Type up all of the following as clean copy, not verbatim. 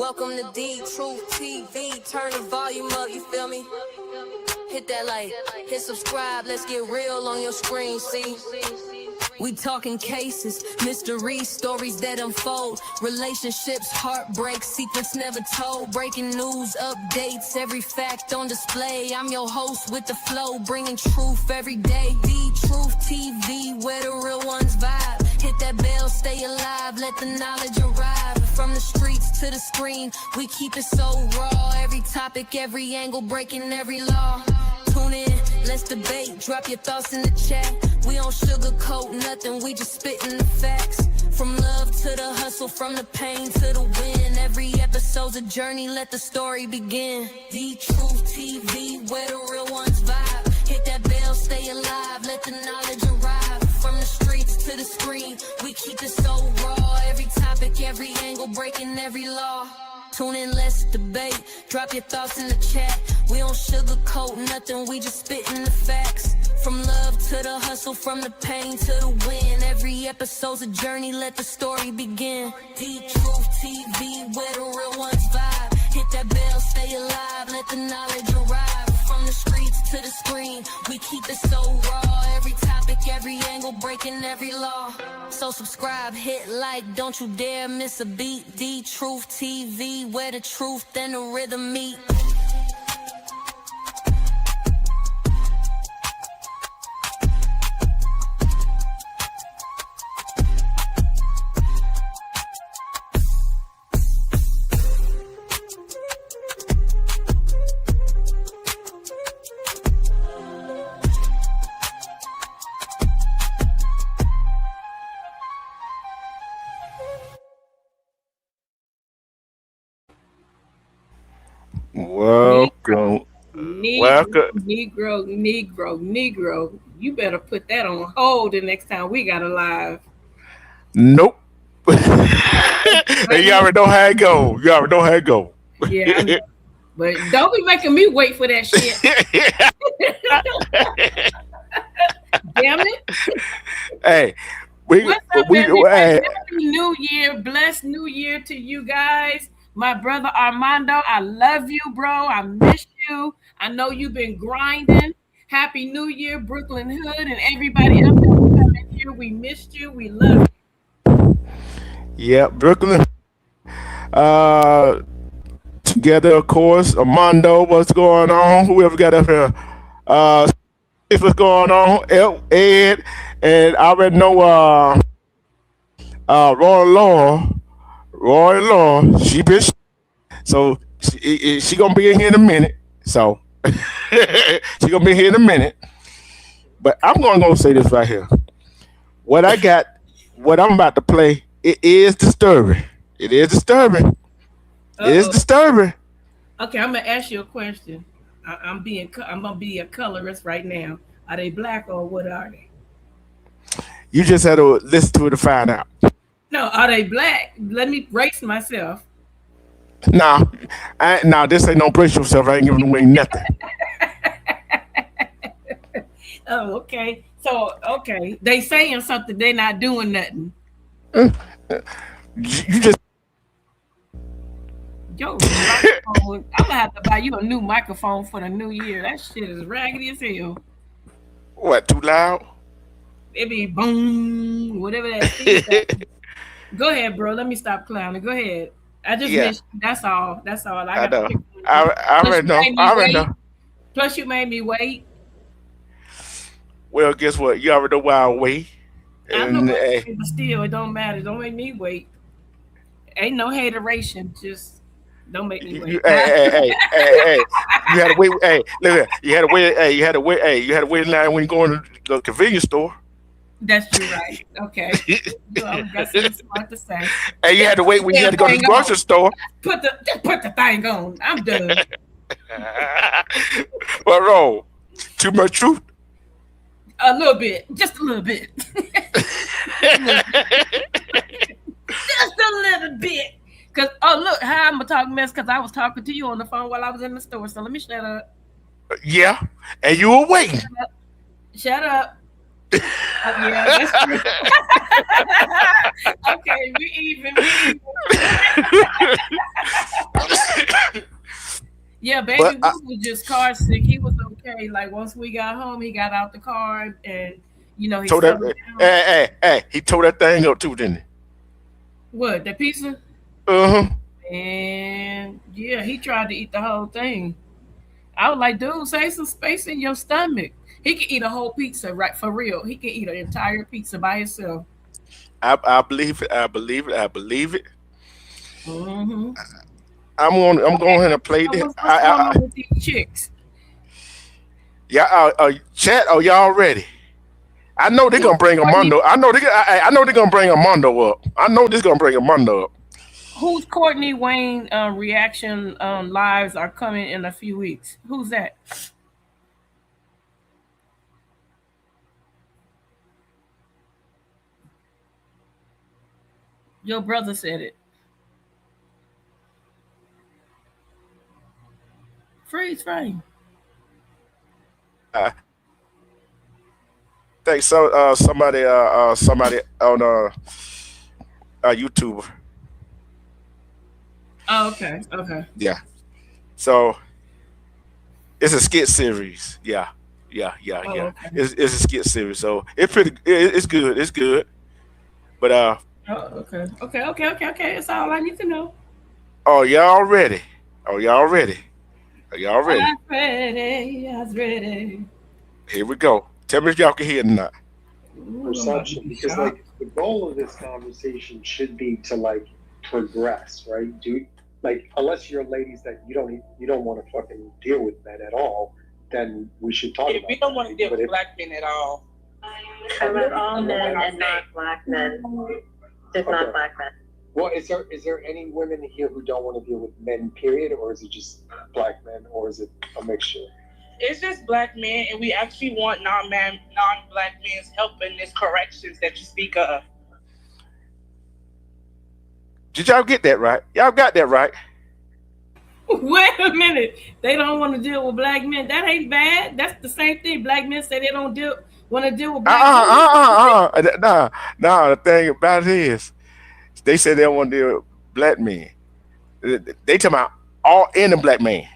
Welcome to D Truth TV. Turn the volume up, you feel me? Hit that like, hit subscribe, let's get real on your screen, see? We talking cases, mysteries, stories that unfold, relationships, heartbreaks, secrets never told, breaking news, updates, every fact on display. I'm your host with the flow, bringing truth every day. The Truth TV, where the real ones vibe. Hit that bell, stay alive, let the knowledge arrive. From the streets to the screen, we keep it so raw. Every topic, every angle, breaking every law. Tune in, let's debate, drop your thoughts in the chat. We don't sugarcoat nothing, we just spitting the facts. From love to the hustle, from the pain to the win. Every episode's a journey, let the story begin. The Truth TV, where the real ones vibe. Hit that bell, stay alive, let the knowledge arrive. From the streets to the screen, we keep it so raw. Every topic, every angle, breaking every law. Tune in, let's debate, drop your thoughts in the chat. We don't sugarcoat nothing, we just spitting the facts. From love to the hustle, from the pain to the win. Every episode's a journey, let the story begin. The Truth TV, where the real ones vibe. Hit that bell, stay alive, let the knowledge arrive. From the streets to the screen, we keep it so raw. Every topic, every angle, breaking every law. So subscribe, hit like, don't you dare miss a beat. The Truth TV, where the truth and the rhythm meet. Welcome. Negro. You better put that on hold the next time we got a live. Nope. You already know how it go. Yeah, but don't be making me wait for that shit. Damn it. Hey, What's up, everybody? hey, Happy New Year. Blessed New Year to you guys. My brother Armando, I love you, bro. I miss you. I know you've been grinding. Happy New Year, Brooklyn Hood, and everybody else that's coming here. We missed you. We love you. yeah, Brooklyn. Together, of course. Armando, what's going on? Whoever got up here. What's going on? Ed, and I already know Roy Law, she been so she gonna be in here in a minute. So she gonna be here in a minute. But I'm gonna say this right here. What I'm about to play, it is disturbing. Uh-oh. It's disturbing. Okay, I'm gonna ask you a question. I'm gonna be a colorist right now. Are they black or what are they? You just had to listen to it to find out. No, are they black? Let me brace myself. Nah, this ain't no brace yourself. I ain't giving away nothing. Oh, okay. So, okay. They saying something, they not doing nothing. You just Yo, microphone, I'm gonna have to buy you a new microphone for the new year. That shit is raggedy as hell. what? Too loud? It be boom, whatever that is. Go ahead, bro. Let me stop clowning. Go ahead. I just missed you. That's all. I know. I already know. Plus, you made me wait. Well, guess what? You already know why I wait. I know, but still, it don't matter. Don't make me wait. Ain't no hateration. Just don't make me wait. Hey. You had to wait. Hey, look here. You had to wait. Hey, you had to wait in line when you go in the convenience store. That's true, right? Okay. Well, that's smart to say. Hey, you had to wait when you had to go to the grocery store. Just put the thing on. I'm done. What wrong? Too much truth? A little bit. Just a little bit. Just a little bit. Cause look, how I'm gonna talk mess because I was talking to you on the phone while I was in the store. So let me shut up. Yeah, and you were waiting. Shut up. Yeah, that's true. Okay, we even. Yeah, baby But Woo was just car sick. He was okay. Like once we got home, he got out the car and he told that, settled down. hey, he tore that thing up too, didn't he? What, the pizza? Uh-huh. And yeah, he tried to eat the whole thing. I was like, dude, save some space in your stomach. He can eat a whole pizza, right? For real. He can eat an entire pizza by himself. I believe it. I believe it. I believe it. Mm-hmm. I'm going ahead and play this. What's going on with these chicks? Yeah, chat. Oh, y'all ready? I know they're gonna bring Armando. I know they're gonna bring Armando up. I know this gonna bring Armando up. Who's Courtney Wayne reaction lives are coming in a few weeks? Who's that? Your brother said it. Freeze frame. I think so. Somebody on YouTube. Oh, okay. Okay. Yeah. So it's a skit series. Yeah. Oh, okay. It's a skit series. So it's good. It's good. But Oh, okay. Okay. That's all I need to know. oh, y'all ready? Oh, y'all ready? Are y'all ready? I'm ready. I was ready. Here we go. Tell me if y'all can hear it or not. Ooh, Perception, because like the goal of this conversation should be to like progress, right? Like unless you're ladies that you don't want to fucking deal with men at all, then we should talk If about we don't that. want to deal But with if- black men at all, I love all men and not black men. Just not Okay. black men. Well, is there any women here who don't want to deal with men, period, or is it just black men, or is it a mixture? it's just black men, and we actually want non-black men's help in this corrections that you speak of. Did y'all get that right? Y'all got that right? Wait a minute. They don't want to deal with black men. That ain't bad. That's the same thing. Black men say they don't want to deal with black men. Nah. The thing about it is, they say they don't want to deal with black men. They talking about all in the black man.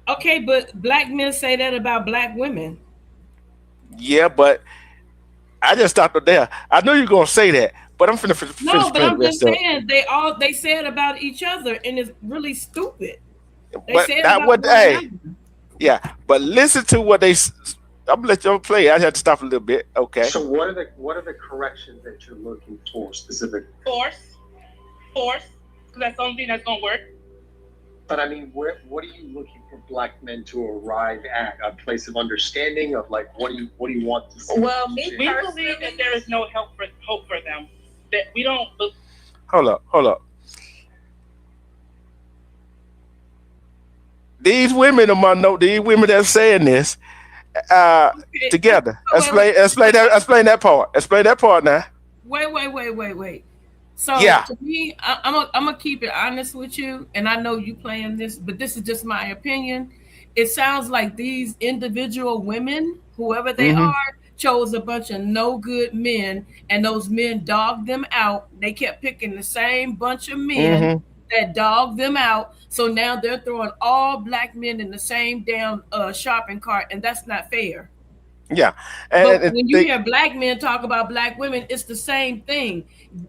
Okay, but black men say that about black women. Yeah, but I just stopped there. I knew you were gonna say that, but I'm finna finish No, but I'm the just rest of it. saying they say it about each other, and it's really stupid. They But say it that about what one hey, another. yeah. But listen to what they. I'm gonna let y'all play. I have to stop a little bit. Okay. So what are the corrections that you're looking for specifically? Force, because that's the only thing that's gonna work. But I mean, what are you looking for black men to arrive at? A place of understanding of like what do you want to see? Well, me We personally, believe that there is no hope for them. That we don't. Hold up. These women among these women that's saying this Okay, together. wait. Explain that part. Explain that part now. Wait. So Yeah. to me, I'm gonna keep it honest with you, and I know you playing this, but this is just my opinion. It sounds like these individual women, whoever they Mhm. are, chose a bunch of no good men, and those men dogged them out. They kept picking the same bunch of men Mhm. that dogged them out. So now they're throwing all black men in the same damn shopping cart, and that's not fair. Yeah. But And when you they, hear black men talk about black women, it's the same thing.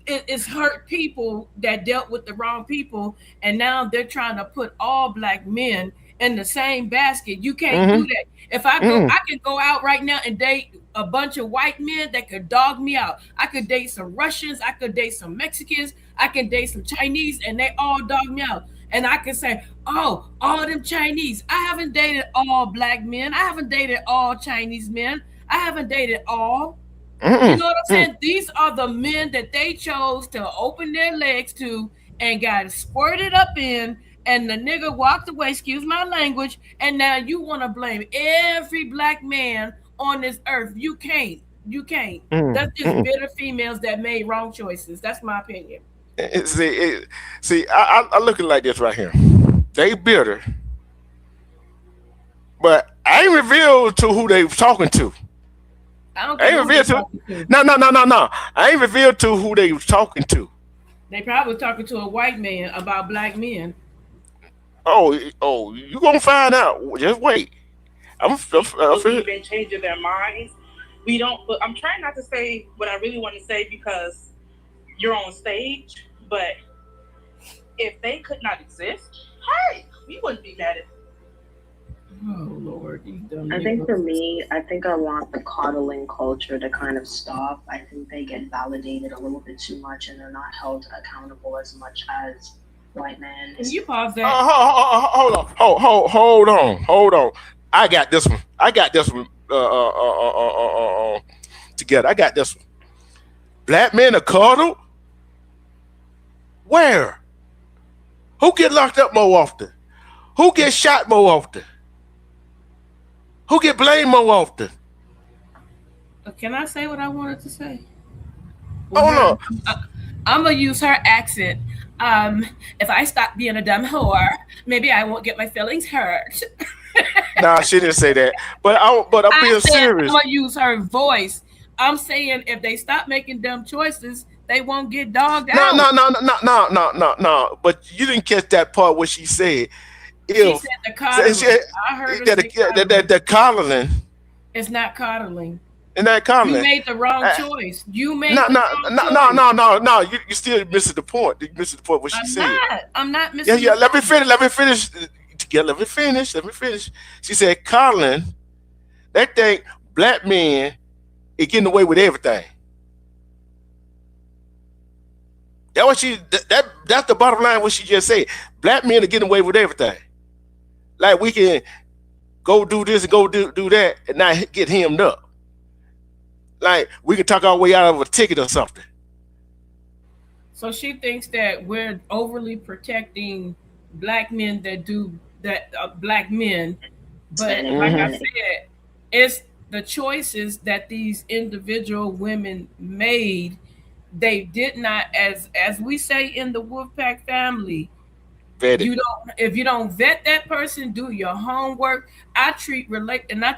It's hurt people that dealt with the wrong people, and now they're trying to put all black men in the same basket. You can't do that. If I go, I could go out right now and date a bunch of white men that could dog me out. I could date some Russians, I could date some Mexicans, I can date some Chinese, and they all dog me out. And I can say, oh, all them Chinese. I haven't dated all black men. I haven't dated all Chinese men. I haven't dated all. You know what I'm saying? These are the men that they chose to open their legs to and got squirted up in, and the nigga walked away, excuse my language, and now you want to blame every black man on this earth. You can't. That's just bitter females that made wrong choices. That's my opinion. I look at it like this right here. They bitter, but I ain't revealed to who they was talking to. I don't I ain't care who they revealed to. talking to. No. I ain't revealed to who they was talking to. They probably talking to a white man about black men. Oh, you gonna find out. Just wait. I'm Believe in changing their minds. We don't. But I'm trying not to say what I really want to say because you're on stage. But if they could not exist, hey, we wouldn't be mad at. Oh Lord, you dumb I think nigga. for me, I think I want the coddling culture to kind of stop. I think they get validated a little bit too much and they're not held accountable as much as white men. Can you pause that? hold on. Hold on. I got this one. Together. I got this one. Black men are coddled? Where? Who get locked up more often? Who get shot more often? Who get blamed more often? Can I say what I wanted to say? Hold on. I'm gonna use her accent. If I stop being a dumb whore, maybe I won't get my feelings hurt. Nah, she didn't say that. But I'm being serious. I'm gonna use her voice. I'm saying if they stop making dumb choices, they won't get dogged out. No. But you didn't catch that part what she said. She said the coddling. I heard her say coddling. The coddling. It's not coddling. And that coddling. You made the wrong choice. You made No. You still missing the point. You missing the point what she said. I'm not missing. Yeah. Let me finish. Yeah, let me finish. She said, coddling. They think black men is getting away with everything. That's the bottom line. What she just said. Black men are getting away with everything. Like we can go do this and go do that and not get hemmed up. Like we can talk our way out of a ticket or something. So she thinks that we're overly protecting black men that do that, black men. But like I said, it's the choices that these individual women made. They did not, as we say in the Wolfpack family, if you don't vet that person, do your homework. I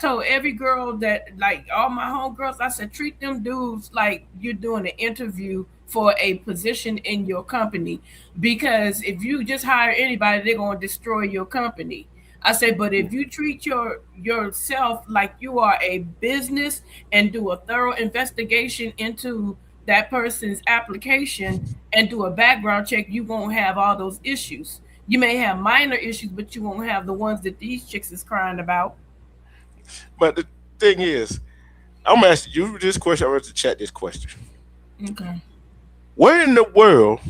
told every girl that, like all my homegirls, I said treat them dudes like you're doing an interview for a position in your company, because if you just hire anybody, they're gonna destroy your company. I say, but if you treat yourself like you are a business and do a thorough investigation into that person's application and do a background check, you won't have all those issues. You may have minor issues, but you won't have the ones that these chicks is crying about. But the thing is, I'm gonna ask you this question. I'm going to chat this question. Okay. Where in the world,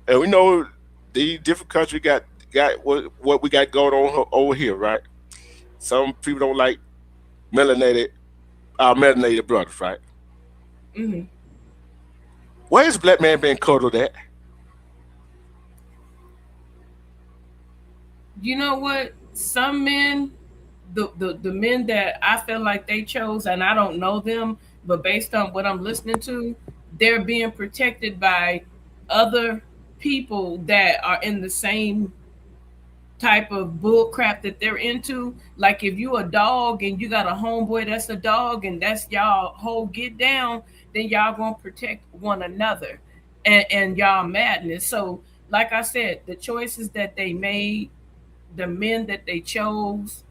and we know the different countries got what we got going on over here, right? Some people don't like melanated brothers, right? Mm-hmm. Where is black man being cuddled at? You know what? Some men, the men that I feel like they chose, and I don't know them, but based on what I'm listening to, they're being protected by other people that are in the same type of bull crap that they're into. Like if you a dog and you got a homeboy that's a dog and that's y'all whole get down, then y'all gonna protect one another and y'all madness. So like I said, the choices that they made, the men that they chose,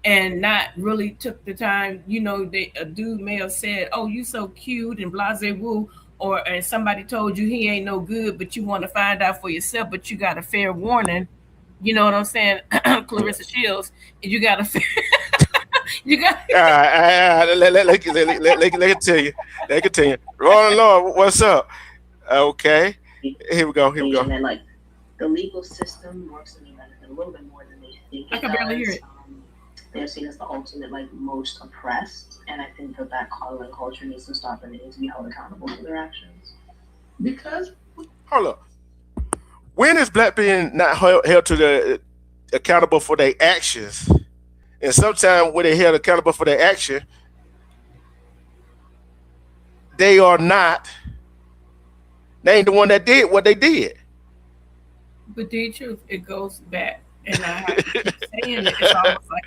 and not really took the time, a dude may have said, oh, you so cute and blase woo, and somebody told you he ain't no good, but you want to find out for yourself, but you got a fair warning. You know what I'm saying? Clarissa Shields, you got a fair you got let continue. Rolling Lord, what's up? Okay. Here we go. And then, like, the legal system works in their benefit a little bit more than they think it I can barely hear it. They're seen as the ultimate, like, most oppressed, and I think that coddling culture needs to stop and they need to be held accountable for their actions. Because hold up. When is black being not held to the accountable for their actions? And sometimes when they held accountable for their action, they are not. They ain't the one that did what they did. But the truth, it goes back, and I have to keep saying it. It's almost like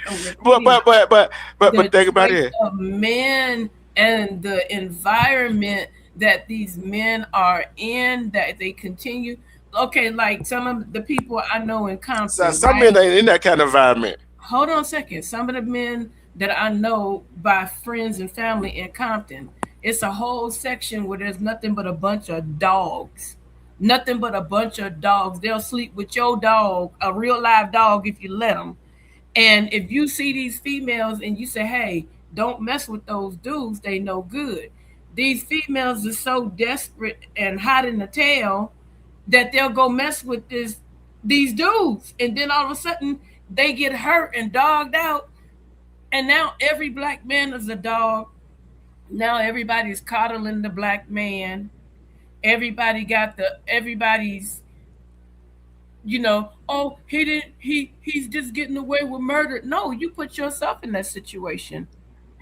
but think about it. The men and the environment that these men are in, that they continue. okay, like some of the people I know in Compton. So, some right? men ain't in that kind of environment. Hold on a second. Some of the men that I know by friends and family in Compton, it's a whole section where there's nothing but a bunch of dogs. Nothing but a bunch of dogs. They'll sleep with your dog, a real live dog, if you let them. And if you see these females and you say, hey, don't mess with those dudes, they no good. These females are so desperate and hot in the tail that they'll go mess with these dudes. And then all of a sudden they get hurt and dogged out. And now every black man is a dog. Now everybody's coddling the black man. Everybody's, oh, he's just getting away with murder. No, you put yourself in that situation.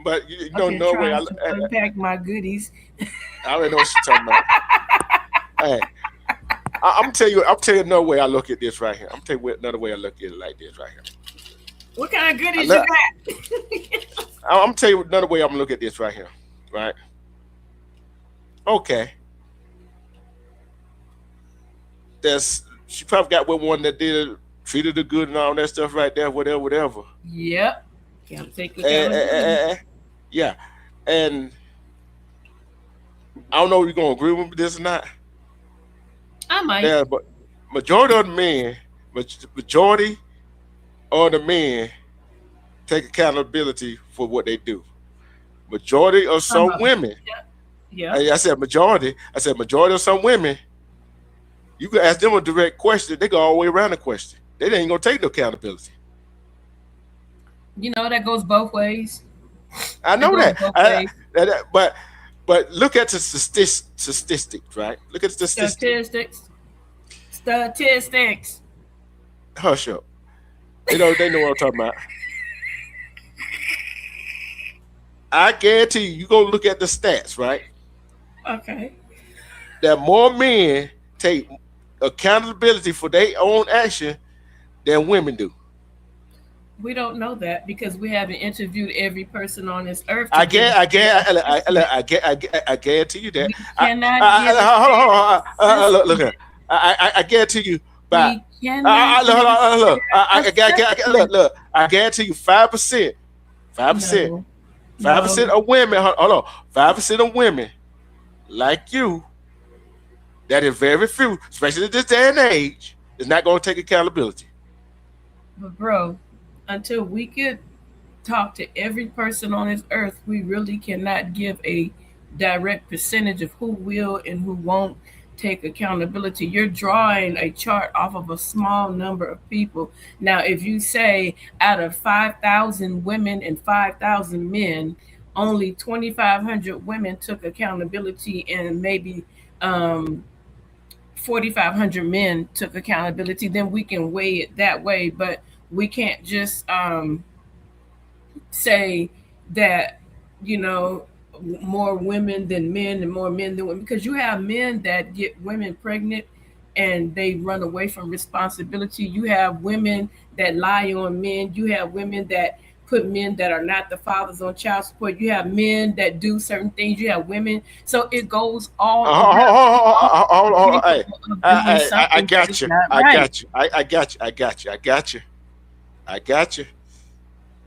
But you know, Okay, no way. trying to unpack my goodies. I already know what you're talking about. Hey, I'm tell you another way I look at this right here. I'm tell you another way I look at it like this right here. What kind of goodies you got? I'm tell you another way I'm gonna look at this right here. Right? Okay. She probably got with one that treated her good and all that stuff right there, whatever. Yep. Can't take it. Yeah. And I don't know if you're gonna agree with this or not. I might. Yeah, but majority of the men take accountability for what they do. Majority of some women. Yeah. I said majority of some women. You can ask them a direct question, they go all the way around the question. They ain't gonna take no accountability. That goes both ways. I know that. But look at the statistics, right? Look at the Statistics. Hush up. They know what I'm talking about. I guarantee you go look at the stats, right? Okay. That more men take accountability for their own action than women do. We don't know that because we haven't interviewed every person on this earth. I guarantee you that. Look here. I guarantee you. Look. I guarantee you 5%. 5% of women. Hold on. 5% of women like you. That is very few, especially in this day and age, is not going to take accountability. But bro, until we could talk to every person on this earth, we really cannot give a direct percentage of who will and who won't take accountability. You're drawing a chart off of a small number of people. Now, if you say out of 5,000 women and 5,000 men, only 2,500 women took accountability and maybe 4,500 men took accountability, then we can weigh it that way. But we can't just say that, more women than men and more men than women, because you have men that get women pregnant and they run away from responsibility. You have women that lie on men. You have women that put men that are not the fathers on child support. You have men that do certain things. You have women. So it goes all. I got you.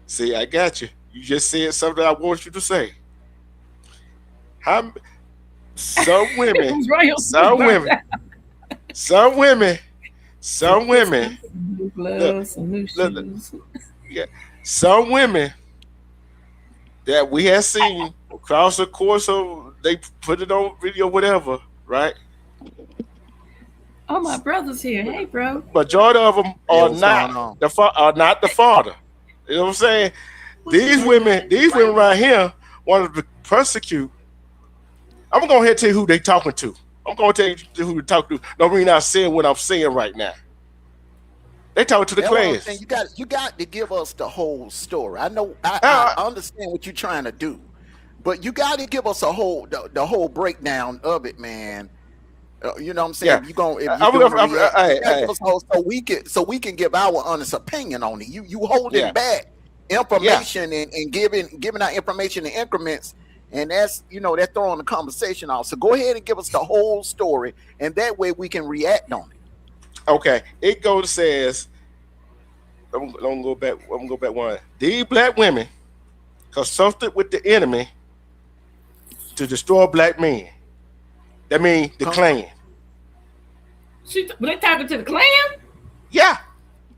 See, I got you. You just said something I want you to say. Some women. Some women that we have seen across the course of, they put it on video, whatever, right? Oh, my brother's here. Hey, bro. Majority of them are not the father. You know what I'm saying? These women right here wanted to persecute. I'm going to go ahead and tell you who they talking to. I'm going to tell you who they talking to. No reason I'm saying what I'm saying right now. They talking to the class. You got to give us the whole story. I know I understand what you're trying to do, but you got to give us the whole breakdown of it, man. You know what I'm saying? Yeah. So we can give our honest opinion on it. You holding back information and giving out information in increments, and that's throwing the conversation off. So go ahead and give us the whole story, and that way we can react on it. Okay, it goes says. I'm gonna go back. I'm gonna go back one. These black women consulted with the enemy to destroy black men. That means the Klan. They talking to the Klan? Yeah.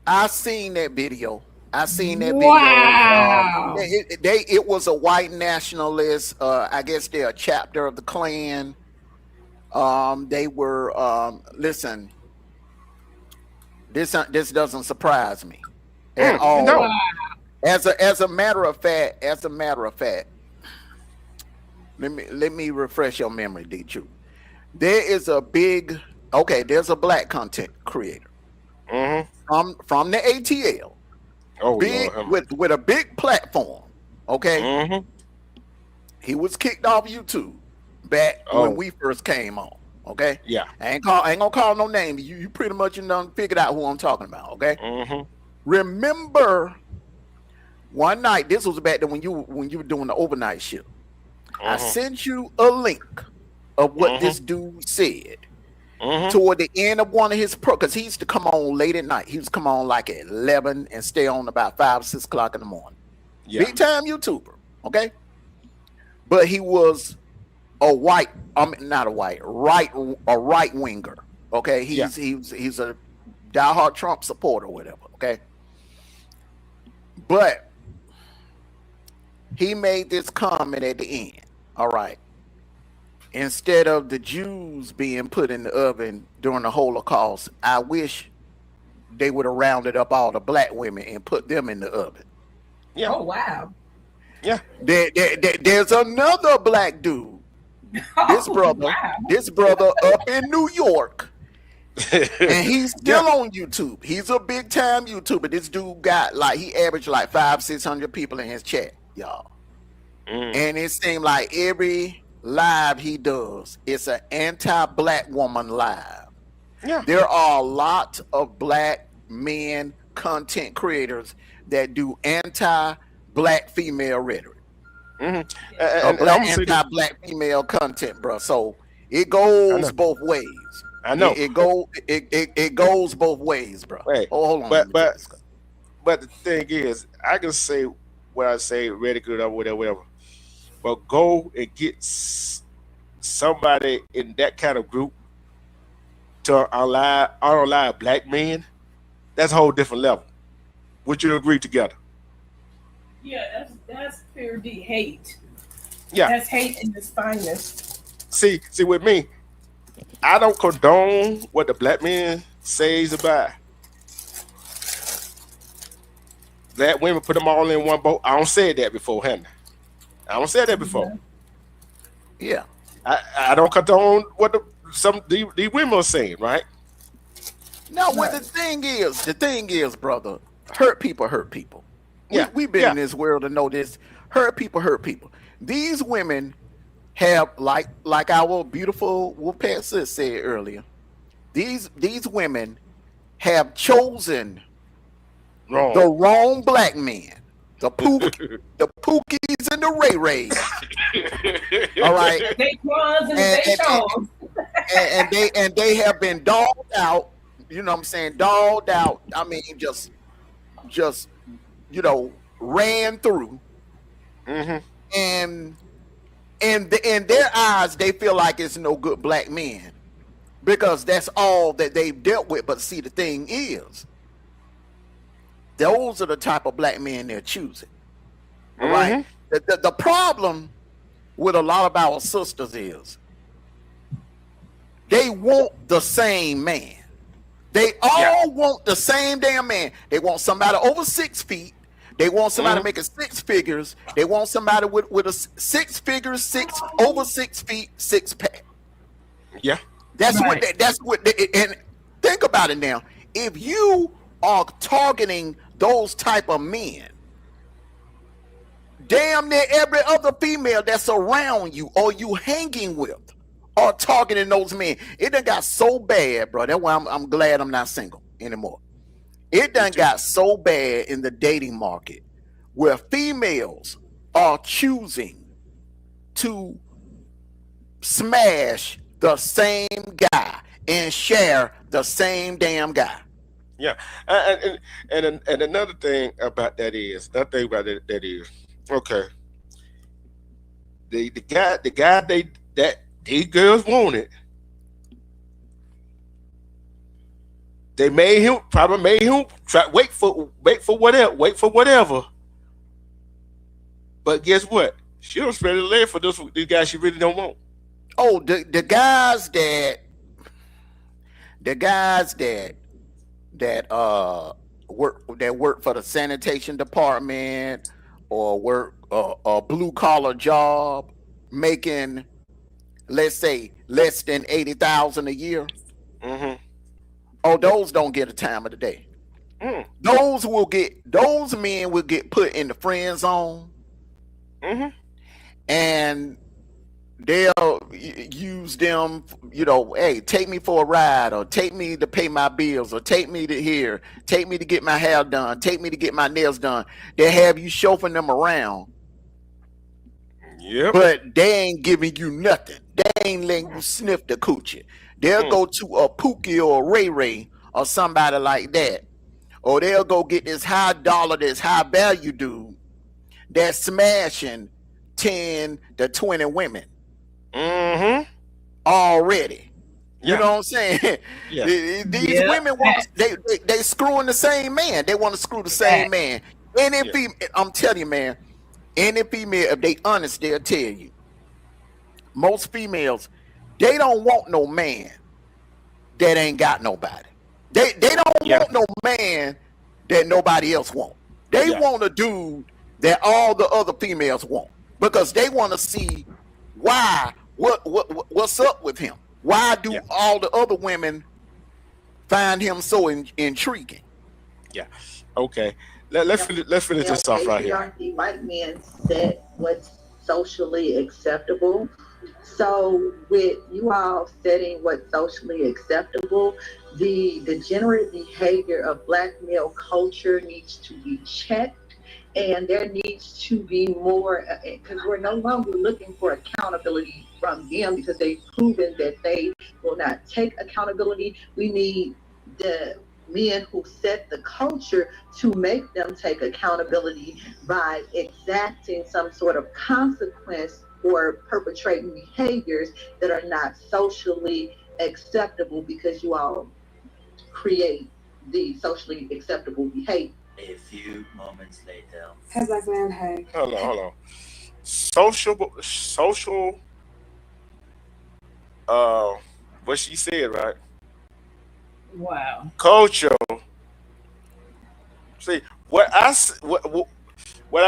I seen that video. Wow. It was a white nationalist. I guess they're a chapter of the Klan. They were listen. This doesn't surprise me at all. No. As a matter of fact, let me refresh your memory, D2. There's a black content creator from the ATL. Oh, big Lord. with a big platform. Okay. Mm-hmm. He was kicked off YouTube back when we first came on. Okay. Yeah. I ain't gonna call no name. You pretty much done figured out who I'm talking about. Okay. Mm-hmm. Remember one night, this was back then when you were doing the overnight shift. I sent you a link of what this dude said toward the end of one of his because he used to come on late at night. He used to come on like at 11 and stay on about 5 or 6 o'clock in the morning. Yeah. Big time YouTuber, okay? But he was a right winger, okay? He's a diehard Trump supporter or whatever, okay? But he made this comment at the end. All right. Instead of the Jews being put in the oven during the Holocaust, I wish they would have rounded up all the black women and put them in the oven. Yeah. Oh, wow. Yeah. There's another black dude. This brother up in New York. And he's still on YouTube. He's a big time YouTuber. This dude got he averaged like 500-600 people in his chat, y'all. And it seemed like every live he does, it's an anti-black woman live. Yeah. There are a lot of black men content creators that do anti-black female rhetoric. Anti-black female content, bro. So it goes both ways. I know. It goes both ways, bro. Hey, hold on. But the thing is, I can say what I say, really good or whatever. But go and get somebody in that kind of group to unalive black men. That's a whole different level. Would you agree together? Yeah, that's pure D hate. Yeah. That's hate in its finest. See, with me, I don't condone what the black man says about black women, put them all in one boat. I don't say that before, haven't I don't say that before. Yeah. I don't condone what the women are saying, right? No, what the thing is, brother, hurt people. Yeah. We've been in this world to know this. Hurt people. These women have, like our beautiful Wolfpack sis said earlier, these women have chosen the wrong black men. The Pookies and the Ray Rays. All right. And they have been dogged out. You know what I'm saying? Dogged out. I mean, just ran through. And in their eyes, they feel like it's no good black men because that's all that they've dealt with. But see, the thing is, those are the type of black men they're choosing. All right. The problem with a lot of our sisters is they want the same man. They all want the same damn man. They want somebody over 6 feet. They want somebody making 6 figures. They want somebody with a 6 figures, over 6 feet, 6 pack. Yeah. That's what and think about it now. If you are targeting those type of men, damn near every other female that's around you or you hanging with are targeting those men. It done got so bad, bro. That's why I'm glad I'm not single anymore. It done got so bad in the dating market where females are choosing to smash the same guy and share The same damn guy. Yeah, and another thing about that is okay. The guy that these girls wanted, they probably made him try wait for whatever. But guess what? She was ready to lay for these guys she really don't want. Oh, the guys that work for the sanitation department or work a blue collar job making, let's say, less than 80,000 a year. Mm-hmm. Oh, those don't get a time of the day. Those men will get put in the friend zone. Mm-hmm. And they'll use them, hey, take me for a ride, or take me to pay my bills, or take me to here, take me to get my hair done, take me to get my nails done. They have you chauffeuring them around. Yep. But they ain't giving you nothing. They ain't letting you sniff the coochie. They'll go to a Pookie or a Ray Ray or somebody like that. Or they'll go get this high dollar, this high value dude that's smashing 10 to 20 women. Mm-hmm. Already. Yeah. You know what I'm saying? Yeah. These women want they screwing the same man. They want to screw the same man. Any female, I'm telling you, man, any female, if they honest, they'll tell you. Most females, they don't want no man that ain't got nobody. They don't want no man that nobody else want. They want a dude that all the other females want, because they want to see what's up with him. Why do all the other women find him so intriguing? Yeah. Okay. Let's finish this off right here. White men set what's socially acceptable. So with you all setting what's socially acceptable, the degenerate behavior of Black male culture needs to be checked. And there needs to be more, because we're no longer looking for accountability from them, because they've proven that they will not take accountability. We need the men who set the culture to make them take accountability by exacting some sort of consequence for perpetrating behaviors that are not socially acceptable, because you all create the socially acceptable behavior. A few moments later. Hold on. Social. What she said, right? Wow. Culture. See what I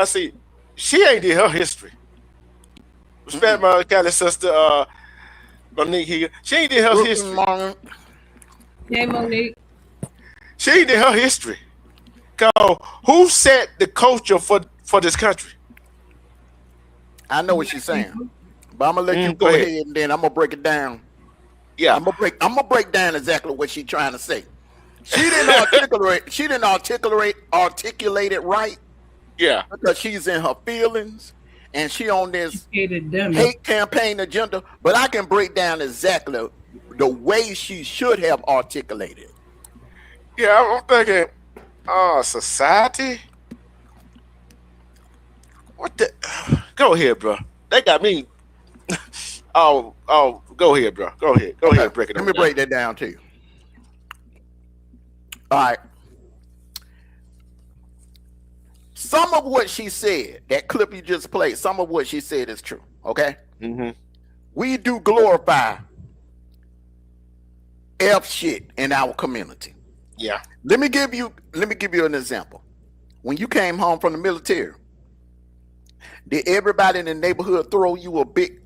see. She ain't did her history. Respect my kind of sister, Monique here. She ain't did her history. Hey, Monique. She ain't did her history. Who set the culture for this country? I know what she's saying, but I'm gonna let you go ahead, and then I'm gonna break it down. Yeah, I'm gonna break down exactly what she's trying to say. She didn't articulate it right. Yeah, because she's in her feelings and she on this hate campaign agenda. But I can break down exactly the way she should have articulated. Yeah, I'm thinking. Society? What the? Go ahead, bro. They got me. Go ahead, bro. Go ahead. Break it down. Let me break that down to you. All right. Some of what she said, that clip you just played, some of what she said is true. Okay. Mm-hmm. We do glorify F shit in our community. Yeah. Let me give you an example. When you came home from the military, did everybody in the neighborhood throw you a big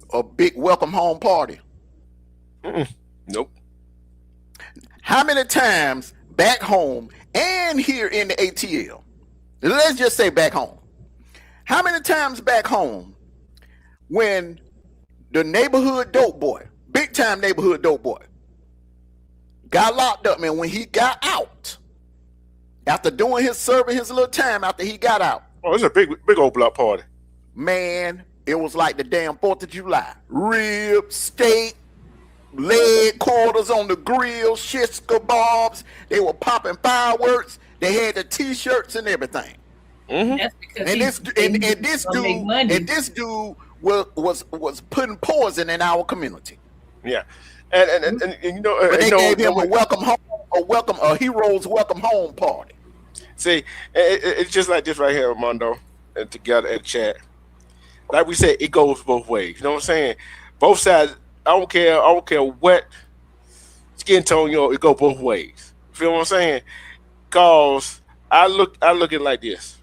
welcome home party? Nope. How many times back home and here in the ATL, let's just say back home, how many times back home when the neighborhood dope boy, big time neighborhood dope boy, got locked up, man, when he got out, after serving his little time after he got out. Oh, it's a big old block party. Man, it was like the damn 4th of July. Rib, steak, leg quarters on the grill, shish kebabs. They were popping fireworks. They had the T-shirts and everything. That's because And this dude was putting poison in our community. Yeah, and you know, But they you know, gave him a hero's welcome home party. See, it's just like this right here, Armando, and together in chat. Like we said, it goes both ways. You know what I'm saying? Both sides. I don't care what skin tone you know. It go both ways. Feel what I'm saying? Cause I look at it like this.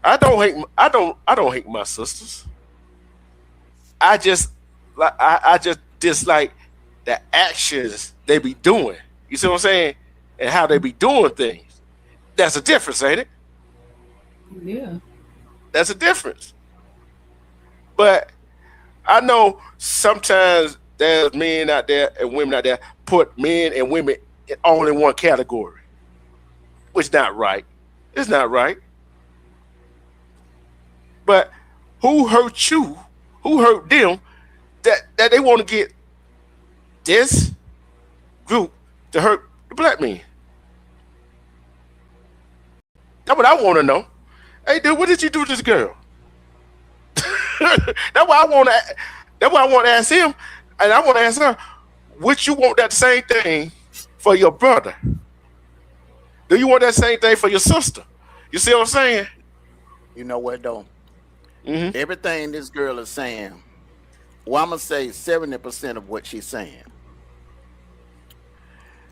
I don't hate my sisters. I just dislike the actions they be doing. You see what I'm saying? And how they be doing things. That's a difference, ain't it? Yeah. That's a difference. But I know sometimes there's men out there and women out there put men and women all in one category, which is not right. It's not right. But who hurt you? Who hurt them that they want to get this group to hurt the black men? That's what I want to know. Hey, dude, what did you do to this girl? That's why I want to ask him, and I want to ask her, would you want that same thing for your brother? Do you want that same thing for your sister? You see what I'm saying? You know what though? Mm-hmm. Everything this girl is saying, well, I'm gonna say 70% of what she's saying.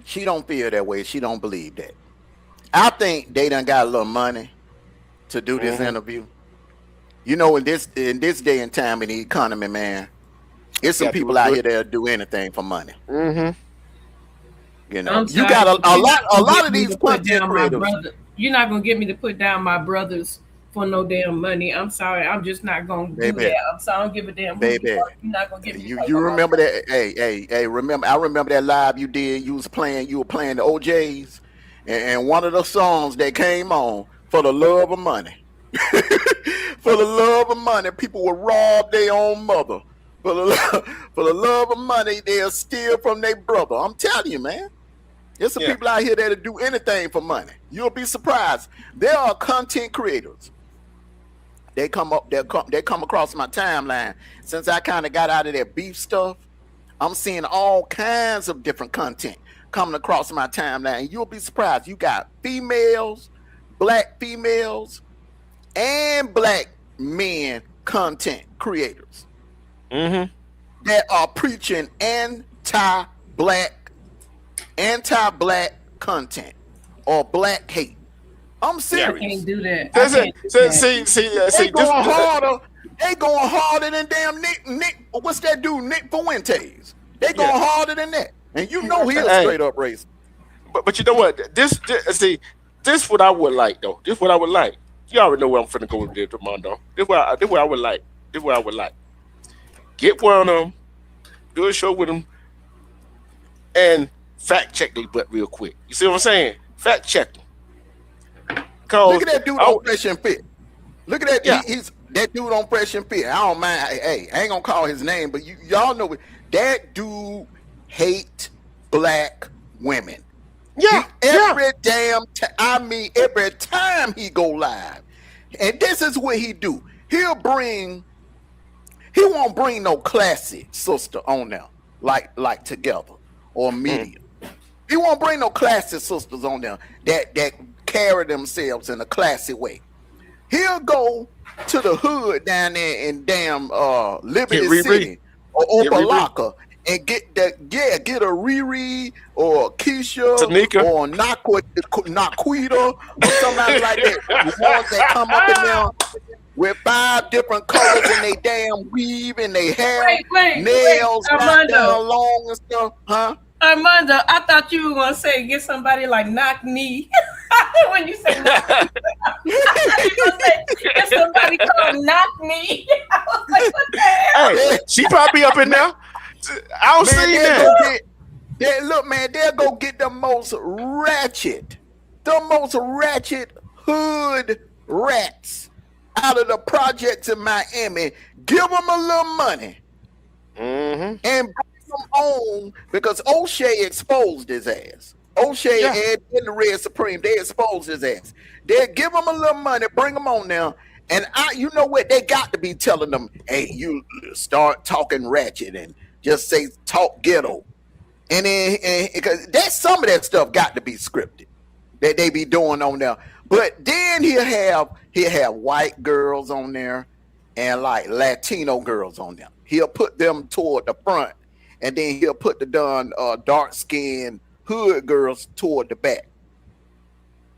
She don't feel that way. She don't believe that. I think they done got a little money to do this interview. You know, in this day and time in the economy, man, it's some people out here that'll do anything for money. Mm-hmm. You know, you got a lot of these content creators. You're not gonna get me to put down my brothers for no damn money. I'm sorry, I'm just not gonna do that. I'm sorry, I don't give a damn. Baby, you're not gonna get me. You remember that? Hey, remember? I remember that live you did. You were playing the OJs, and one of the songs that came on, For the Love of Money. For the love of money, people will rob their own mother. For the love of money, they'll steal from their brother. I'm telling you, man. There's some people out here that'll do anything for money. You'll be surprised. There are content creators. They come across my timeline. Since I kind of got out of that beef stuff, I'm seeing all kinds of different content coming across my timeline. You'll be surprised. You got females, black females, and black men content creators that are preaching anti-black content or black hate. I'm serious. I can't do that. They going harder than damn Nick. What's that dude? Nick Fuentes. They going harder than that, and you know he's straight up racist. But you know what? This what I would like though. This what I would like. You already know where I'm finna go with this, Armando. This what I would like. This what I would like. Get one of them, do a show with them, and fact check their butt real quick. You see what I'm saying? Fact check them. Look at that dude on Fresh and Fit. Look at that. Yeah. He's that dude on Fresh and Fit. I don't mind. Hey, I ain't gonna call his name, but y'all know it. That dude hate black women. Yeah. Every time he go live, and this is what he do. He won't bring no classy sister on there like Together or Medium. He won't bring no classy sisters on there that carry themselves in a classy way. He'll go to the hood down there in damn Liberty City or Opalaka and get a Riri or Keisha Tanika or Naquita or somebody like that. The ones that come up in there with 5 different colors in they damn weave and they hair, nails down long and stuff, huh? Armando, I thought you were gonna say get somebody like Knock Knee. When you say Knock Knee, you gonna say get somebody called Knock Knee. I was like, what the hell? Hey, she probably up in there. I don't see that. Look, man, they'll go get the most ratchet hood rats out of the projects in Miami. Give them a little money. and bring him on because O'Shea exposed his ass. O'Shea and the Red Supreme, they exposed his ass. They give him a little money, bring him on now. And you know what? They got to be telling them, hey, you start talking ratchet and just say talk ghetto. And then because that's some of that stuff got to be scripted that they be doing on there. But then he'll have white girls on there and like Latino girls on there. He'll put them toward the front, and then he'll put the dark skinned hood girls toward the back.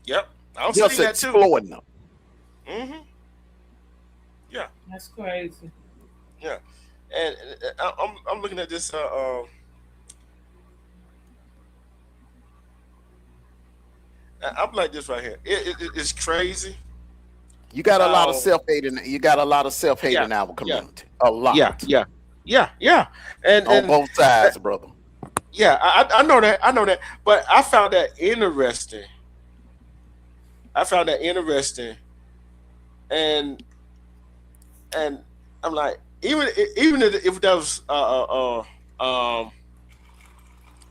Yep, I'm just seeing that too. Exploiting them. Mm-hmm. Yeah, that's crazy. Yeah, and I'm looking at this. I'm like this right here. It's crazy. You got a lot of self-hating. You got a lot of self-hating in our community. A lot. Yeah. And on both sides, brother. Yeah, I know that. But I found that interesting. And I'm like, even if that was a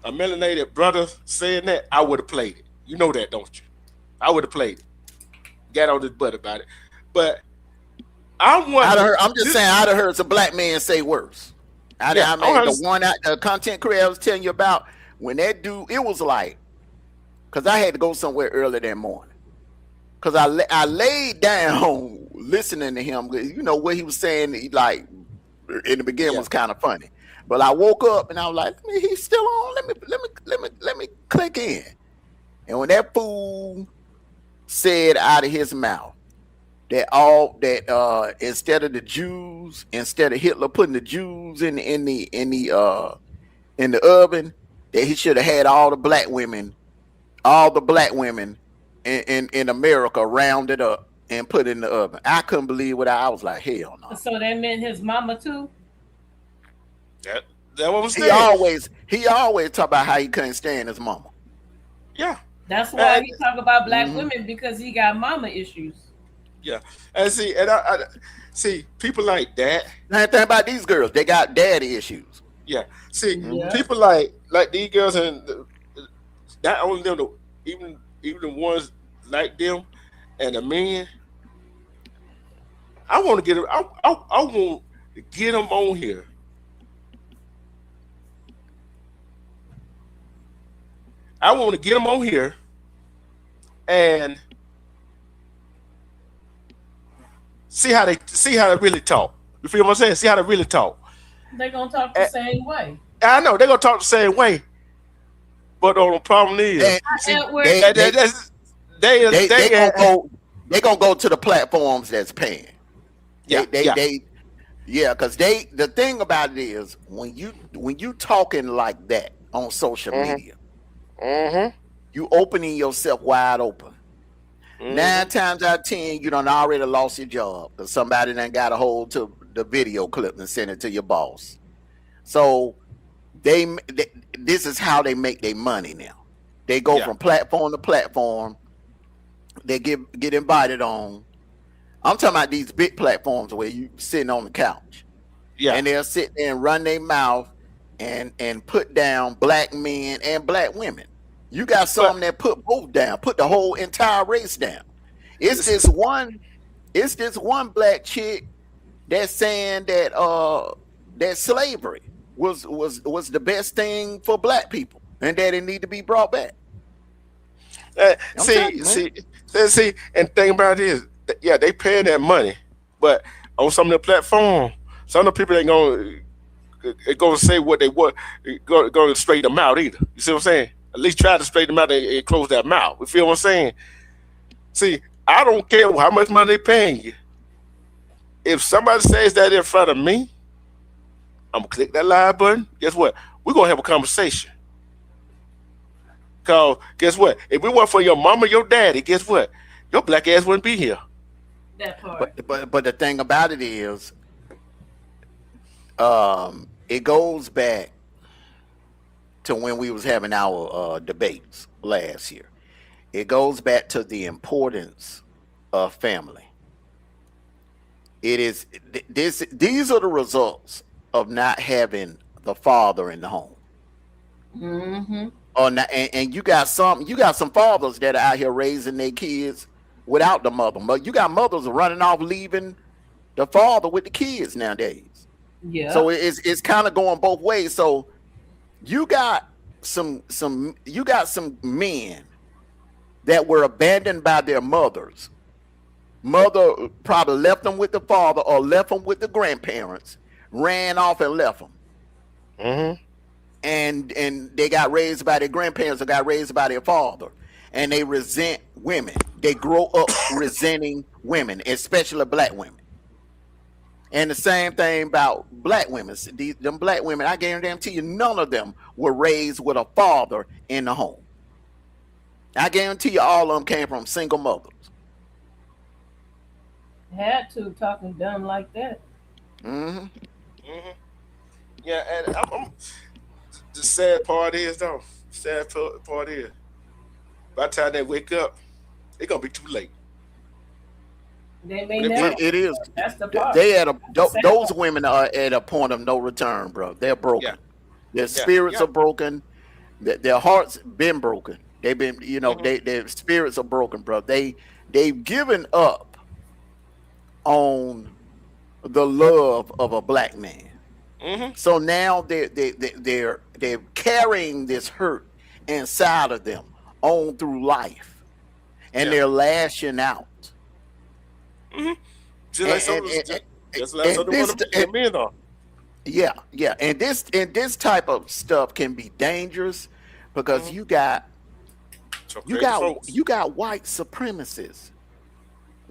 melanated brother saying that, I would have played it. You know that, don't you? I would have played it. Got on his butt about it. But I'm just saying, I'd have heard some black man say worse. The content creator I was telling you about, when that dude, it was like, because I had to go somewhere early that morning. Because I laid down listening to him. You know, what he was saying, like, in the beginning was kind of funny. But I woke up and I was like, he's still on. Let me click in. And when that fool said out of his mouth that instead of the Jews, instead of Hitler putting the Jews in the oven, that he should have had all the black women in America rounded up and put in the oven. I couldn't believe what I was like, hell no. So that meant his mama too? That what was saying. He always talk about how he couldn't stand his mama. Yeah. That's why he talk about black women, because he got mama issues. Yeah. And I see people like that. Nothing about these girls. They got daddy issues. Yeah. See, people like these girls, and not only them, even the ones like them and the men. I want to get them. I want to get them on here. I want to get them on here and see how they really talk. You feel what I'm saying? See how they really talk. They're gonna talk the same way. I know they're gonna talk the same way, but the problem is they gonna go to the platforms that's paying. Because the thing about it is when you talking like that on social media. Mm-hmm. You opening yourself wide open. 9 times out of 10, you done already lost your job because somebody done got a hold to the video clip and sent it to your boss. So this is how they make their money now. They go from platform to platform. They get invited on. I'm talking about these big platforms where you sitting on the couch. Yeah. And they'll sit there and run their mouth and put down black men and black women. You got some that put both down, put the whole entire race down. It's this one black chick that's saying that that slavery was the best thing for black people and that it need to be brought back. See, and think about it is, they paying that money, but on some of the platforms, some of the people ain't gonna say what they want, going to straighten them out either. You see what I'm saying? At least try to straighten them out and close that mouth. You feel what I'm saying? See, I don't care how much money they paying you. If somebody says that in front of me, I'm gonna click that live button. Guess what? We're gonna have a conversation. Cause guess what? If it weren't for your mama, your daddy, guess what? Your black ass wouldn't be here. That part. But the thing about it is, it goes back to when we was having our debates last year. It goes back to the importance of family. It is these are the results of not having the father in the home. Mm-hmm. Or not, and you got some fathers that are out here raising their kids without the mother. But you got mothers running off, leaving the father with the kids nowadays. Yeah. So it's kind of going both ways. So you got some men that were abandoned by their mothers. Mother probably left them with the father or left them with the grandparents, ran off and left them. Mm-hmm. And they got raised by their grandparents or got raised by their father. And they resent women. They grow up resenting women, especially black women. And the same thing about black women. Them black women, I guarantee you, none of them were raised with a father in the home. I guarantee you all of them came from single mothers. Had to, talking dumb like that. Mm-hmm. Mm-hmm. Yeah, and I'm the sad part is though. Sad part is, by the time they wake up, it's gonna be too late. They may never. It is. That's the part. Those women are at a point of no return, bro. They're broken. Yeah. Their spirits are broken. Their hearts been broken. They've been, their spirits are broken, bro. They've given up on the love of a black man. Mm-hmm. So now they're carrying this hurt inside of them on through life, and they're lashing out. Mm-hmm. Just like some men are. Yeah, and this type of stuff can be dangerous because you got white supremacists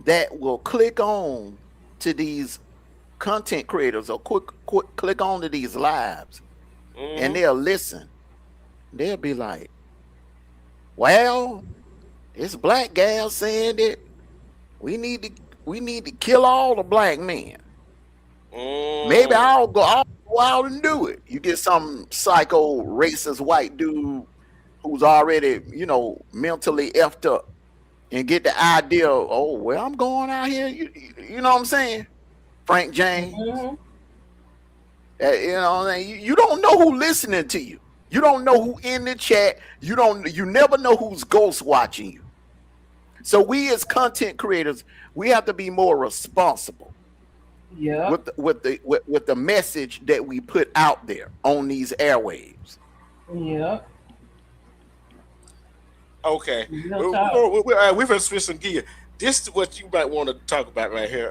that will click on to these content creators or click on to these lives, and they'll listen. They'll be like, well, this black gal saying that we need to kill all the black men. Maybe I'll go out and do it. You get some psycho racist white dude who's already, mentally effed up and get the idea of, oh, well, I'm going out here. You know what I'm saying? Frank James. Mm-hmm. You don't know who listening to you. You don't know who in the chat. You never know who's ghost watching you. So we as content creators, we have to be more responsible. Yeah. With the message that we put out there on these airwaves. Yeah. Okay. We're going to switch some gear. This is what you might want to talk about right here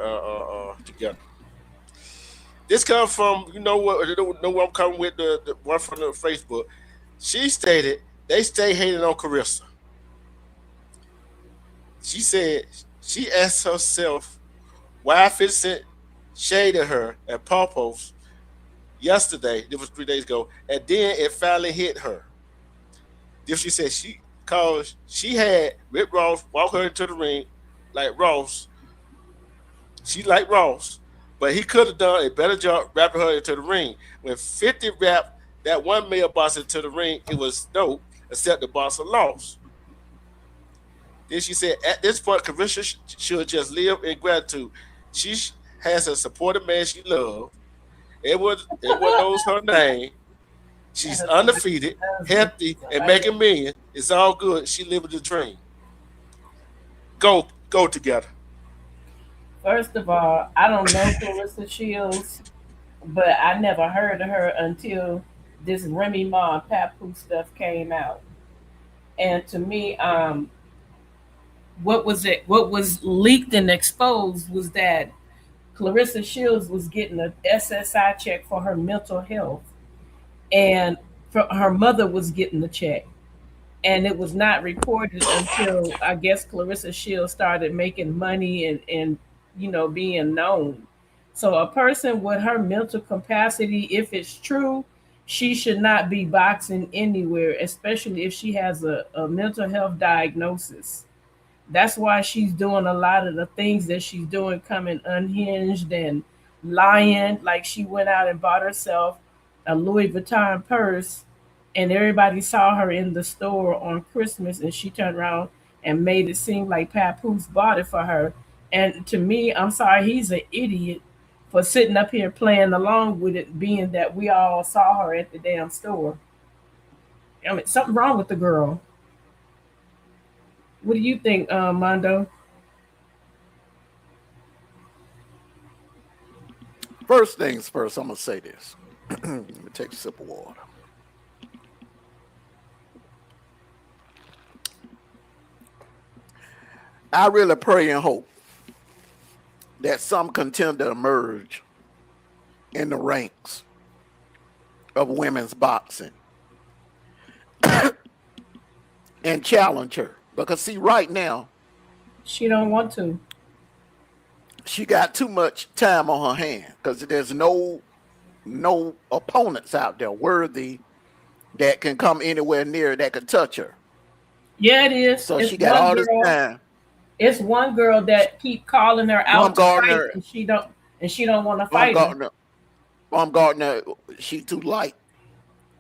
together. This comes from, where I'm coming with, the one from the Facebook. She stated they stay hating on Carissa. She said she asked herself why 50 Cent shaded her at Pawpaw's yesterday. It was 3 days ago, and then it finally hit her. Then she said she had Rick Ross walk her into the ring like Ross. She like Ross, but he could have done a better job wrapping her into the ring. When 50 wrapped that one male boss into the ring, it was dope, except the boss lost. Then she said, at this point, Carissa should just live in gratitude. She has a supportive man she loved. Everyone knows her name. She's undefeated, healthy, and making millions. It's all good. She living the dream. Go together. First of all, I don't know Clarissa Shields, but I never heard of her until this Remy Ma and Papoose stuff came out. And to me, what was leaked and exposed was that Clarissa Shields was getting an SSI check for her mental health, and her mother was getting the check. And it was not reported until, I guess, Clarissa Shields started making money and being known. So a person with her mental capacity, if it's true, she should not be boxing anywhere, especially if she has a mental health diagnosis. That's why she's doing a lot of the things that she's doing, coming unhinged and lying. Like she went out and bought herself a Louis Vuitton purse, and everybody saw her in the store on Christmas, and she turned around and made it seem like Papoose bought it for her. And to me, I'm sorry, he's an idiot for sitting up here playing along with it, being that we all saw her at the damn store. I mean, something wrong with the girl. What do you think, Mondo? First things first, I'm gonna say this. Let me take a sip of water. I really pray and hope that some contender emerge in the ranks of women's boxing and challenge her. Because see, right now, she don't want to. She got too much time on her hand because there's no opponents out there worthy that can come anywhere near that can touch her. Yeah, it is. So she got all this time. It's one girl that keep calling her out to fight, and she don't want to fight her. Baumgartner, she too light.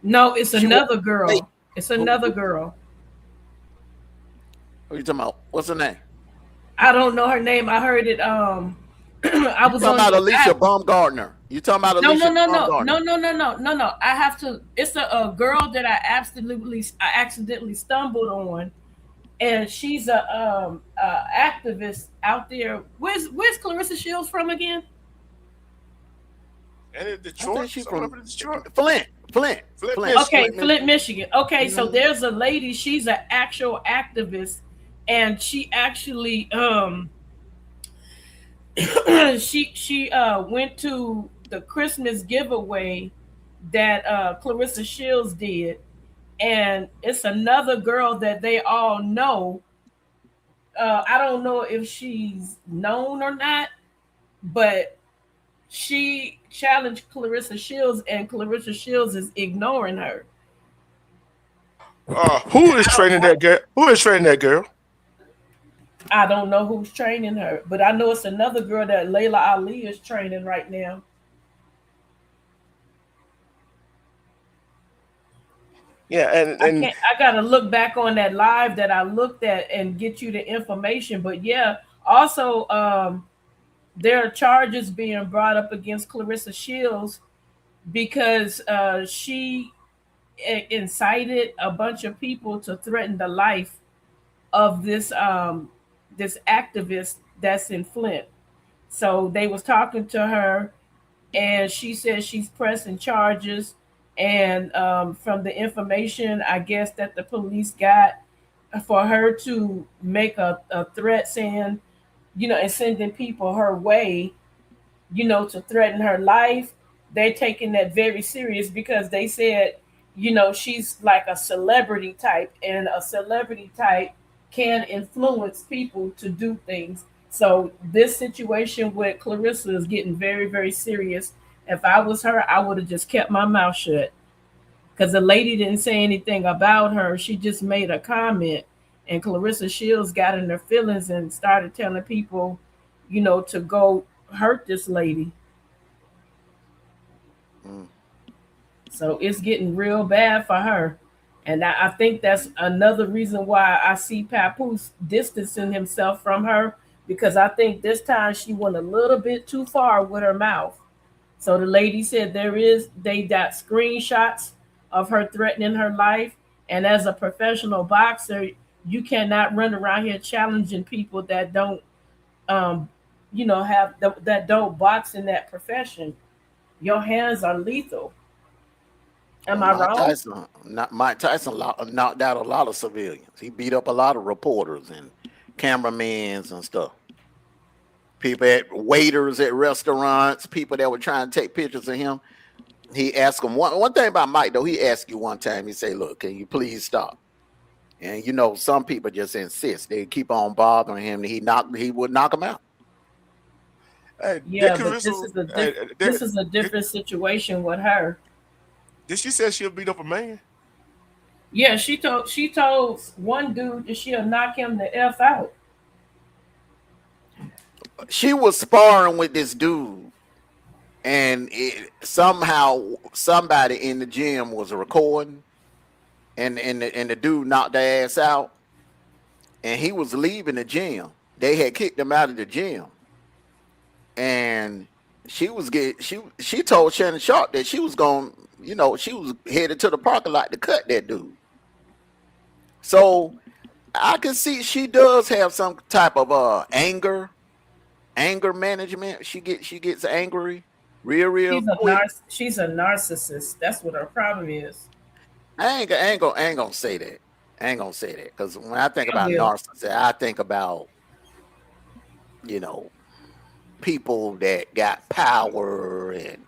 No, it's another girl. It's another girl. What are you talking about? What's her name? I don't know her name. I heard it. I was talking about Alicia Baumgartner. You talking about Alicia Baumgartner? No. I have to. It's a girl that I accidentally stumbled on, and she's a activist out there. Where's Clarissa Shields from again? And in Detroit, she's from Flint. Okay, Flint, Michigan. Okay, so there's a lady. She's an actual activist, and she actually she went to the Christmas giveaway that Clarissa Shields did, and it's another girl that they all know. I don't know if she's known or not, but she challenged Clarissa Shields, and Clarissa Shields is ignoring her. Who is training that girl? Who is training that girl? I don't know who's training her, but I know it's another girl that Layla Ali is training right now. Yeah, and I gotta look back on that live that I looked at and get you the information. But yeah, also there are charges being brought up against Clarissa Shields because she incited a bunch of people to threaten the life of this this activist that's in Flint. So they was talking to her, and she said she's pressing charges. And from the information, I guess, that the police got, for her to make a threat saying, and sending people her way, to threaten her life, they're taking that very serious because they said, she's like a celebrity type, and a celebrity type can influence people to do things. So this situation with Clarissa is getting very, very serious. If I was her, I would have just kept my mouth shut, because the lady didn't say anything about her. She just made a comment, and Clarissa Shields got in her feelings and started telling people, to go hurt this lady. So it's getting real bad for her. And I think that's another reason why I see Papoose distancing himself from her, because I think this time she went a little bit too far with her mouth. So the lady said they got screenshots of her threatening her life. And as a professional boxer, you cannot run around here challenging people that don't, that don't box in that profession. Your hands are lethal. Am I wrong? Mike Tyson knocked out a lot of civilians. He beat up a lot of reporters and cameramans and stuff. People waiters at restaurants, people that were trying to take pictures of him. He asked him one thing about Mike, though. He asked you one time, he said, "Look, can you please stop?" And some people just insist. They keep on bothering him. He would knock them out. Yeah, but this is a different situation with her. Did she say she'll beat up a man? Yeah, she told one dude that she'll knock him the F out. She was sparring with this dude, and somehow somebody in the gym was recording, and the dude knocked their ass out, and he was leaving the gym. They had kicked him out of the gym, and she told Shannon Sharp that she was going, she was headed to the parking lot to cut that dude. So I can see she does have some type of anger management. She gets angry real quick. She's a narcissist. That's what her problem is. I ain't gonna say that. I ain't gonna say that, because when I think about narcissist, I think about people that got power, and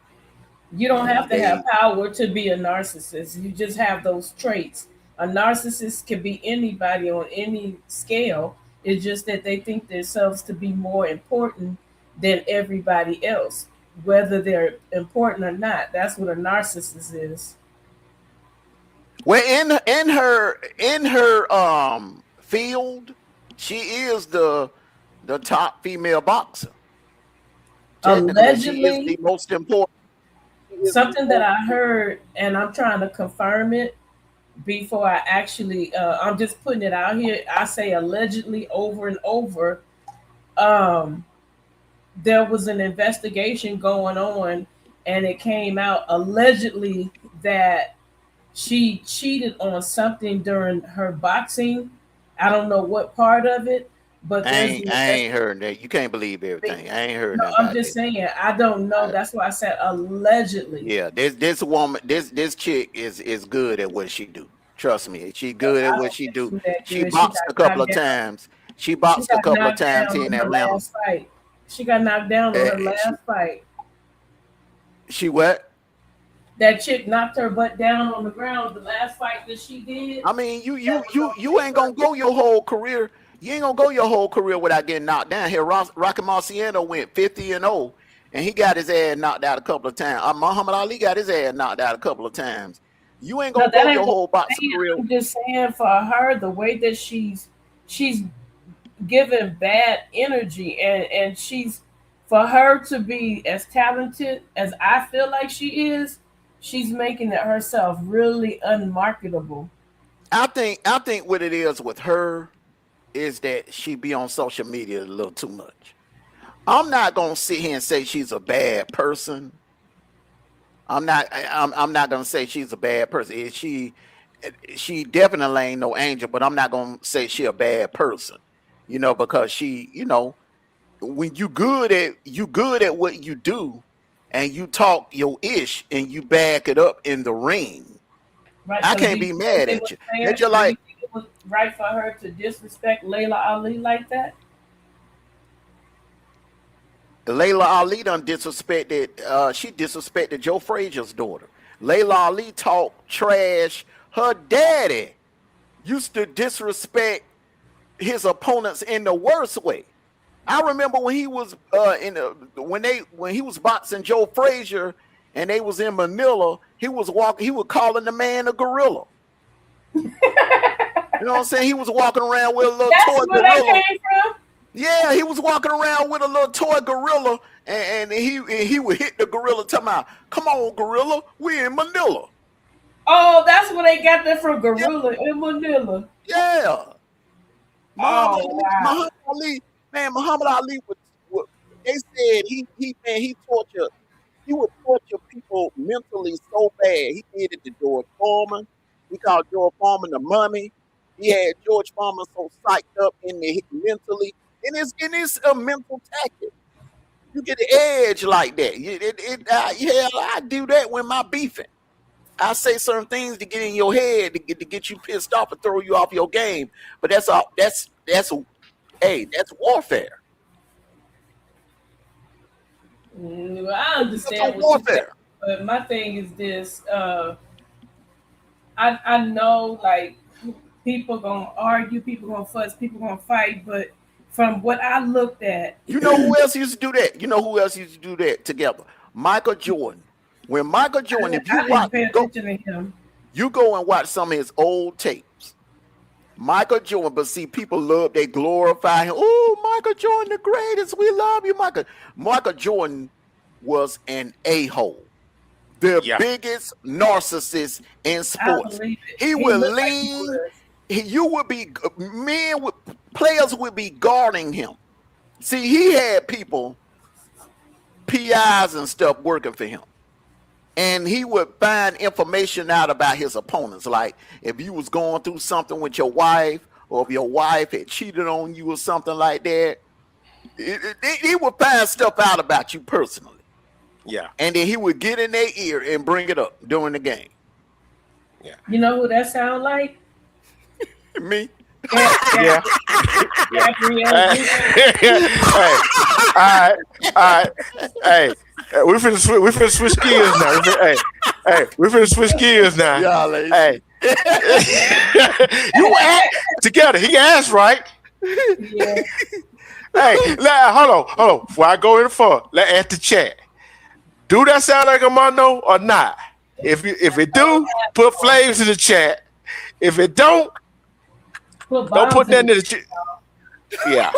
you don't have to have power to be a narcissist. You just have those traits. A narcissist can be anybody on any scale. It's just that they think themselves to be more important than everybody else, whether they're important or not. That's what a narcissist is. Well, in her field, she is the top female boxer. Allegedly, she is the most important. Something that I heard, and I'm trying to confirm it before I actually, I'm just putting it out here. I say allegedly over and over. There was an investigation going on, and it came out allegedly that she cheated on something during her boxing. I don't know what part of it, but I ain't heard that. You can't believe everything. I ain't heard that. I'm just saying, I don't know. That's why I said allegedly. Yeah, this woman, this chick is good at what she do. Trust me, she good at what she do. She boxed a couple of times. She boxed a couple of times here in Atlanta. She got knocked down in her last fight. She what? That chick knocked her butt down on the ground the last fight that she did. I mean, you ain't gonna go your whole career. You ain't gonna go your whole career without getting knocked down. Here, Rocky Marciano went 50-0, and he got his ass knocked out a couple of times. Muhammad Ali got his ass knocked out a couple of times. You ain't gonna go your whole boxing career. I'm just saying, for her, the way that she's giving bad energy, and she's, for her to be as talented as I feel like she is, she's making it herself really unmarketable. I think what it is with her is that she be on social media a little too much. I'm not gonna sit here and say she's a bad person. I'm not gonna say she's a bad person. She definitely ain't no angel, but I'm not gonna say she a bad person. Because she, when you good at what you do, and you talk your ish and you back it up in the ring, right? I can't be mad at you. That you're like, it was right for her to disrespect Layla Ali like that. Layla Ali done disrespected. She disrespected Joe Frazier's daughter. Layla Ali talked trash. Her daddy used to disrespect his opponents in the worst way. I remember when he was when he was boxing Joe Frazier and they was in Manila, he was calling the man a gorilla. You know what I'm saying? He was walking around with a little toy gorilla. That's where that came from? Yeah, he was walking around with a little toy gorilla, and he would hit the gorilla, talking about, "Come on, gorilla, we in Manila." Oh, that's where they got that from, gorilla in Manila. Yeah. Muhammad Ali. Man, Muhammad Ali was they said he would torture people mentally so bad. He did it to George Foreman. He called George Foreman the mummy. He had George Foreman so psyched up mentally. And it's a mental tactic. You get the edge like that. I do that when my beefing. I say certain things to get in your head to get you pissed off and throw you off your game. But that's warfare. I understand what you're saying, but my thing is this: I know, like, people gonna argue, people gonna fuss, people gonna fight, but from what I looked at, who else used to do that? Who else used to do that together? Michael Jordan. When Michael Jordan, if you go and watch some of his old tapes, Michael Jordan, but see, people they glorify him. Oh, Michael Jordan, the greatest. We love you, Michael. Michael Jordan was an a-hole, the biggest narcissist in sports. He would lean. Players would be guarding him. See, he had people PIs and stuff working for him. And he would find information out about his opponents. Like if you was going through something with your wife, or if your wife had cheated on you or something like that, he would find stuff out about you personally. Yeah. And then he would get in their ear and bring it up during the game. Yeah. You know who that sound like? Me? Yeah. Hey, all right. Hey, we finna switch gears now. We finna switch gears now. Hey, you act together. He asked right. Yeah. Hey, hold on. Before I go in for, let's ask the chat. Do that sound like Armando or not? If it do, put flames in the chat. If it don't put that in the chat. Yeah.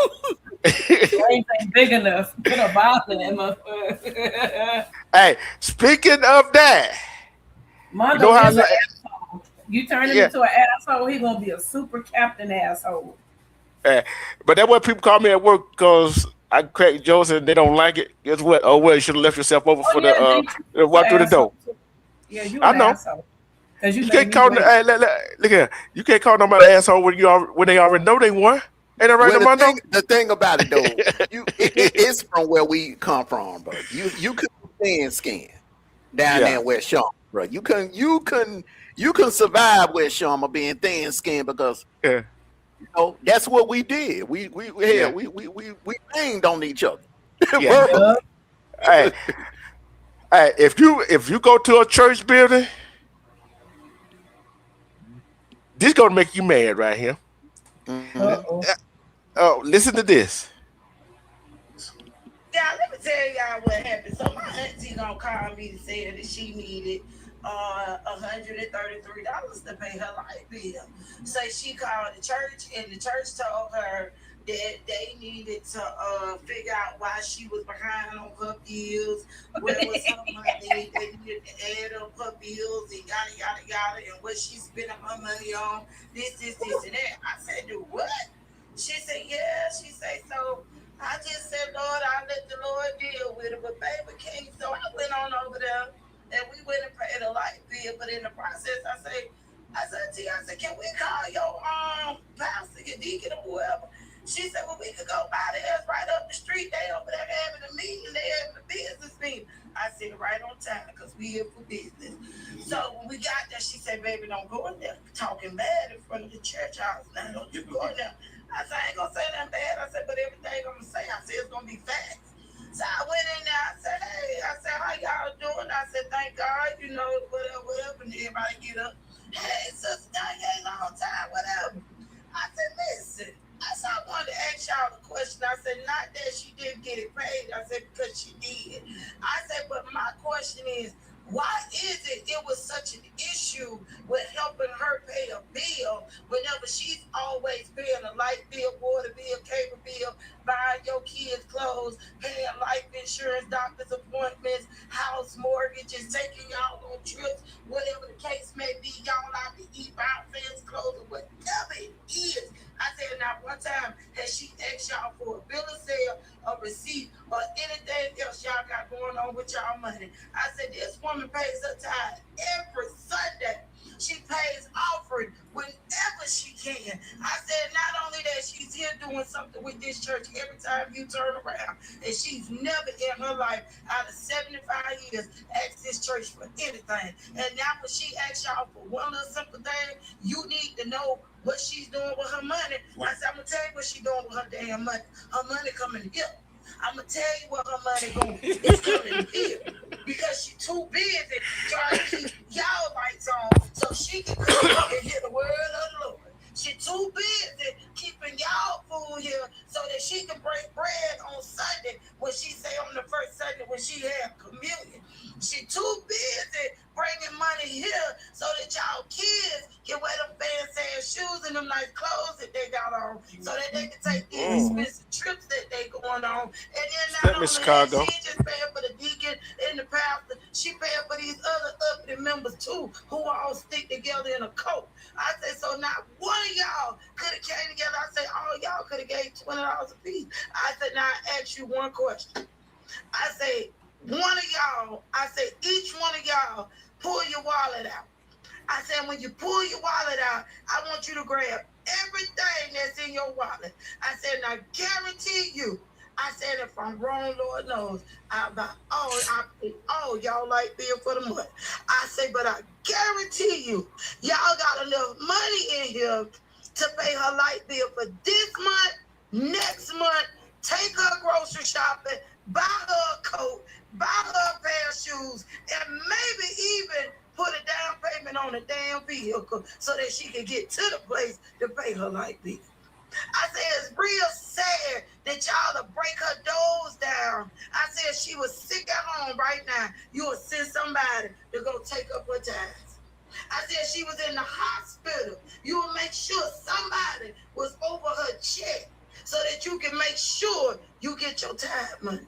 Flames ain't big enough. Put a box in that motherfucker. Hey, speaking of that, Mondo, you know how you turn him Yeah. into an asshole, he gonna be a super captain asshole. but that's what people call me at work because I crack jokes and they don't like it. Guess what? Oh well, you should have left yourself over for the walk through the door. Yeah, you I an know. asshole. You can't call look here. You can't call nobody asshole when they already know they won. Ain't that right, Well, Armando? the thing about it though, it's from where we come from, bro. You couldn't stand skin down there in West Shawma, bro. You couldn't survive West Shawma being thin skinned because you know that's what we did. We banged on each other. Yeah. Hey, if you go to a church building, this gonna make you mad right here. Oh, listen to this. Yeah, let me tell y'all what happened. So my auntie gonna call me and say that she needed $133 to pay her light bill. So she called the church, and the church told her that they needed to figure out why she was behind on her bills, where was her money, they needed to add up her bills and yada yada yada, and what she spending her money on, this, and that. I said, do what? She said, yeah. She said, so I just said, Lord, I'll let the Lord deal with it. But baby came, so I went on over there and we went and paid a light bill. But in the process, I said, can we call your pastor, your deacon, or whoever? She said, well, we could go by there right up the street. They over there having a meeting. They having a business meeting. I said, right on time, because we here for business. So when we got there, she said, baby, don't go in there talking bad in front of the church house. Now, don't you go in there. I said, I ain't going to say nothing bad. I said, but everything I'm going to say, I said, it's going to be facts. So I went in there. I said, hey, how y'all doing? I said, thank God, you know, whatever. And everybody get up. Hey, sister, thank you, long time, whatever. I said, listen. I said, I wanted to ask y'all a question. I said, not that she didn't get it paid. I said, because she did. I said, but my question is, why is it was such an issue with helping her pay a bill whenever she's always paying a light bill, water bill, cable bill, buying your kids clothes, paying life insurance, doctor's appointments, house mortgages, taking y'all on trips, whatever the case may be, y'all out to eat, buying fans clothes, or whatever it is. I said, not one time has she asked y'all for a bill of sale, a receipt, or anything else y'all got going on with y'all money. I said, this woman pays her tithe every Sunday. She pays offering whenever she can. I said, not only that, she's here doing something with this church every time you turn around. And she's never in her life, out of 75 years, asked this church for anything. And now when she asks y'all for one little simple thing, you need to know what she's doing with her money. I said, I'm going to tell you what she's doing with her damn money. Her money coming here. I'm going to tell you where her money going. It's coming here. Because she's too busy trying to keep y'all lights on so she can come and hear the word of the Lord. She's too busy keeping y'all food here so that she can break bread on Sunday when she say on the first Sunday when she had communion. She too busy bringing money here so that y'all kids can wear them fancy shoes and them nice clothes that they got on so that they can take these expensive trips that they going on. And then not only that, she ain't just paying for the deacon and the pastor, she paying for these other uppity members too who all stick together in a coat. I said, so not one of y'all could have came together. I said, all y'all could have gave $20 a piece. I said, now I ask you one question. I say, one of y'all, I said, each one of y'all, pull your wallet out. I said, when you pull your wallet out, I want you to grab everything that's in your wallet. I said, now guarantee you, I said, if I'm wrong, Lord knows, I buy all y'all light bill for the month. I say, but I guarantee you, y'all got enough money in here to pay her light bill for this month, next month, take her grocery shopping, buy her a coat, buy her a pair of shoes, and maybe even put a down payment on a damn vehicle so that she can get to the place to pay her light bill. I said, it's real sad that y'all to break her doors down. I said, she was sick at home right now. You would send somebody to go take up her tithes. I said, she was in the hospital. You would make sure somebody was over her check so that you can make sure you get your tithe money.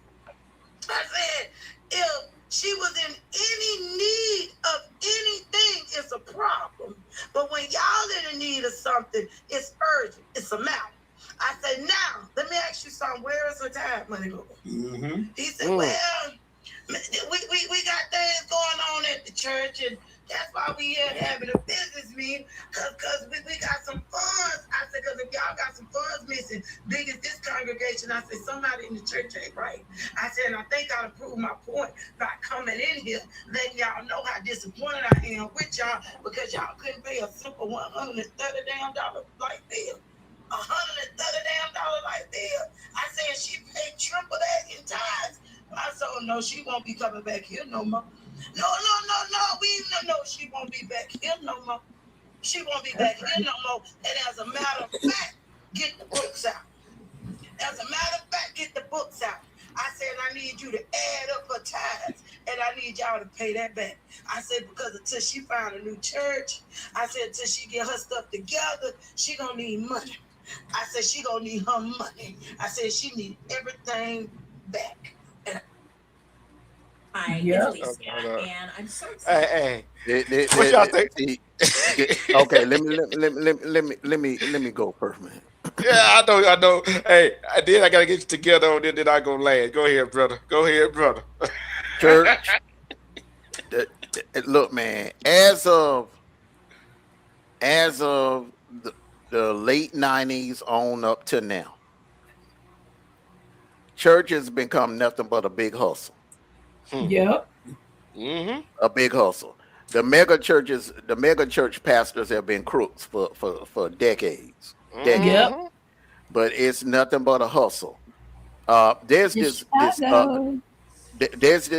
I said, if she was in any need of anything, it's a problem. But when y'all in need of something, it's urgent. It's a matter. I said, now, let me ask you something. Where is her tithe money going? Mm-hmm. He said, well, we got things going on at the church, and that's why we here having a business meeting, because we got some funds. I said, because if y'all got some funds missing, big as this congregation, I said, somebody in the church ain't right. I said, and I think I'll prove my point by coming in here, letting y'all know how disappointed I am with y'all, because y'all couldn't pay a simple $130 light bill. $130 light bill. I said, she paid triple that in tithes. I said, oh, no, she won't be coming back here no more. No, she won't be back here no more. She won't be back here no more. And as a matter of fact, get the books out. As a matter of fact, get the books out. I said, I need you to add up her tithes, and I need y'all to pay that back. I said, because until she find a new church, I said, until she get her stuff together, she gonna need money. I said, she gonna need her money. I said, she need everything back. Hi, Yeah. it's Lisa, and I'm so excited. Hey, what y'all think? Okay, let me go first, man. Yeah, I know. Hey, then I gotta get you together on it, then I go land. Go ahead, brother. Church, look, man. As of the late '90s on up to now, church has become nothing but a big hustle. Yep. Mm-hmm. A big hustle. The mega church pastors have been crooks for decades. Yep. But it's nothing but a hustle. There's this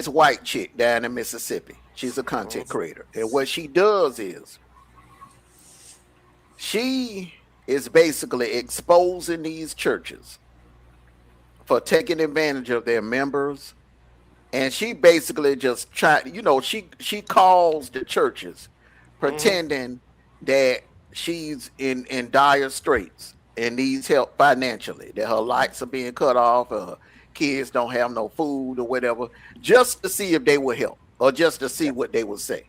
white chick down in Mississippi. She's a content creator, and what she does is she is basically exposing these churches for taking advantage of their members. And she basically just she calls the churches pretending that she's in dire straits and needs help financially, that her lights are being cut off, or her kids don't have no food or whatever, just to see if they will help or just to see what they will say.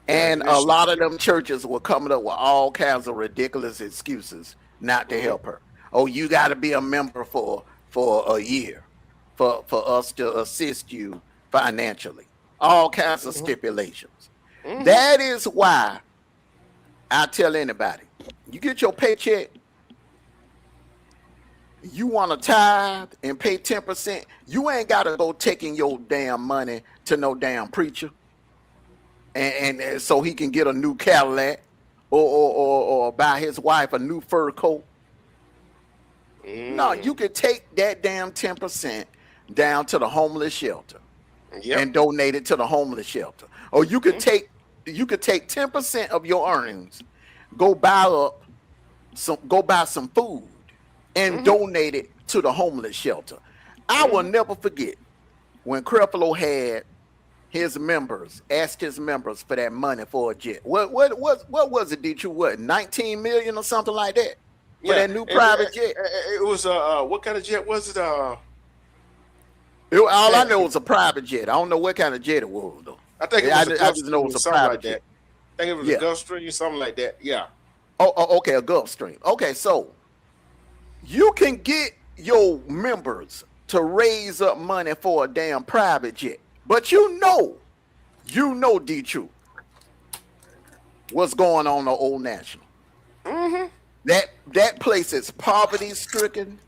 And a lot of them churches were coming up with all kinds of ridiculous excuses not to help her. Oh, you got to be a member for a year for us to assist you financially. All kinds of stipulations. That is why I tell anybody, you get your paycheck, you want to tithe and pay 10%, you ain't got to go taking your damn money to no damn preacher and so he can get a new Cadillac or buy his wife a new fur coat. No, you could take that damn 10% down to the homeless shelter and donate it to the homeless shelter. Or you could take 10% of your earnings, go buy some food and donate it to the homeless shelter. I will never forget when Creflo had his members, asked his members for that money for a jet. What was it, Detroit? What, 19 million or something like that? For that new private jet. It was what kind of jet was it? All I know was a private jet. I don't know what kind of jet it was though. I think it was I just know it was a private jet. I think it was a Gulfstream or something like that. Yeah. Oh, okay, a Gulfstream. Okay, so you can get your members to raise up money for a damn private jet. But you know, D-Truth, what's going on the Old National. Mm-hmm. That place is poverty stricken.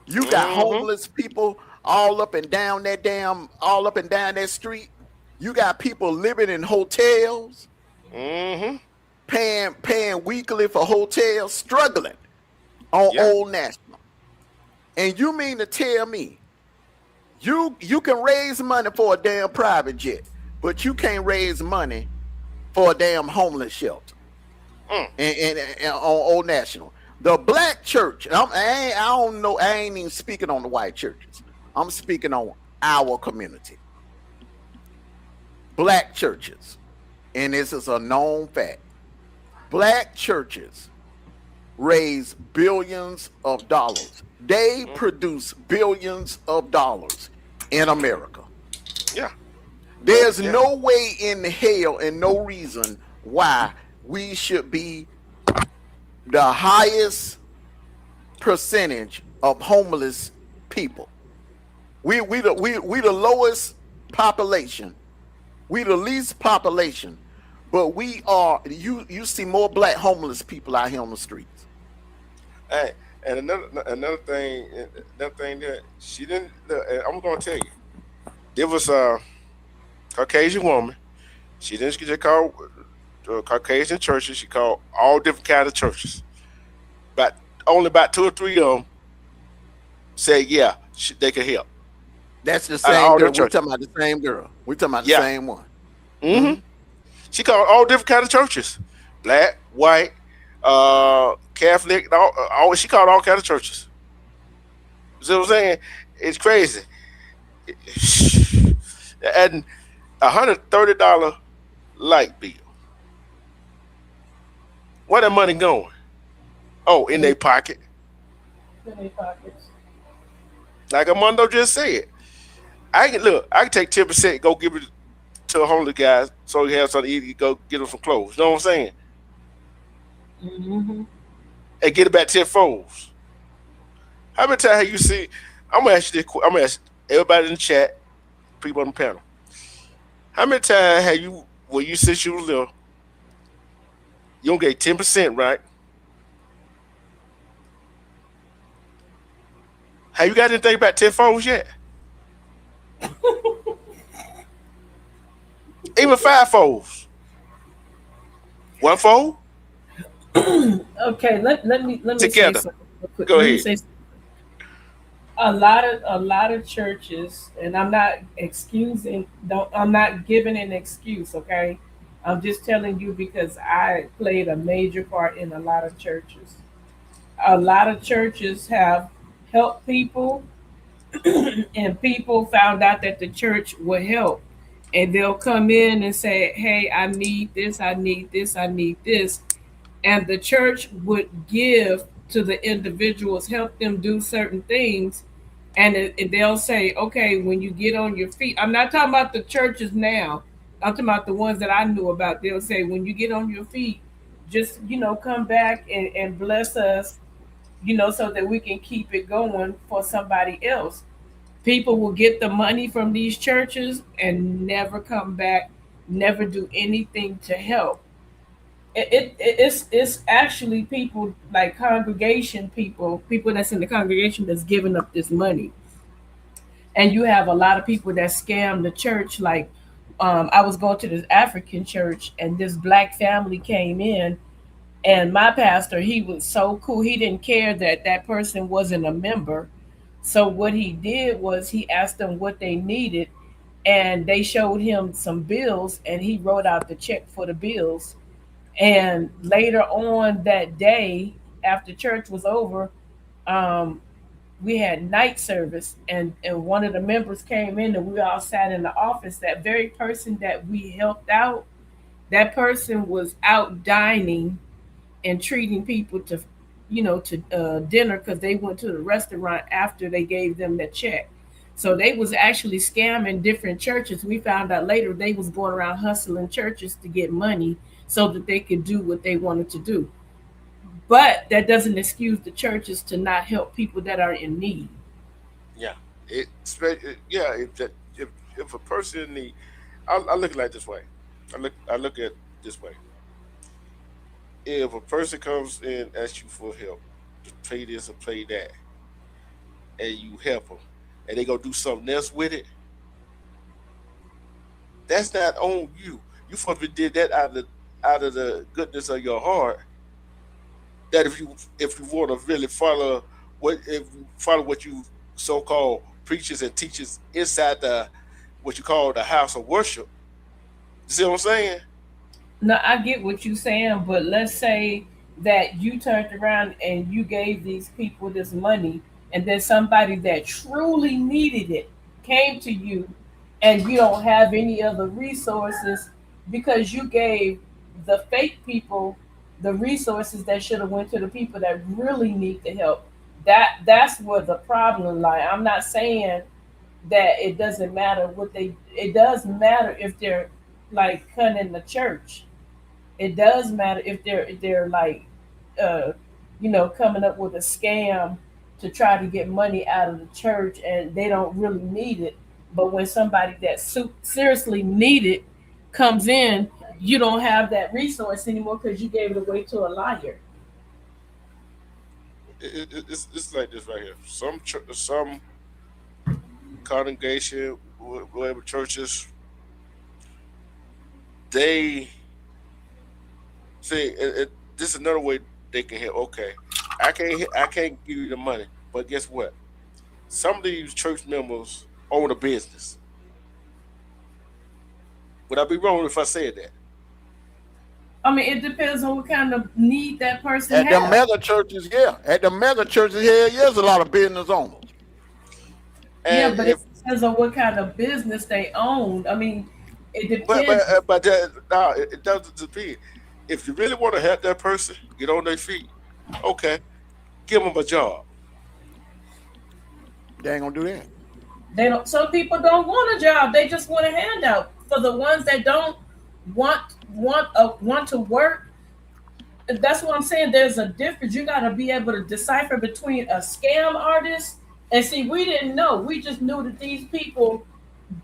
You got homeless people all up and down that street. You got people living in hotels, paying weekly for hotels, struggling on Old National. And you mean to tell me you can raise money for a damn private jet, but you can't raise money for a damn homeless shelter and on Old National. The black church, I don't know, I ain't even speaking on the white churches. I'm speaking on our community. Black churches, and this is a known fact, black churches raise billions of dollars. They produce billions of dollars in America. Yeah. There's no way in hell and no reason why we should be the highest percentage of homeless people. We the lowest population. We the least population, but we are. You see more black homeless people out here on the streets. Hey, and another thing that she didn't. I'm gonna tell you, there was a Caucasian woman. She didn't just call Caucasian churches. She called all different kinds of churches. But only about 2 or 3 of them said, yeah, they could help. That's the same girl. We're talking about the same girl. We're talking about the same one. Mm-hmm. She called all different kinds of churches. Black, white, Catholic, all she called all kinds of churches. You see what I'm saying? It's crazy. And $130 light bill. Where that money going? Oh, in their pocket. In their pockets. Like Armando just said. I can take 10% and go give it to a homeless guy so he has something to eat, go get him some clothes. You know what I'm saying? Mm-hmm. And get it back tenfold. How many times have you seen? I'm gonna ask you this. I'm gonna ask everybody in the chat, people on the panel. How many times have you, when you since you was little, you don't get 10%, right? Have you got anything about tenfolds yet? Even fivefolds. One fold? Okay, let me together. say something. Go ahead. A lot of churches, and I'm not excusing. I'm not giving an excuse. Okay, I'm just telling you because I played a major part in a lot of churches. A lot of churches have helped people, and people found out that the church would help, and they'll come in and say, "Hey, I need this. I need this. I need this." And the church would give to the individuals, help them do certain things. And they'll say, okay, when you get on your feet, I'm not talking about the churches now. I'm talking about the ones that I knew about. They'll say, when you get on your feet, just, come back and bless us, so that we can keep it going for somebody else. People will get the money from these churches and never come back, never do anything to help. It's actually people like congregation people that's in the congregation that's giving up this money. And you have a lot of people that scam the church. Like I was going to this African church and this black family came in, and my pastor, he was so cool. He didn't care that person wasn't a member. So what he did was he asked them what they needed, and they showed him some bills, and he wrote out the check for the bills. And later on that day, after church was over, we had night service, and one of the members came in, and we all sat in the office. That very person that we helped out, that person was out dining and treating people to dinner because they went to the restaurant after they gave them the check. So they was actually scamming different churches. We found out later they was going around hustling churches to get money so that they could do what they wanted to do. But that doesn't excuse the churches to not help people that are in need. Yeah. If a person in need, I look at it this way. I look at it this way. If a person comes in and asks you for help, to pay this or pay that, and you help them, and they go do something else with it, that's not on you. You supposed to did that out of the goodness of your heart. That if you want to really follow what you so-called preachers and teachers inside the what you call the house of worship. You see what I'm saying? No, I get what you're saying, but let's say that you turned around and you gave these people this money, and then somebody that truly needed it came to you, and you don't have any other resources because you gave the fake people the resources that should have went to the people that really need the help. That's where the problem lies. I'm not saying that it doesn't matter it does matter if they're like cutting the church. It does matter if they're like coming up with a scam to try to get money out of the church and they don't really need it. But when somebody that seriously need it comes in, you don't have that resource anymore because you gave it away to a liar. It's like this right here. Some congregation, whatever churches, they say this is another way they can help. Okay, I can't give you the money, but guess what? Some of these church members own a business. Would I be wrong if I said that? I mean, it depends on what kind of need that person At has. the mega churches, yeah. At the mega churches, there's a lot of business owners. And but it depends on what kind of business they own. I mean, it depends. But it doesn't depend. If you really want to help that person get on their feet, okay, give them a job. They ain't gonna do that. They don't. Some people don't want a job. They just want a handout. For the ones that don't want to work, that's what I'm saying. There's a difference. You got to be able to decipher between a scam artist and see. We didn't know. We just knew that these people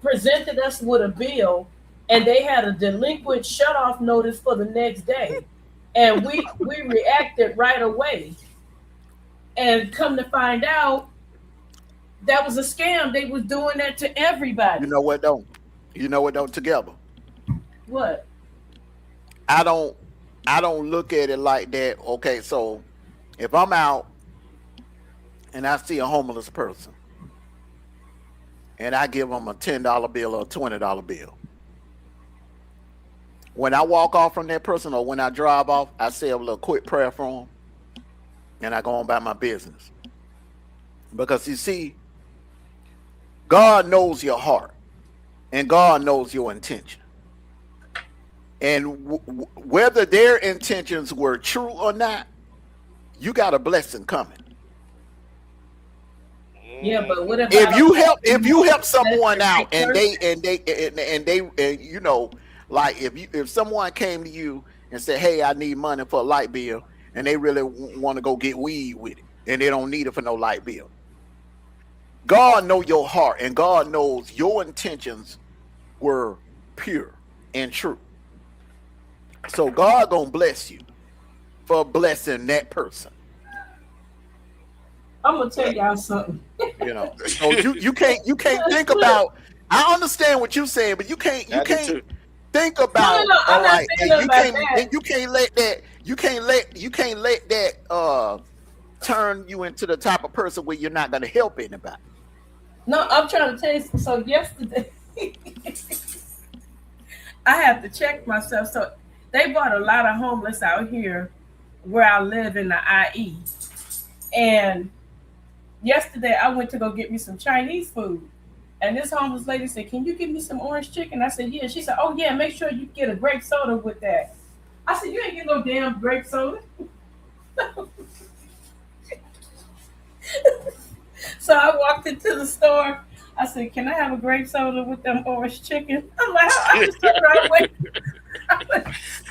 presented us with a bill, and they had a delinquent shut-off notice for the next day, and we reacted right away. And come to find out, that was a scam. They was doing that to everybody. You know what though? Together. What? I don't look at it like that. Okay, so if I'm out and I see a homeless person and I give them a $10 bill or a $20 bill, when I walk off from that person or when I drive off, I say a little quick prayer for them and I go on about my business. Because you see, God knows your heart and God knows your intention. And whether their intentions were true or not, you got a blessing coming. Yeah, but what about if you help someone out and you know, like if someone came to you and said, "Hey, I need money for a light bill," and they really want to go get weed with it, and they don't need it for no light bill. God knows your heart, and God knows your intentions were pure and true. So God gonna bless you for blessing that person. I'm gonna tell y'all something. You know, so you can't think about. I understand what you're saying, but you can't think about. No, all right, and you can't let that turn you into the type of person where you're not gonna help anybody. No, I'm trying to tell you. So yesterday, I have to check myself. So they brought a lot of homeless out here where I live in the IE. And yesterday I went to go get me some Chinese food. And this homeless lady said, "Can you give me some orange chicken?" I said, "Yeah." She said, "Oh yeah, make sure you get a grape soda with that." I said, "You ain't get no damn grape soda." So I walked into the store. I said, "Can I have a grape soda with them orange chicken?" I'm like, I just took right away.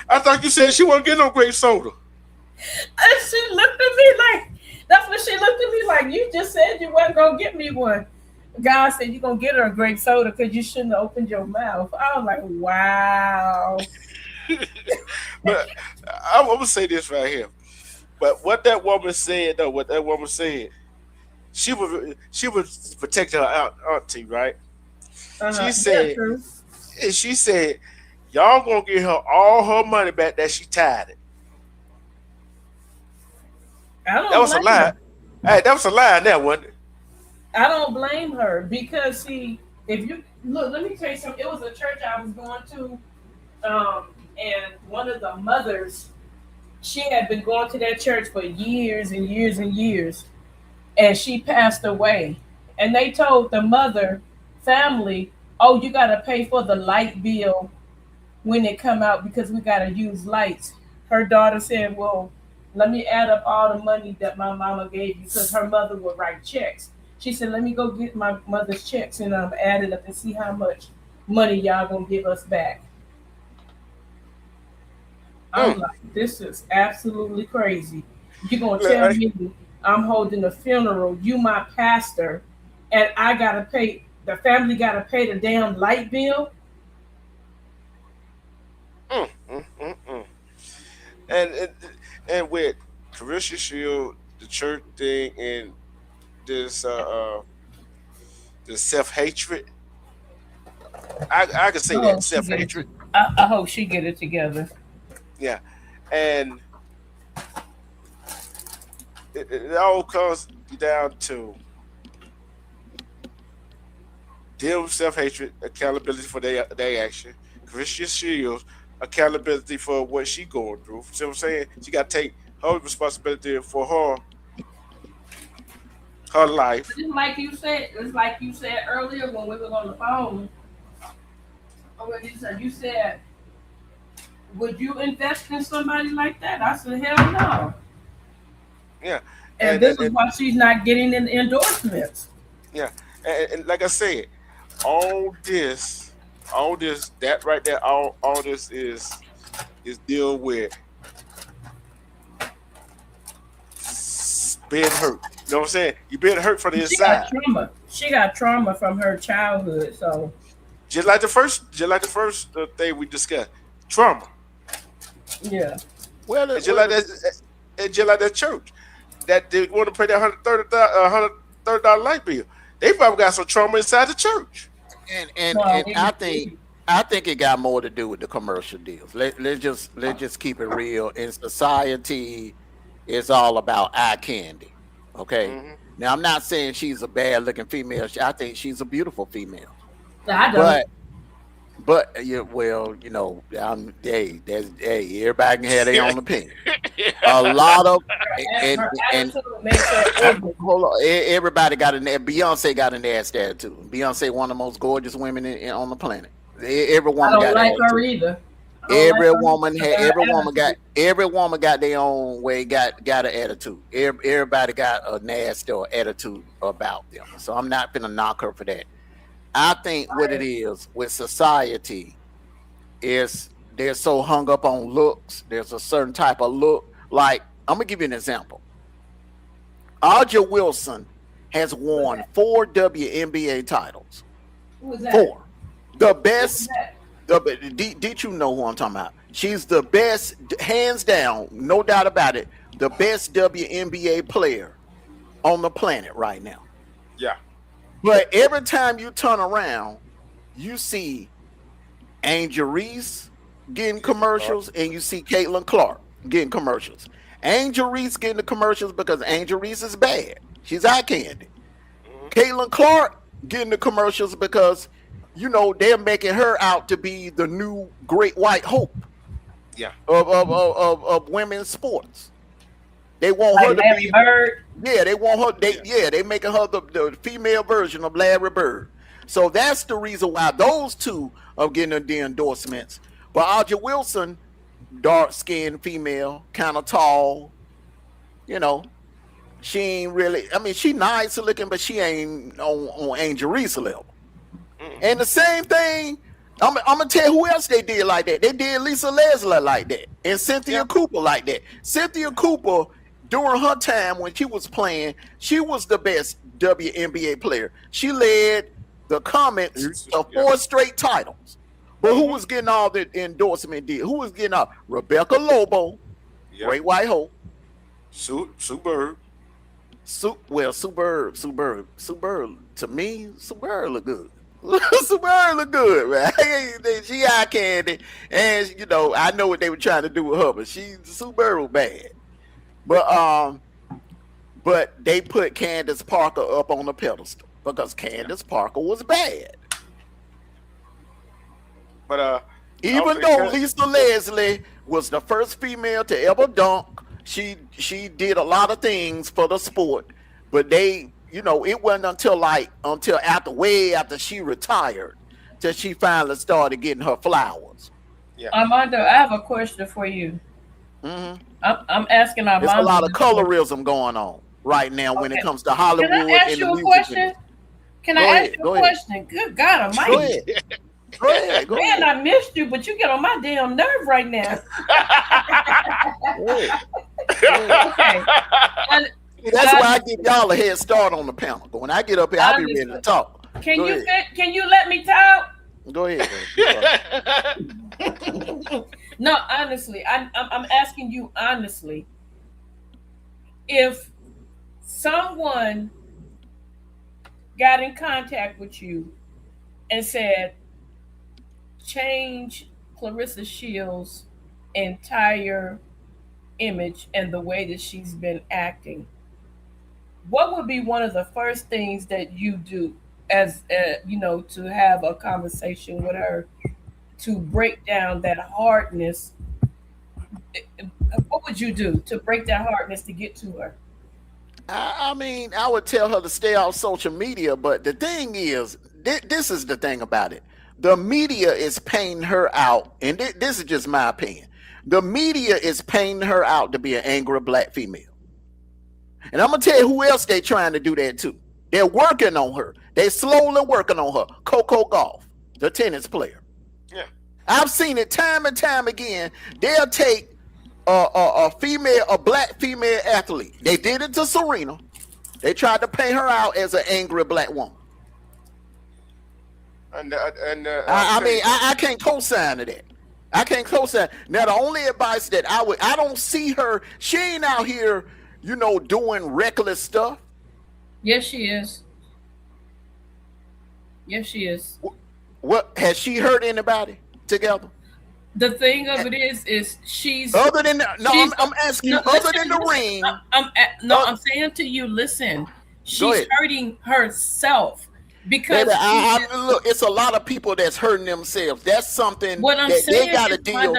I thought you said she won't get no grape soda. And she looked at me like, that's what she looked at me like, "You just said you wasn't gonna get me one." God said you're gonna get her a grape soda because you shouldn't have opened your mouth. I was like, wow. But I'm gonna say this right here. But what that woman said, she was protecting her auntie, right? She said, and she said, y'all gonna get her all her money back that she tied it. That was a lie. Hey, that was a lie, that wasn't it? I don't blame her because see, if you look, let me tell you something. It was a church I was going to, and one of the mothers, she had been going to that church for years and years and years, and she passed away. And they told the mother family, "Oh, you got to pay for the light bill when it come out because we got to use lights." Her daughter said, "Well, let me add up all the money that my mama gave you," because her mother would write checks. She said, "Let me go get my mother's checks and add it up and see how much money y'all gonna give us back." I'm like, this is absolutely crazy. You're gonna tell me I'm holding a funeral, you my pastor, and I gotta pay, the family gotta pay the damn light bill? And with Carissa Shield, the church thing, and this self-hatred, I can say that self-hatred. I hope she get it together. Yeah, and it all comes down to deal with self-hatred, accountability for their action. Carissa Shields, accountability for what she going through. See what I'm saying? She got to take her responsibility for her life. It's like you said earlier when we were on the phone. You said, would you invest in somebody like that? I said, hell no. Yeah. And this is why she's not getting in endorsements. Yeah. And like I said, all this, that right there, all this is deal with being hurt. You know what I'm saying? You being hurt from the inside. She got trauma from her childhood. So just like the first thing we discussed, trauma. Yeah. Well, just like that church that they want to pay that $130 light bill. They probably got some trauma inside the church. And I think it got more to do with the commercial deals. Let's just keep it real. In society, it's all about eye candy. Okay. Mm-hmm. Now I'm not saying she's a bad looking female. I think she's a beautiful female. I don't. But yeah, well, you know, everybody can have their own opinion. A lot of and hold on, everybody got Beyonce got an ass attitude. Beyonce, one of the most gorgeous women on the planet. Every woman I don't like her either. Every woman got their own way, got an attitude. Everybody got a nasty attitude about them. So I'm not gonna knock her for that. I think what it is with society is they're so hung up on looks. There's a certain type of look. Like, I'm gonna give you an example. Aja Wilson has won 4 WNBA titles. Who was that? 4. The best. Did you know who I'm talking about? She's the best, hands down, no doubt about it, the best WNBA player on the planet right now. Yeah. But every time you turn around, you see Angel Reese getting commercials and you see Caitlin Clark getting commercials. Angel Reese getting the commercials because Angel Reese is bad. She's eye candy. Caitlin Clark getting the commercials because, you know, they're making her out to be the new great white hope of women's sports. They want her to be Bird. Yeah, they want her. They making her the female version of Larry Bird. So that's the reason why those two are getting the endorsements. But Aja Wilson, dark skinned female, kind of tall. You know, she ain't really. I mean, she nice looking, but she ain't on Angel Reese level. And the same thing. I'm gonna tell you who else they did like that. They did Lisa Leslie like that, and Cynthia Cooper like that. Cynthia Cooper during her time when she was playing, she was the best WNBA player. She led the Comets to 4 straight titles. But who was getting all the endorsement deal? Who was getting all? Rebecca Lobo, Great White Hope, Sue Bird. Sue Bird. To me, Sue Bird look good. Sue Bird look good, man. She eye candy, and you know I know what they were trying to do with her, but Sue Bird was bad. But they put Candace Parker up on the pedestal because Candace Parker was bad. But even though Lisa Leslie was the first female to ever dunk, she did a lot of things for the sport. But they, you know, it wasn't until after she retired that she finally started getting her flowers. Yeah. Armando, I have a question for you. Mm-hmm. I'm asking Armando. There's a lot of colorism going on right now when it comes to Hollywood. Can I ask you a question? Can I ask you a question? Good God Almighty. Go ahead. Go ahead. Man, I missed you, but you get on my damn nerve right now. Okay. That's why I give y'all a head start on the panel. But when I get up here, I'll be ready to talk. Can you let me talk? Go ahead. No, honestly, I'm asking you honestly. If someone got in contact with you and said, change Claressa Shields' entire image and the way that she's been acting, what would be one of the first things that you do as to have a conversation with her to break down that hardness? What would you do to break that hardness to get to her? I mean, I would tell her to stay off social media, but the thing is, this is the thing about it. The media is painting her out, and this is just my opinion. The media is painting her out to be an angry black female. And I'm going to tell you who else they're trying to do that to. They're working on her. They're slowly working on her. Coco Gauff, the tennis player. Yeah. I've seen it time and time again. They'll take a black female athlete. They did it to Serena. They tried to paint her out as an angry black woman. I mean, I can't co-sign to that. I can't co-sign. Now, the only advice that I don't see her, she ain't out here, doing reckless stuff. Yes, she is. Yes, she is. What has she hurt anybody together? The thing of it is she's other than I'm asking you, other than the ring. I'm saying to you, listen, she's hurting herself because look, it's a lot of people that's hurting themselves. That's something they got to deal.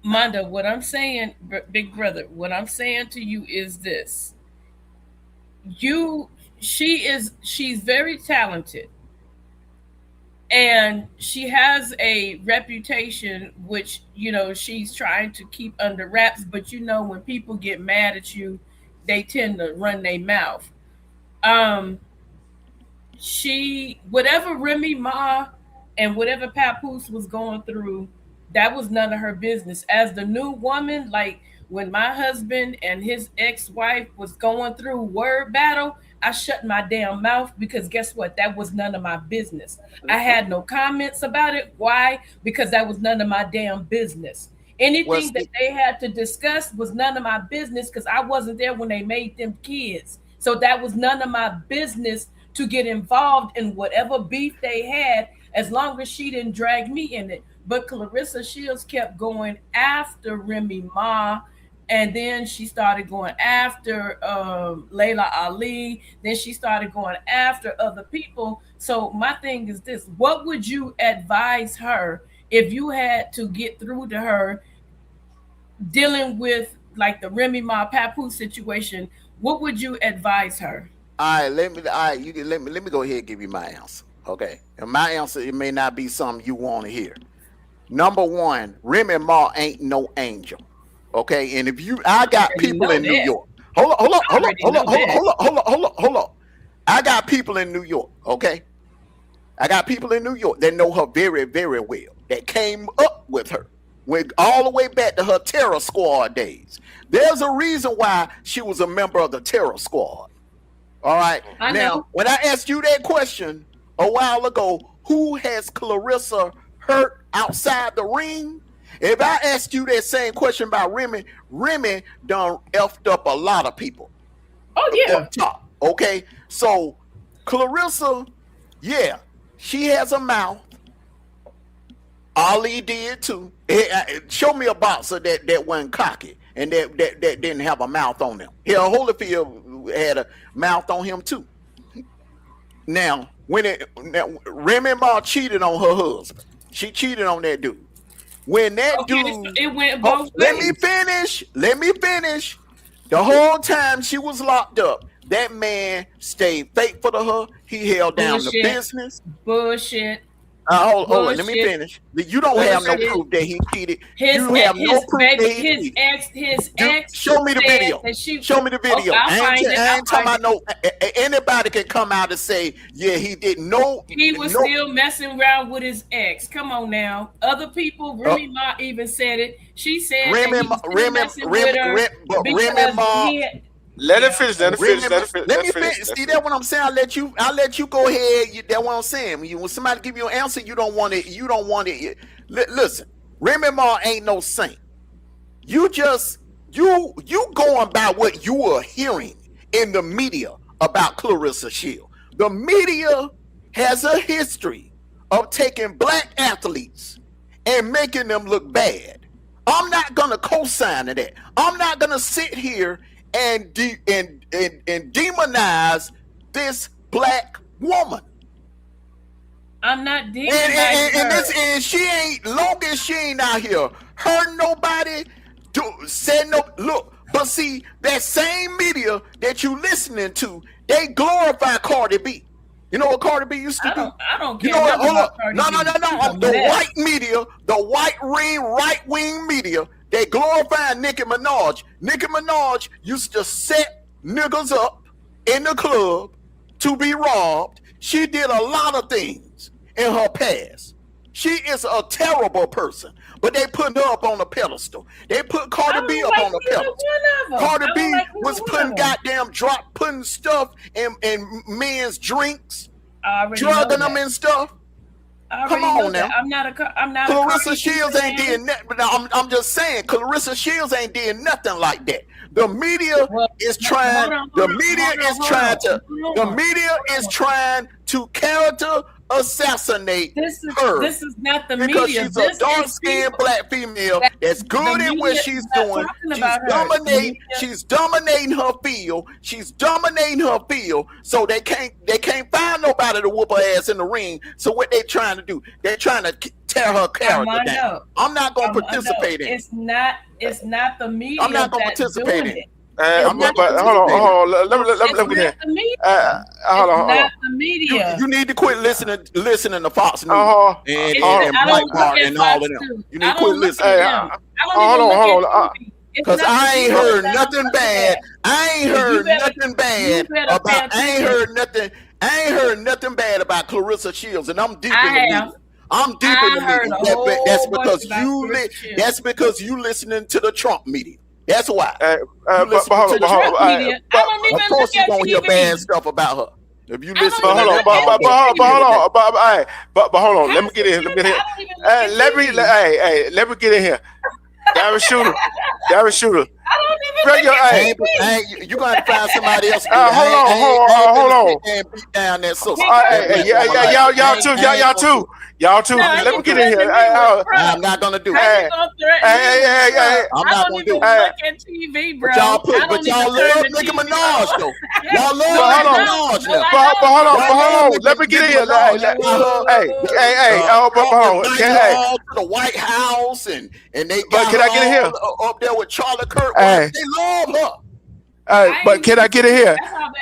Mondo, what I'm saying, big brother, what I'm saying to you is this: she's very talented. And she has a reputation, which, she's trying to keep under wraps. But, when people get mad at you, they tend to run their mouth. Whatever Remy Ma and whatever Papoose was going through, that was none of her business. As the new woman, like when my husband and his ex-wife was going through word battle, I shut my damn mouth because guess what? That was none of my business. I had no comments about it. Why? Because that was none of my damn business. Anything that they had to discuss was none of my business because I wasn't there when they made them kids. So that was none of my business to get involved in whatever beef they had as long as she didn't drag me in it. But Claressa Shields kept going after Remy Ma. And then she started going after Layla Ali. Then she started going after other people. So my thing is this: what would you advise her if you had to get through to her dealing with like the Remy Ma Papoose situation? What would you advise her? Let me go ahead and give you my answer. Okay, and my answer, it may not be something you want to hear. Number one, Remy Ma ain't no angel. Okay, and I got people in New York. Hold on. I got people in New York. Okay, I got people in New York that know her very, very well. That came up with her. went all the way back to her Terror Squad days. There's a reason why she was a member of the Terror Squad. All right. Now, when I asked you that question a while ago, who has Clarissa hurt outside the ring? If I asked you that same question about Remy done effed up a lot of people. Oh, yeah. Up top. Okay. So Clarissa, yeah, she has a mouth. Ali did too. Show me a boxer that wasn't cocky and that didn't have a mouth on him. Here, Holyfield had a mouth on him too. Now, Remy Ma cheated on her husband. She cheated on that dude. When that dude, it went both ways. Let me finish. The whole time she was locked up, that man stayed faithful to her. He held down the business. Bullshit. Hold on, let me finish. You don't have no proof that he cheated. You have no proof that he cheated. His ex. Show me the video. Show me the video. I ain't talking about no. Anybody can come out and say, yeah, he didn't know. He was still messing around with his ex. Come on now. Other people, Remy Ma even said it. She said Remy Ma. Let it finish. Let me finish. See that what I'm saying? I'll let you go ahead. That's what I'm saying. When somebody give you an answer, you don't want it. Listen, Remy Ma ain't no saint. You going by what you are hearing in the media about Clarissa Shields. The media has a history of taking black athletes and making them look bad. I'm not gonna co-sign to that. I'm not gonna sit here and demonize this black woman. I'm not demonizing her. And she ain't, long as she ain't out here hurt nobody, said no. Look, but see, that same media that you listening to, they glorify Cardi B. You know what Cardi B used to do? I don't care. No. The white media, the right-wing media, they glorify Nicki Minaj. Nicki Minaj used to set niggas up in the club to be robbed. She did a lot of things in her past. She is a terrible person, but they put her up on a pedestal. They put Cardi B up on a pedestal. Cardi B was putting stuff in men's drinks, drugging them and stuff. Come on now. I'm not Clarissa Shields ain't did nothing. I'm just saying, Clarissa Shields ain't did nothing like that. The media is trying. The media is trying to character assassinate her. This is not the because media. She's a dark-skinned black female that's good at what she's doing. She's dominating her field. She's dominating her field. So they can't find nobody to whoop her ass in the ring. So what they trying to do? They're trying to tear her character down. I'm not going to participate in it. It's not the media. I'm not going to participate in it. But hold on. Let me get hold on. Not the media. You need to quit listening to Fox News and Breitbart and all of them. You need to quit listening. Hold on. Because I ain't heard nothing bad. I ain't heard nothing bad about Clarissa Shields, and I'm deep in the media. I'm deep in the media. That's because you listening to the Trump media. That's why. Of course you're gonna hear bad stuff about her. If you listen, hold on. Let me get in. Let me get in here. Darren Shooter. You gotta find somebody else. Hold on. And beat down that sister. Y'all too. Let me get in here. I'm not gonna do it. I'm not gonna do it. But y'all love Nicki Minaj though. Y'all love Nicki Minaj now. But hold on. Let me get in here. Hold on. To the White House and they got can I get in here? Up there with Charlie Kirk. They love her. But can I get in here?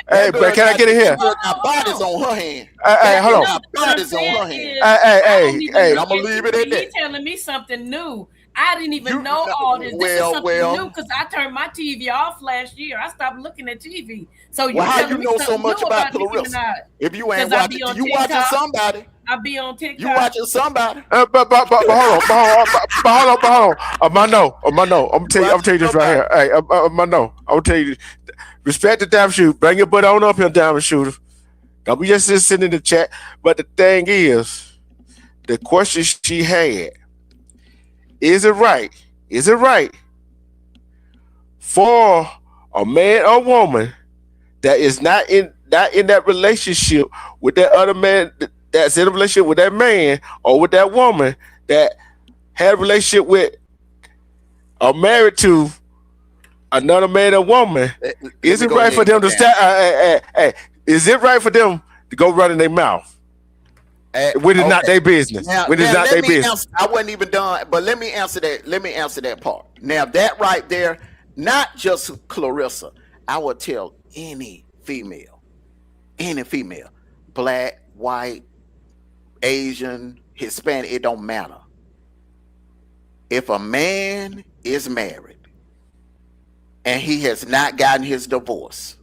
But can I get in here? Got bodies on her hand. Hold on. Got bodies on her hand. Hey. I'm gonna leave it at that. He's telling me something new. I didn't even know all this. This is something well. new because I turned my TV off last year. I stopped looking at TV. So you how you know so much about Clarissa? If you ain't watching, you watching somebody. I be on TikTok. You watching somebody. But hold on. Armando, I'm gonna tell you this right here. Hey, Armando, I'm gonna tell you this. Respect the Diamond Shooter. Bring your butt on up here, Diamond Shooter. Don't be just sitting in the chat. But the thing is, the question she had, is it right for a man or woman that is not in that relationship with that other man that's in a relationship with that man or with that woman that had a relationship with or married to another man or woman? Is it right for them to start? Is it right for them to go running their mouth? When it's not their business. When it's not their business. I wasn't even done, but let me answer that part. Now that right there, not just Clarissa. I would tell any female, black, white, Asian, Hispanic, it don't matter. If a man is married and he has not gotten his divorce,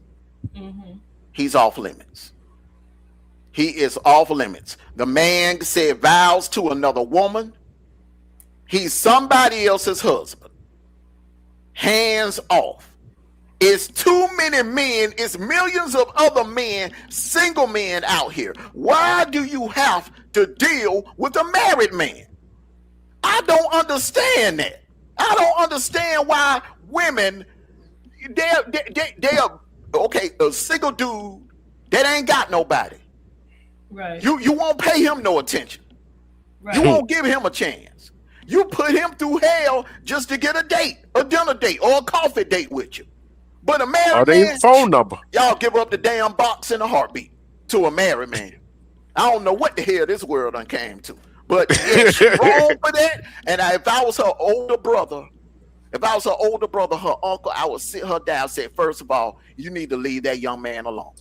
he's off limits. He is off limits. The man said vows to another woman. He's somebody else's husband. Hands off. It's too many men. It's millions of other men, single men out here. Why do you have to deal with a married man? I don't understand that. I don't understand why women, they're okay, a single dude that ain't got nobody. Right. You won't pay him no attention. Right. You won't give him a chance. You put him through hell just to get a date, a dinner date, or a coffee date with you. But a married man, phone number. Y'all give up the damn box in a heartbeat to a married man. I don't know what the hell this world done came to. But yeah, she wrong for that. And if I was her older brother, her uncle, I would sit her down and say, first of all, you need to leave that young man alone.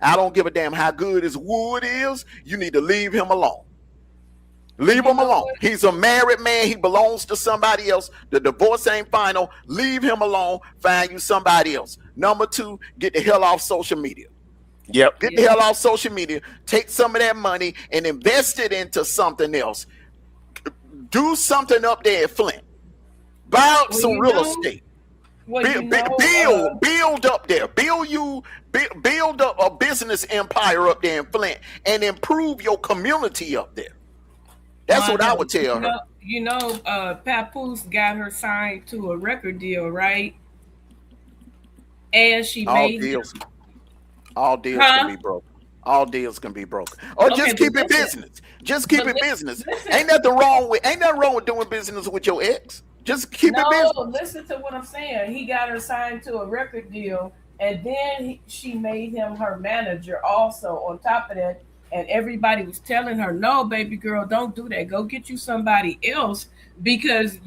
I don't give a damn how good his wood is. You need to leave him alone. Leave him alone. He's a married man. He belongs to somebody else. The divorce ain't final. Leave him alone. Find you somebody else. Number 2, get the hell off social media. Yep. Get the hell off social media. Take some of that money and invest it into something else. Do something up there at Flint. Buy out some real estate. Build up there. Build up a business empire up there in Flint and improve your community up there. That's what I would tell her. Papoose got her signed to a record deal, right? And she made all deals can be broken. All deals can be broken. Or just keep it business. Just keep it business. Ain't nothing wrong with doing business with your ex. Just keep it business. No, listen to what I'm saying. He got her signed to a record deal, and then she made him her manager also on top of that. And everybody was telling her, no, baby girl, don't do that. Go get you somebody else because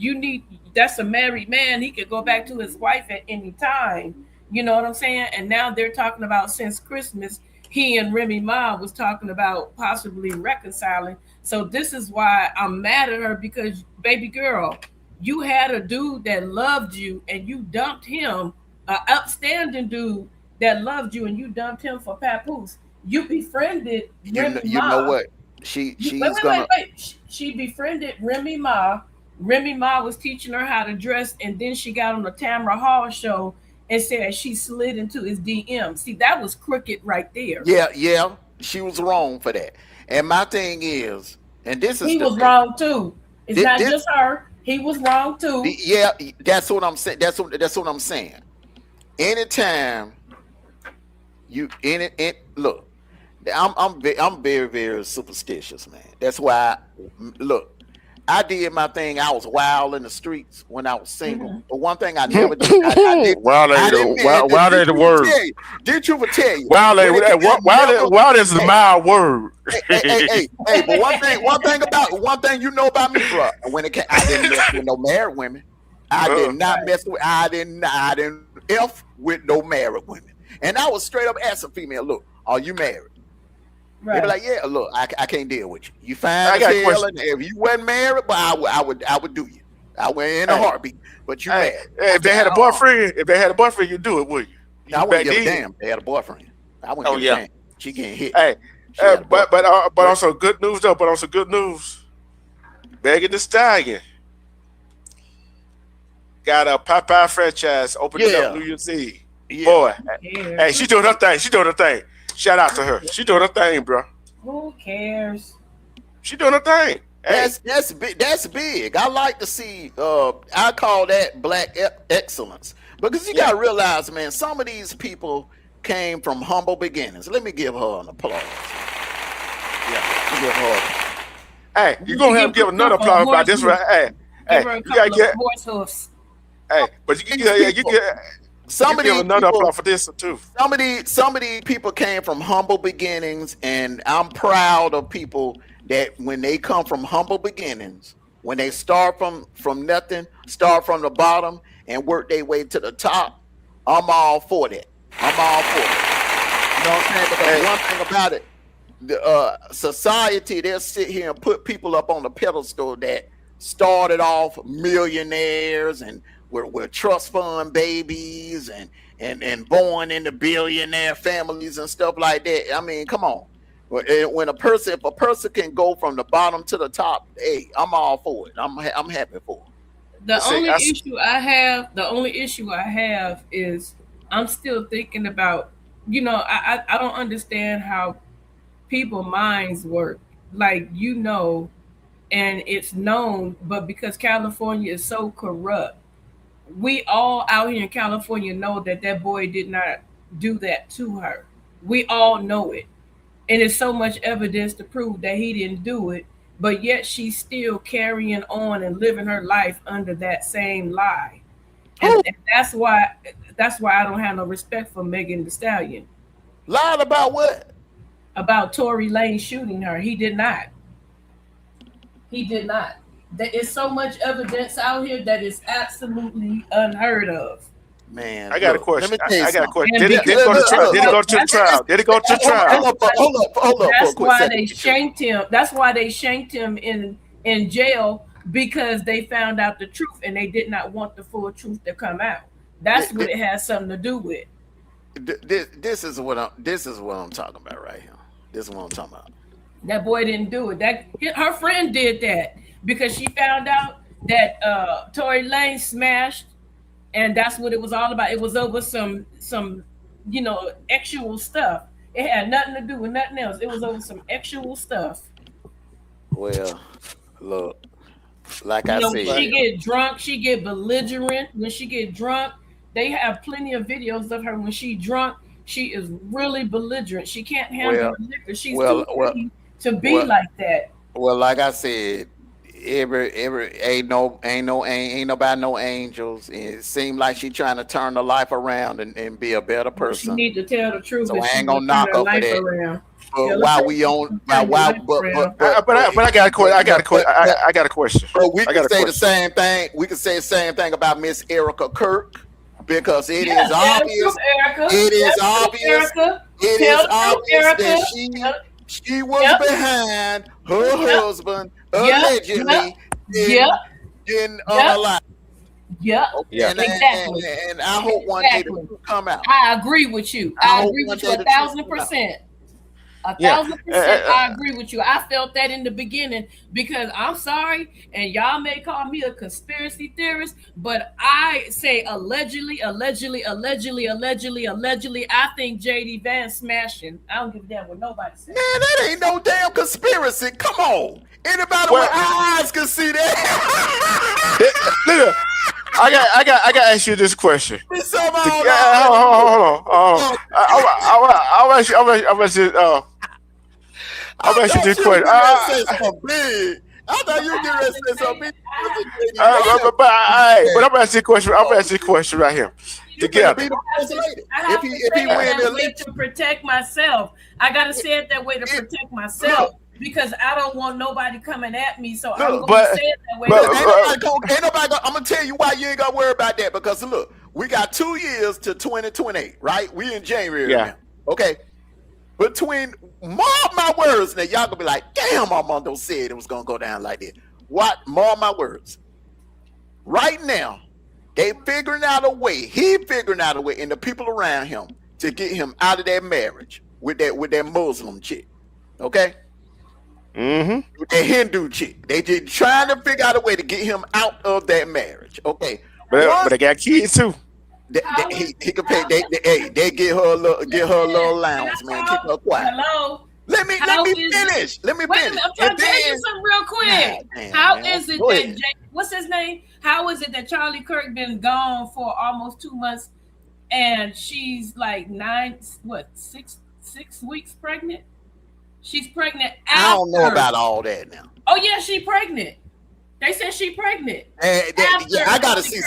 that's a married man. He could go back to his wife at any time. You know what I'm saying? And now they're talking about since Christmas, he and Remy Ma was talking about possibly reconciling. So this is why I'm mad at her because, baby girl, you had a dude that loved you and you dumped him, an upstanding dude that loved you and you dumped him for Papoose. You befriended Remy Ma. You know what? She befriended Remy Ma. Remy Ma was teaching her how to dress, and then she got on the Tamara Hall show and said she slid into his DM. See, that was crooked right there. Yeah, she was wrong for that. And my thing is, and this is he was wrong too. It's not just her. He was wrong too. Yeah, that's what I'm saying. That's what I'm saying. Anytime you look. I'm very, very superstitious, man. That's why I did my thing. I was wild in the streets when I was single. Mm-hmm. But one thing I never did, wild ain't the word. Did you tell you? Wild is the mild word. Hey, but one thing you know about me, bro. When it came, I didn't mess with no married women. I didn't F with no married women. And I was straight up asking female, look, are you married? Right. They be like, yeah, look, I can't deal with you. You fine as hell, and if you wasn't married, but I would do you. I went in a heartbeat. But you mad. If they had a boyfriend, you do it, would you? I wouldn't give a damn. They had a boyfriend. I wouldn't give a damn. She getting hit. Hey, but also good news though. But also good news. Megan Thee Stallion got a Popeye franchise opening up New Year's Eve. Yeah. Boy, hey, she doing her thing. Shout out to her. She doing her thing, bro. Who cares? She doing her thing. Hey. That's big. I like to see. I call that black excellence, because you gotta realize, man, some of these people came from humble beginnings. Let me give her an applause. Yeah, give her. Hey, you're gonna have to give another applause about this, right? Hey, you gotta get horse hoofs. Hey, but you get another applause for this too. Some of these people came from humble beginnings, and I'm proud of people that when they come from humble beginnings, when they start from nothing, start from the bottom, and work their way to the top. I'm all for that. I'm all for it. You know what I'm saying? Because one thing about it, the society, they'll sit here and put people up on the pedestal that started off millionaires and were trust fund babies and born into billionaire families and stuff like that. I mean, come on. When if a person can go from the bottom to the top, hey, I'm all for it. I'm happy for it. The only issue I have is I'm still thinking about, I don't understand how people minds work, and it's known, but because California is so corrupt, we all out here in California know that boy did not do that to her. We all know it. And there's so much evidence to prove that he didn't do it, but yet she's still carrying on and living her life under that same lie. And that's why I don't have no respect for Megan Thee Stallion. Lied about what? About Tory Lanez shooting her. He did not. There is so much evidence out here that is absolutely unheard of. Man, I got a question. I got a question. Did it go to trial? Did it go to trial? Did it go to trial? Hold up. That's why they shanked him. That's why they shanked him in jail, because they found out the truth and they did not want the full truth to come out. That's what it has something to do with. This is what I'm talking about right here. This is what I'm talking about. That boy didn't do it. Her friend did that because she found out that Tory Lanez smashed, and that's what it was all about. It was over some actual stuff. It had nothing to do with nothing else. It was over some actual stuff. Well, look, like I said, when she get drunk, she get belligerent. When she get drunk, they have plenty of videos of her when she drunk. She is really belligerent. She can't handle the liquor. She's too free to be like that. Well, like I said, ain't nobody no angels. It seemed like she trying to turn her life around and be a better person. She need to tell the truth. So I ain't gonna knock her for that. But while we on, but I got a question. But we can say the same thing. We can say the same thing about Miss Erica Kirk, because it is obvious. It is obvious. It is obvious that she was behind her husband allegedly in a lie. Yeah, exactly. And I hope one day to come out. I agree with you. I agree with you 1,000%. 1,000%. I agree with you. I felt that in the beginning, because I'm sorry, and y'all may call me a conspiracy theorist, but I say allegedly. I think JD Vance smashing. I don't give a damn what nobody says. Man, that ain't no damn conspiracy. Come on. Anybody with eyes can see that. Look, I got to ask you this question. Hold on. I'll ask you this question. I thought you were going to say something. But I'm going to ask you a question. I'm going to ask you a question right here. Together. I have to protect myself. I got to say it that way to protect myself. Because I don't want nobody coming at me, so I'm going to say it that way. I'm going to tell you why you ain't got to worry about that. Because look, we got 2 years to 2028, right? We in January now. Okay. Mark my words. Now y'all gonna be like, damn, Armando said it was gonna go down like that. What? Mark my words. right now, they figuring out a way. He figuring out a way, and the people around him to get him out of that marriage with that Muslim chick. Okay. With that Hindu chick. They just trying to figure out a way to get him out of that marriage. Okay. But they got kids too. He could pay. They get her a little allowance, man. Keep her quiet. Hello. Let me finish. Let me finish. I'm trying to tell you something real quick. How is it that what's his name? How is it that Charlie Kirk been gone for almost 2 months, and she's like 6 weeks pregnant? She's pregnant. I don't know about all that now. Oh yeah, she pregnant. They said she pregnant. Yeah, I gotta see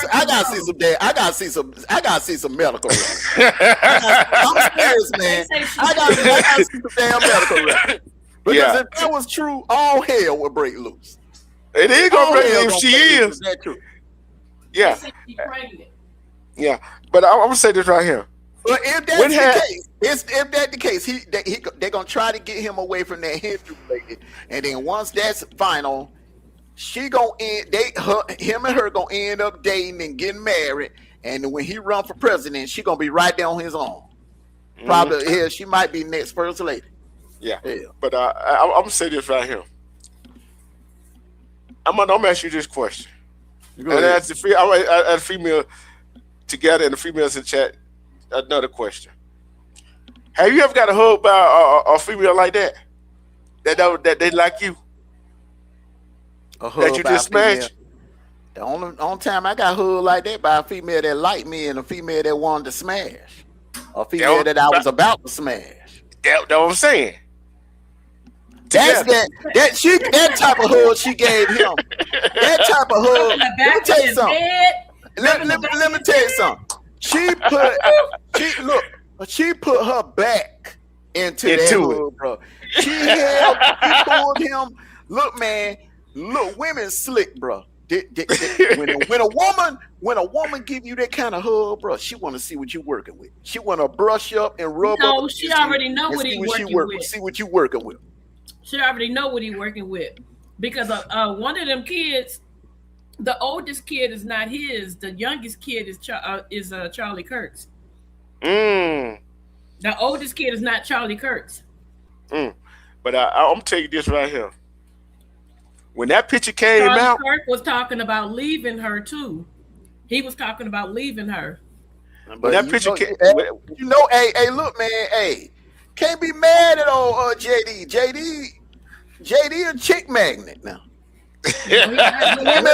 some medical records. I'm serious, man. I gotta see some damn medical records. Because if that was true, all hell would break loose. It is gonna break loose if she is. Is that true? Yeah. She's pregnant. Yeah, but I'm gonna say this right here. But if that's the case, they're gonna try to get him away from that Hindu lady, and then once that's final, him and her gonna end up dating and getting married, and when he run for president, she gonna be right there on his own. Probably here she might be next first lady. Yeah. But I'm gonna say this right here. I'm gonna ask you this question, and as the female together and the females in chat. Another question: have you ever got a hug by a female like that? That they like you? A hug that you just smashed? The only time I got hugged like that by a female that liked me and a female that wanted to smash, a female that I was about to smash. That's what I'm saying. That's that type of hug she gave him. That type of hug. Let me tell you something. Let me tell you something. She put her back into that hood, bro. She pulled him. Look, man. Look, women slick, bro. When a woman give you that kind of hug, bro, she want to see what you working with. She want to brush up and rub up. No, she already know what he working with. See what you working with. She already know what he working with, because one of them kids. The oldest kid is not his. The youngest kid is Charlie Kirk's. The oldest kid is not Charlie Kirk's. But I'm telling you this right here. When that picture came out, Kirk was talking about leaving her too. He was talking about leaving her. But that picture came. Hey, look, man. Hey, can't be mad at old JD. JD a chick magnet now.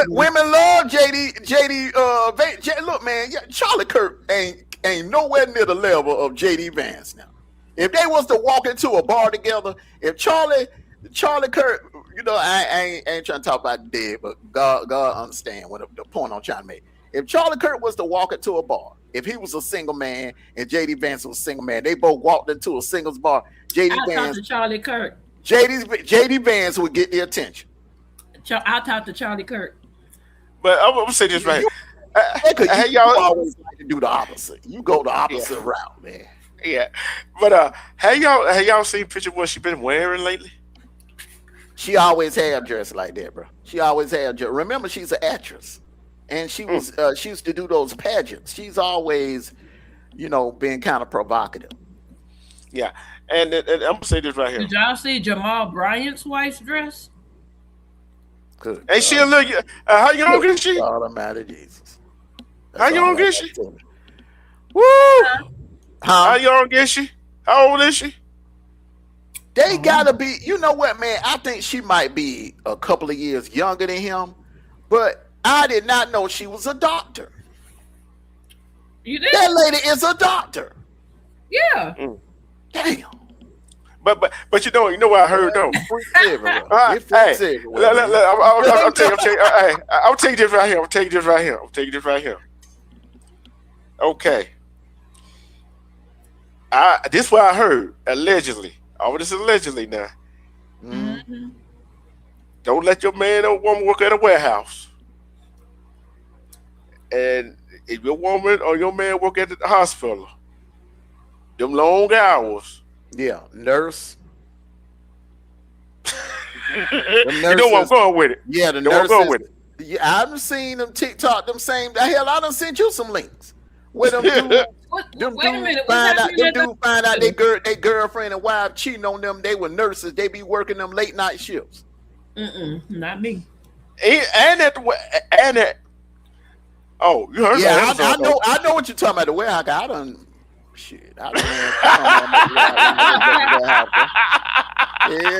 women love JD. Look, man, Charlie Kirk ain't nowhere near the level of JD Vance now. If they was to walk into a bar together, if Charlie Kirk, I ain't trying to talk about the dead, but God understand what the point I'm trying to make. If Charlie Kirk was to walk into a bar, if he was a single man and JD Vance was a single man, they both walked into a singles bar. Charlie Kirk. JD Vance would get the attention. I'll talk to Charlie Kirk. But I'm gonna say this right. You always like to do the opposite. You go the opposite route, man. Yeah, but have y'all seen picture of what she been wearing lately? She always had dressed like that, bro. She always had dressed. Remember, she's an actress, and she was she used to do those pageants. She's always, been kind of provocative. Yeah, and I'm gonna say this right here. Did y'all see Jamal Bryant's wife's dress? Good. Ain't she a little? How young is she? Automatic Jesus. How young is she? Woo! How young is she? How old is she? They gotta be. You know what, man? I think she might be a couple of years younger than him, but I did not know she was a doctor. You did? That lady is a doctor. Yeah. Damn. But you know what I heard though. I'll tell you this right here. Okay. This is what I heard allegedly. All this is allegedly now. Mm-hmm. Don't let your man or woman work at a warehouse. And if your woman or your man work at the hospital, them long hours. Yeah, nurse. You know where I'm going with it. Yeah, the nurses. Yeah, I've seen them TikTok them same. The hell, I done sent you some links. Where them dudes, Wait a minute. What's happening? Find out they girlfriend and wife cheating on them. They were nurses. They be working them late night shifts. Not me. Oh, you heard? Yeah, I know what you're talking about. The warehouse guy. I done. Shit, I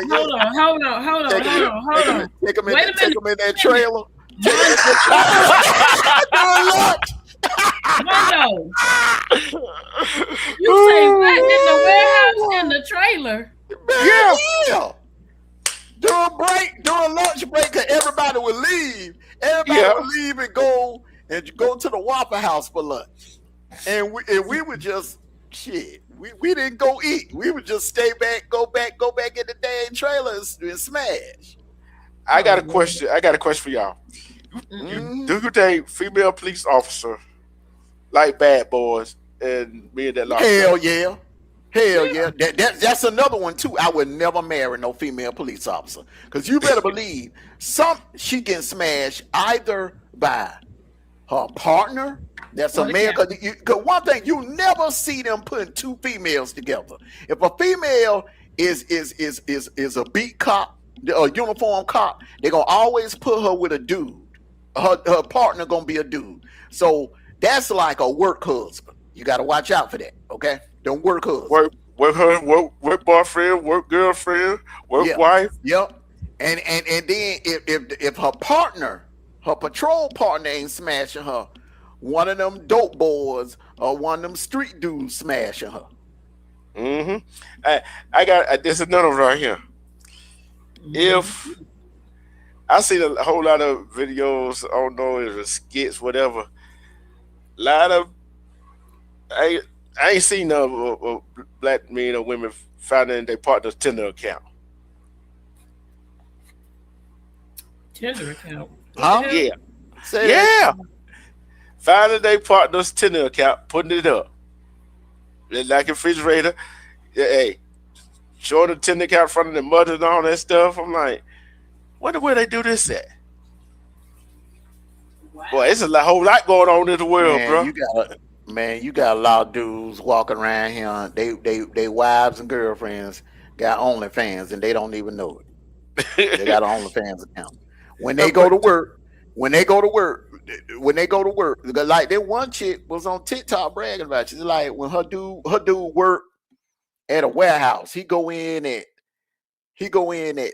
don't know. Hold on. Take them in that trailer. Mondo, you say what in the warehouse in the trailer? Yeah. During lunch break, cause everybody would leave. Everybody would leave and go to the Waffle House for lunch, and we would just shit. We didn't go eat. We would just stay back, go back in the damn trailers and smash. I got a question for y'all. Do you think female police officer like bad boys and me and that lot? Hell yeah. That's another one too. I would never marry no female police officer because you better believe she getting smashed either by her partner. That's a male. Because one thing, you never see them putting two females together. If a female is a beat cop, a uniform cop, they're gonna always put her with a dude. Her partner gonna be a dude. So that's like a work husband. You got to watch out for that. Okay, don't work husband. Work boyfriend, work girlfriend, work wife. Yep. And then if her partner, her patrol partner ain't smashing her, one of them dope boys or one of them street dudes smashing her. I got there's another right here. If I seen a whole lot of videos, I don't know if it's skits, whatever. A lot of I ain't seen no black men or women finding their partner's Tinder account. Tinder account? Huh? Yeah. Finding their partner's Tinder account, putting it up. Like a refrigerator. Hey, showing the Tinder account in front of the mother and all that stuff. I'm like, wonder where they do this at. Wow. Boy, it's a whole lot going on in the world, bro. You got a lot of dudes walking around here. They wives and girlfriends got OnlyFans and they don't even know it. They got an OnlyFans account. When they go to work, like that one chick was on TikTok bragging about it. She's like, when her dude work at a warehouse, he go in at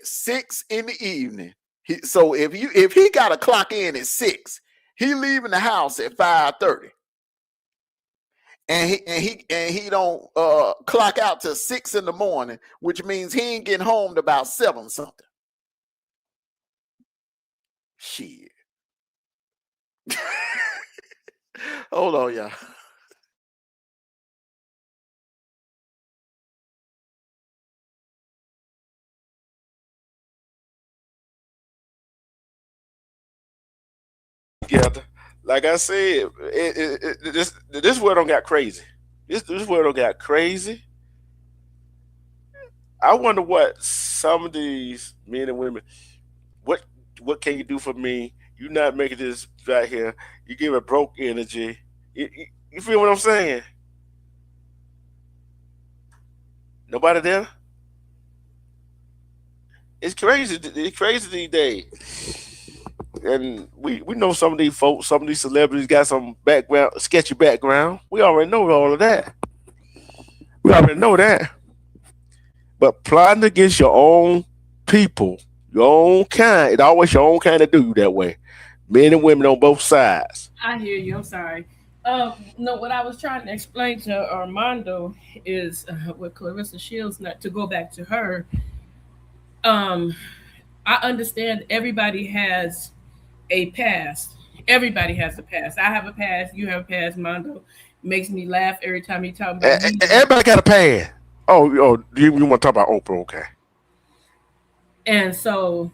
6 in the evening. So if he got to clock in at 6, he leaving the house at 5:30. And he don't clock out till 6 in the morning, which means he ain't getting home to about 7 something. Shit. Hold on, y'all. Together. Like I said, this world don't got crazy. This world don't got crazy. I wonder what some of these men and women, what can you do for me? You not making this right here. You give it broke energy. You feel what I'm saying? Nobody there? It's crazy. It's crazy these days. And we know some of these folks, some of these celebrities got some background, sketchy background. We already know all of that. We already know that. But plotting against your own people, your own kind, it's always your own kind of do that way. Men and women on both sides. I hear you. I'm sorry. No, what I was trying to explain to Armando is with Clarissa Shields, not to go back to her. I understand everybody has a past. Everybody has a past. I have a past. You have a past. Mondo makes me laugh every time he talks about it. Everybody got a past. Oh, you want to talk about Oprah? Okay. And so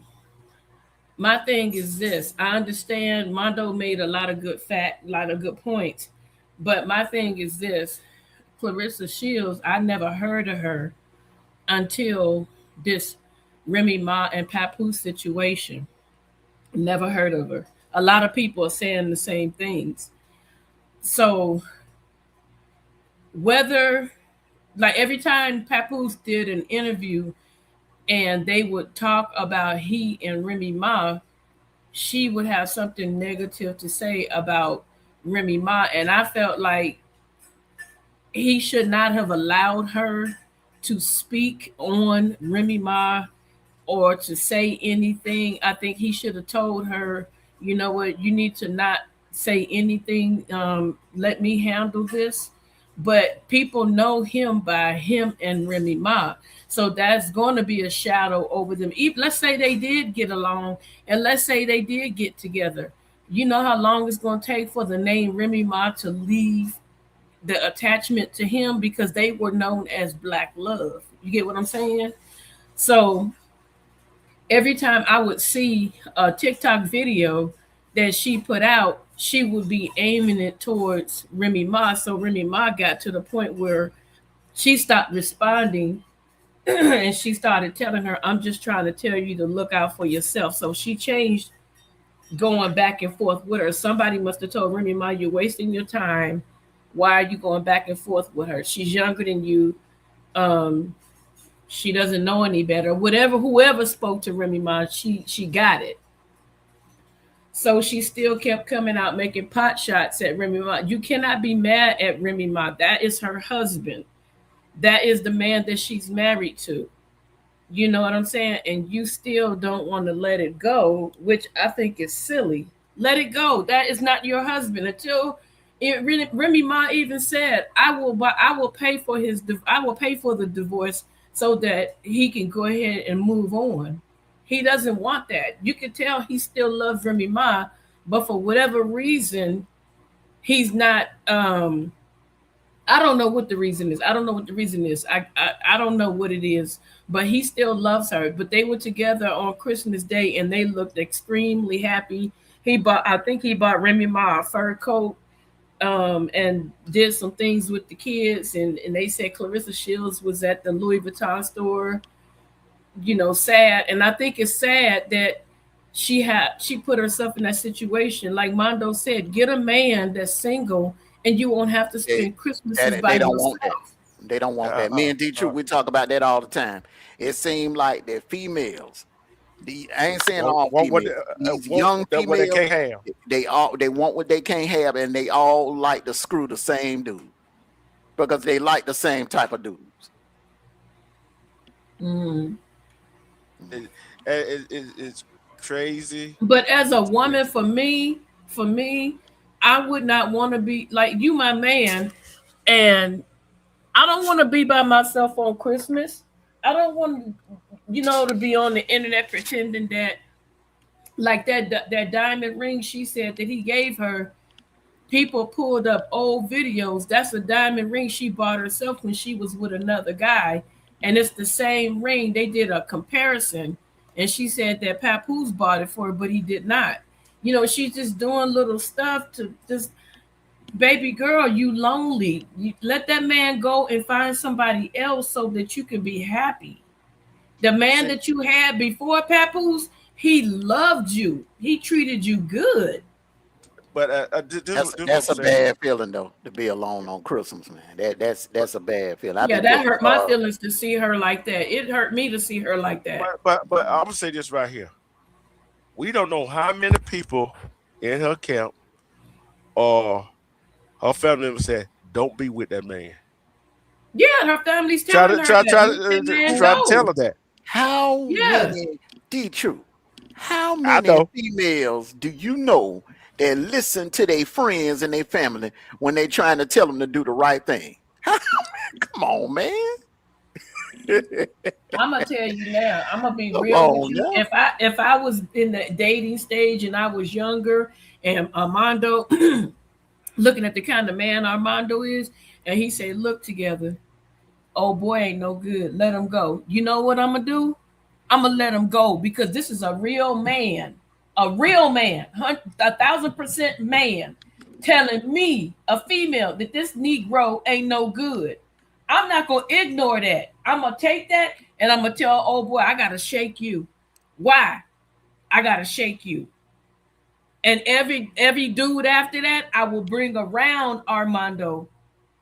my thing is this. I understand Mondo made a lot of good points. But my thing is this. Clarissa Shields, I never heard of her until this Remy Ma and Papoose situation. Never heard of her. a lot of people are saying the same things. So whether, like every time Papoose did an interview and they would talk about he and Remy Ma, she would have something negative to say about Remy Ma. And I felt like he should not have allowed her to speak on Remy Ma or to say anything. I think he should have told her, you know what, you need to not say anything. Let me handle this. But people know him by him and Remy Ma. So that's going to be a shadow over them. Even, let's say they did get along and let's say they did get together. You know how long it's going to take for the name Remy Ma to leave the attachment to him, because they were known as Black Love. You get what I'm saying? So every time I would see a TikTok video that she put out, she would be aiming it towards Remy Ma. So Remy Ma got to the point where she stopped responding and she started telling her, I'm just trying to tell you to look out for yourself. So she changed going back and forth with her. Somebody must have told Remy Ma, you're wasting your time. Why are you going back and forth with her? She's younger than you. She doesn't know any better. Whoever spoke to Remy Ma, she got it. So she still kept coming out making pot shots at Remy Ma. You cannot be mad at Remy Ma. That is her husband. That is the man that she's married to. You know what I'm saying? And you still don't want to let it go, which I think is silly. Let it go. That is not your husband. Until Remy Ma even said, I will pay for the divorce so that he can go ahead and move on. He doesn't want that. You can tell he still loves Remy Ma, but for whatever reason, he's not. I don't know what the reason is. I don't know what it is, but he still loves her. But they were together on Christmas Day and they looked extremely happy. I think he bought Remy Ma a fur coat. And did some things with the kids, and they said Clarissa Shields was at the Louis Vuitton store, sad. And I think it's sad that she put herself in that situation. Like Mondo said, get a man that's single and you won't have to spend Christmas by yourself. They don't want that. Me and D-True, we talk about that all the time. It seemed like that females, I ain't saying all females, these young females, they can't have. They want what they can't have, and they all like to screw the same dude because they like the same type of dudes. It's crazy. But as a woman, for me, I would not want to be like you, my man, and I don't want to be by myself on Christmas. I don't want to be on the internet pretending that, like that diamond ring she said that he gave her. People pulled up old videos. That's a diamond ring she bought herself when she was with another guy, and it's the same ring. They did a comparison, and she said that Papoose bought it for her, but he did not. She's just doing little stuff to just. Baby girl, you lonely. You let that man go and find somebody else so that you can be happy. The man that you had before Papoose, he loved you. He treated you good. But that's a bad feeling though, to be alone on Christmas, man. That's a bad feeling. That hurt my feelings to see her like that. It hurt me to see her like that. But I'm gonna say this right here. We don't know how many people in her camp or her family members said, "Don't be with that man." Yeah, her family's telling her try to tell her that. How many D-True? How many females do you know that listen to their friends and their family when they trying to tell them to do the right thing? Come on, man. I'm gonna tell you now. I'm gonna be real with you. If I was in the dating stage and I was younger, and Armando looking at the kind of man Armando is, and he said, "Look together, oh boy ain't no good. Let him go." You know what I'm gonna do? I'm gonna let him go because this is a real man, 1,000% man, telling me, a female, that this Negro ain't no good. I'm not gonna ignore that. I'm gonna take that and I'm gonna tell, oh boy, I gotta shake you. Why? I gotta shake you. And every dude after that, I will bring around Armando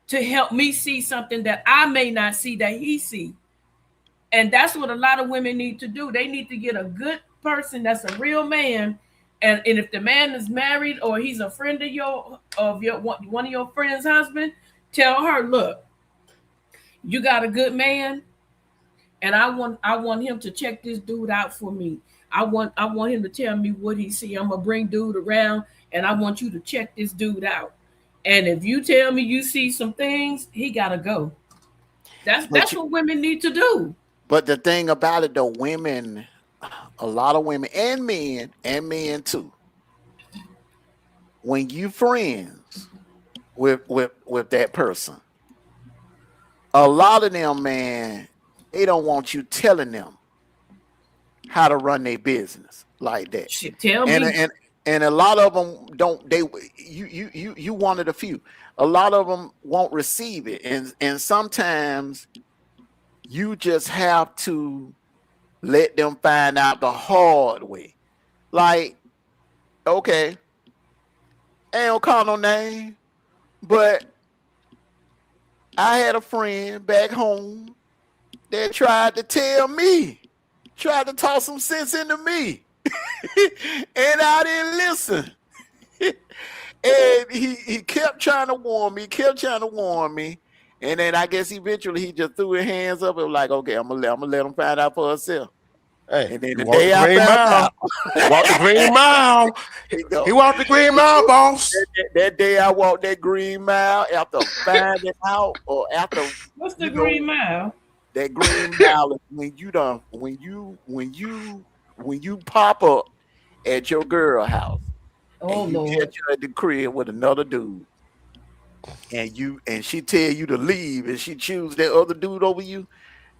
to help me see something that I may not see that he see. And that's what a lot of women need to do. They need to get a good person that's a real man. And if the man is married or he's a friend of your one of your friends' husband, tell her, look, you got a good man, and I want him to check this dude out for me. I want him to tell me what he see. I'm gonna bring dude around, and I want you to check this dude out. And if you tell me you see some things, he gotta go. That's what women need to do. But the thing about it, though, women, a lot of women and men too, when you friends with that person, a lot of them, man, they don't want you telling them how to run their business like that. Tell me. And a lot of them don't. You one of the few. A lot of them won't receive it, and sometimes you just have to let them find out the hard way. Like, okay, I ain't gonna call no name, but I had a friend back home that tried to tell me, tried to talk some sense into me, and I didn't listen. And he kept trying to warn me, and then I guess eventually he just threw his hands up and was like, okay, I'm gonna let him find out for herself. Hey, and then the day I found out, walked the Green Mile. He walked the Green Mile, boss. That day I walked that Green Mile after finding out, or after what's the Green Mile? That Green Mile is when you pop up at your girl house. Oh, and you Lord. catch her at the crib with another dude, and she tell you to leave, and she choose that other dude over you.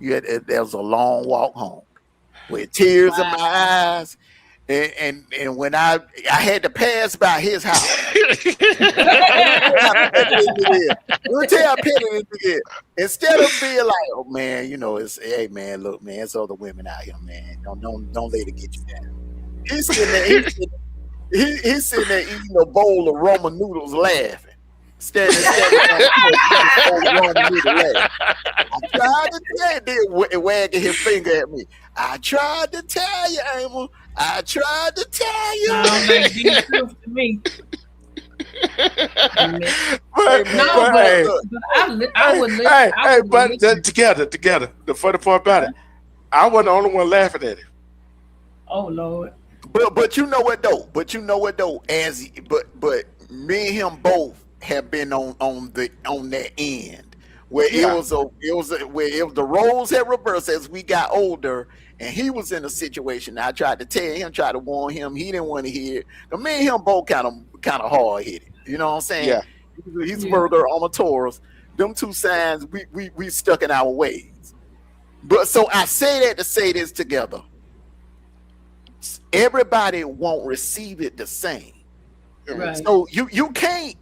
There's a long walk home with tears in my eyes, and when I had to pass by his house. Instead of being like, oh man, it's, hey man, look man, it's other women out here, man. Don't let it get you down. He's sitting there eating a bowl of ramen noodles, laughing. Standing I tried to tell you, wagging his finger at me. I tried to tell you, Emma. I tried to tell you. To me. But together, the funny part about it, I wasn't the only one laughing at it. Oh Lord. But you know what though? But me and him both have been on that end where it was where the roles had reversed as we got older, and he was in a situation. I tried to tell him, tried to warn him. He didn't want to hear it. But me and him both kind of hard headed. You know what I'm saying? Yeah. He's Virgo, I'm a Taurus. Them two signs we stuck in our ways. But so I say that to say this together. Everybody won't receive it the same. Right. So you can't.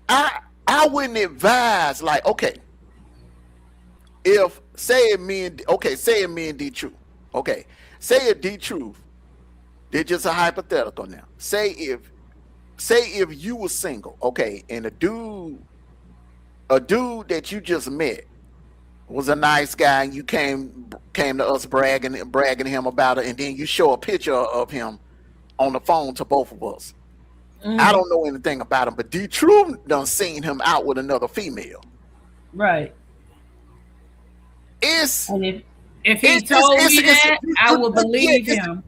I wouldn't advise, like, okay, say me and D Truth. Okay, say if D Truth, they're just a hypothetical now. Say if you were single, okay, and a dude that you just met was a nice guy, and you came to us bragging to him about it, and then you show a picture of him on the phone to both of us. Mm-hmm. I don't know anything about him, but D Truth done seen him out with another female. Right. If he told me that, I will believe him.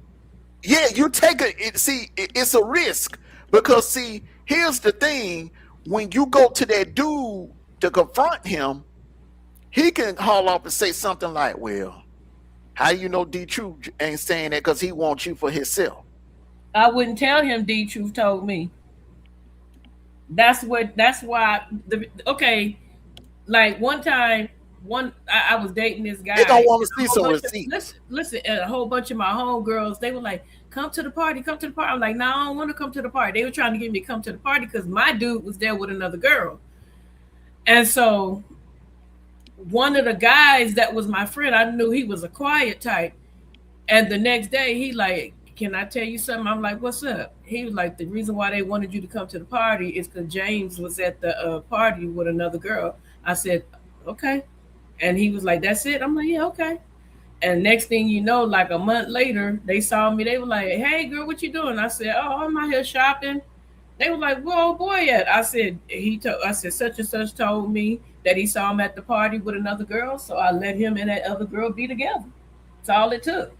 Yeah, you take it's a risk, because see, here's the thing: when you go to that dude to confront him, he can haul off and say something like, "Well, how you know D Truth ain't saying that because he wants you for himself?" I wouldn't tell him D Truth told me. That's why like one time, I was dating this guy. They don't want to see some receipts. Listen, a whole bunch of my homegirls, they were like, come to the party. I'm like, no, I don't want to come to the party. They were trying to get me to come to the party because my dude was there with another girl. And so one of the guys that was my friend, I knew he was a quiet type. And the next day he like can I tell you something? I'm like, what's up? He was like, the reason why they wanted you to come to the party is because James was at the party with another girl. I said, okay. And he was like, that's it? I'm like, yeah, okay. And next thing you know, like a month later, they saw me. They were like, hey, girl, what you doing? I said, oh, I'm out here shopping. They were like, where old boy at? I said, I said, such and such told me that he saw him at the party with another girl. So I let him and that other girl be together. That's all it took.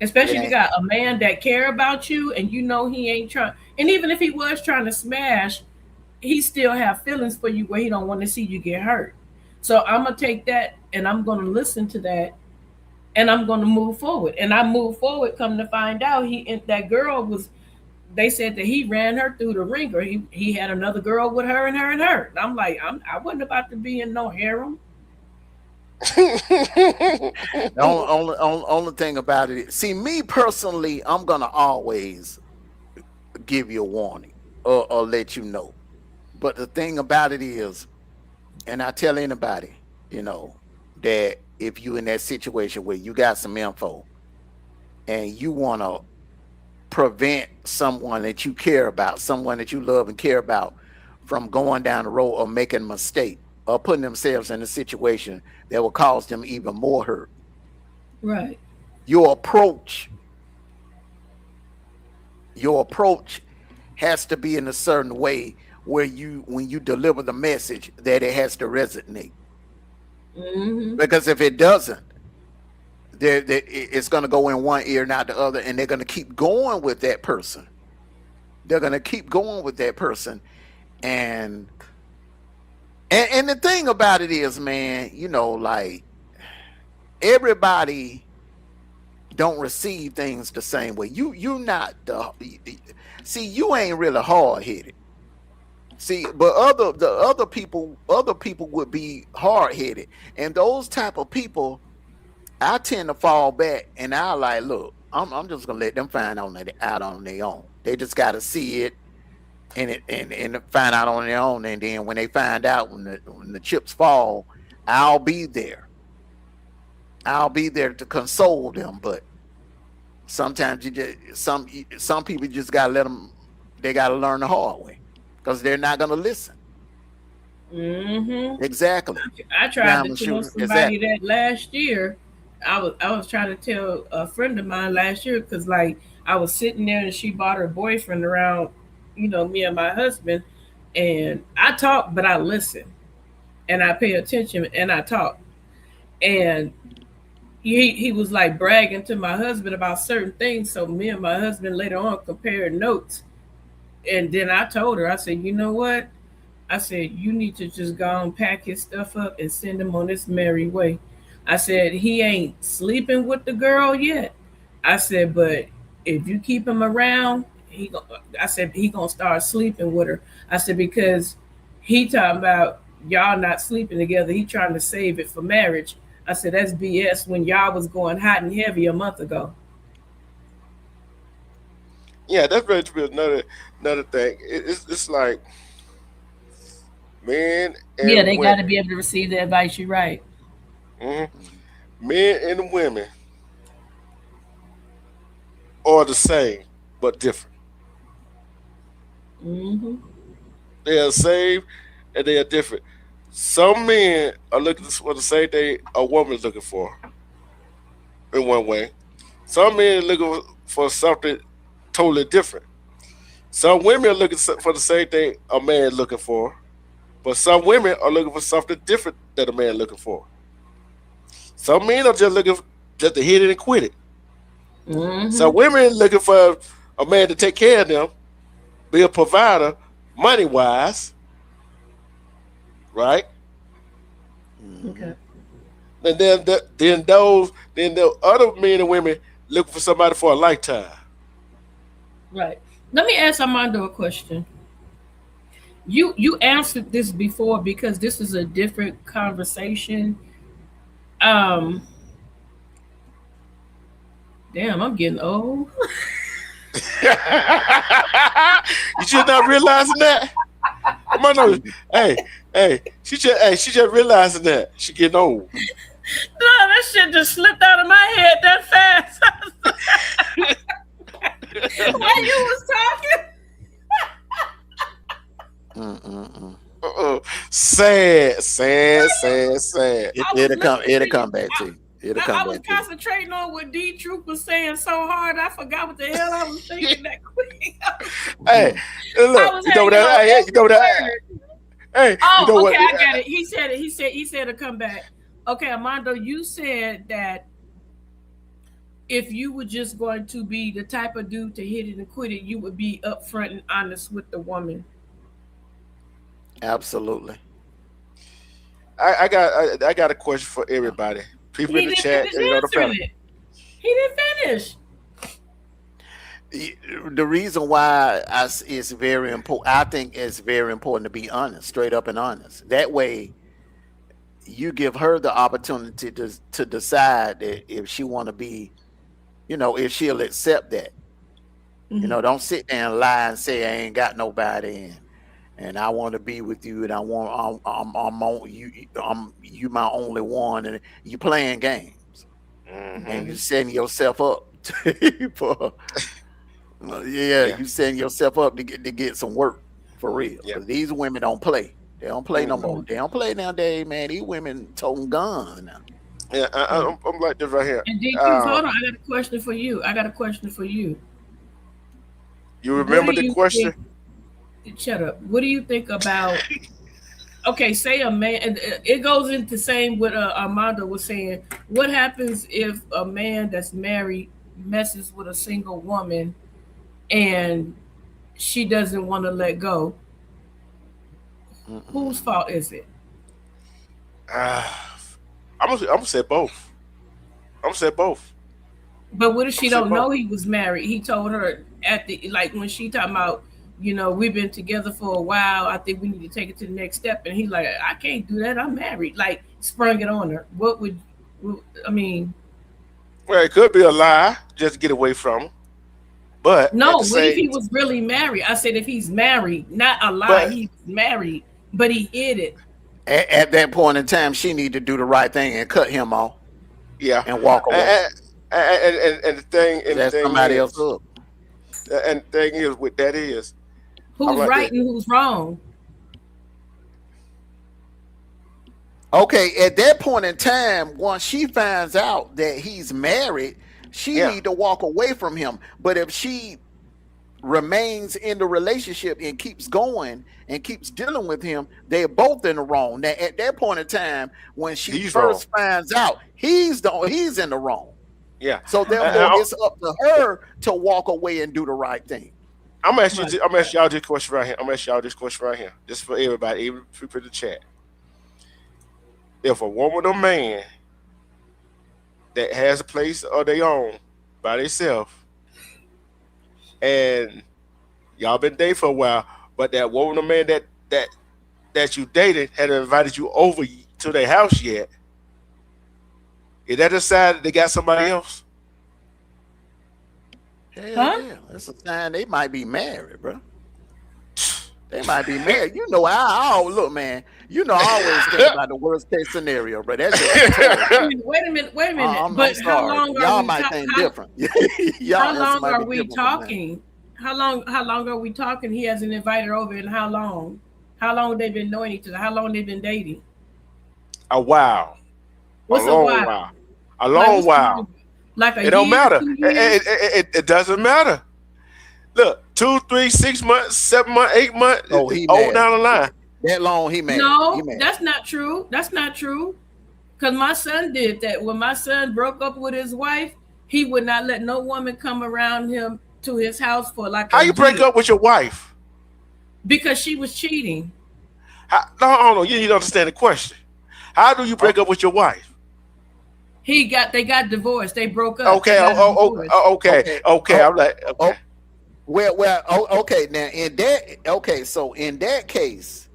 Especially if you got a man that care about you and you know he ain't trying. And even if he was trying to smash, he still have feelings for you where he don't want to see you get hurt. So I'm going to take that and I'm going to listen to that and I'm going to move forward. And I move forward, come to find out that girl was, they said that he ran her through the ringer. He had another girl with her and her and her. And I'm like, I wasn't about to be in no harem. The only thing about it, see, me personally, I'm gonna always give you a warning or let you know. But the thing about it is, and I tell anybody, you know, that if you in that situation where you got some info and you want to prevent someone that you care about, someone that you love and care about, from going down the road or making a mistake or putting themselves in a situation that will cause them even more hurt. Right. Your approach has to be in a certain way where when you deliver the message, that it has to resonate. Mm-hmm. Because if it doesn't, it's going to go in one ear, not the other, and they're going to keep going with that person. And the thing about it is, man, you know, like, everybody don't receive things the same way. You're not see, you ain't really hard-headed. See, but the other people would be hard-headed. And those type of people, I tend to fall back and I like, look, I'm just gonna let them find out on their own. They just gotta see it and find out on their own. And then when they find out, when the chips fall, I'll be there. I'll be there to console them. But sometimes some people just gotta let them. They gotta learn the hard way because they're not gonna listen. Mm-hmm. Exactly. I tried to tell somebody that last year. I was trying to tell a friend of mine last year because, like, I was sitting there and she brought her boyfriend around, you know, me and my husband, and I talk, but I listen and I pay attention and I talk. And he was like bragging to my husband about certain things. So me and my husband later on compared notes. And then I told her, I said, you know what? I said, you need to just go and pack his stuff up and send him on his merry way. I said, he ain't sleeping with the girl yet. I said, but if you keep him around, he gonna start sleeping with her. I said, because he talking about y'all not sleeping together. He trying to save it for marriage. I said, that's BS when y'all was going hot and heavy a month ago. Yeah, that's very true. Another thing. It's like, men and yeah, they got to women. be able to receive the advice. You're right. Mm-hmm. Men and women are the same but different. Mm-hmm. They are same and they are different. Some men are looking for the same thing a woman is looking for in one way. Some men are looking for something totally different. Some women are looking for the same thing a man is looking for, but some women are looking for something different that a man is looking for. Some men are just looking just to hit it and quit it. Mm-hmm. Some women looking for a man to take care of them, be a provider, money wise, right? Okay. And then the other men and women looking for somebody for a lifetime. Right. Let me ask Armando a question. You answered this before because this is a different conversation. Damn, I'm getting old. You should not realizing that. Armando, hey, she just realizing that she getting old. No, that shit just slipped out of my head that fast. While you was talking. Sad. It'll come back to you. I was concentrating on what D Troop was saying so hard, I forgot what the hell I was thinking that quick. Hey, look, you know that. Hey, you know that. Hey, oh, you know okay, what? I got it. He said to come back. Okay, Armando, you said that if you were just going to be the type of dude to hit it and quit it, you would be upfront and honest with the woman. Absolutely. I got a question for everybody. People in the chat. He didn't finish. The reason why it's very important, I think it's very important to be honest, straight up and honest. That way, you give her the opportunity to decide that if she want to be, if she'll accept that. Mm-hmm. Don't sit there and lie and say I ain't got nobody and I want to be with you and I'm you my only one, and you playing games, and you setting yourself up for. You setting yourself up to get some work for real. Yeah. These women don't play. They don't play no more. They don't play nowadays, man. These women toting guns now. Yeah, I'm like this right here. And DQ, hold on. I got a question for you. You remember the question? Shut up. What do you think about? Okay, say a man. It goes into same what Armando was saying. What happens if a man that's married messes with a single woman and she doesn't want to let go? Whose fault is it? I'm gonna say both. But what if she don't know he was married? He told her when she talking about, we've been together for a while. I think we need to take it to the next step. And he's like, I can't do that. I'm married. Like, sprung it on her. Well, it could be a lie just to get away from him. But no, what if he was really married? I said if he's married, not a lie. He's married, but he hid it. At that point in time, she need to do the right thing and cut him off. Yeah, and walk away. And the thing, somebody else up. And the thing is, with that is, who's right and who's wrong? Okay, at that point in time, once she finds out that he's married, she need to walk away from him. But if she remains in the relationship and keeps going and keeps dealing with him, they're both in the wrong. Now, at that point in time, when she first finds out, he's in the wrong. Yeah. So therefore, it's up to her to walk away and do the right thing. I'm gonna ask y'all this question right here. Just for everybody, even people in the chat. If a woman or man that has a place of their own by themselves, and y'all been dating for a while, but that woman or man that you dated hadn't invited you over to their house yet, is that a sign that they got somebody else? Hell yeah. That's a sign they might be married, bro. They might be married. I look, man. I always think about the worst case scenario, but that's wait a minute. But how long y'all might think different. How long are we talking? How long are we talking? He hasn't invited her over, and how long? How long they been knowing each other? How long they been dating? A while. What's a while? A long while. Like a it don't matter. It doesn't matter. Look, 2, 3, 6 months, 7 months, 8 months. Oh, he down the line. That long he made. No, that's not true. That's not true. Because my son did that. When my son broke up with his wife, he would not let no woman come around him to his house for like. How you break up with your wife? Because she was cheating. No, you don't understand the question. How do you break up with your wife? They got divorced. They broke up. Okay. Okay. I'm like, okay. Okay. Now so in that case,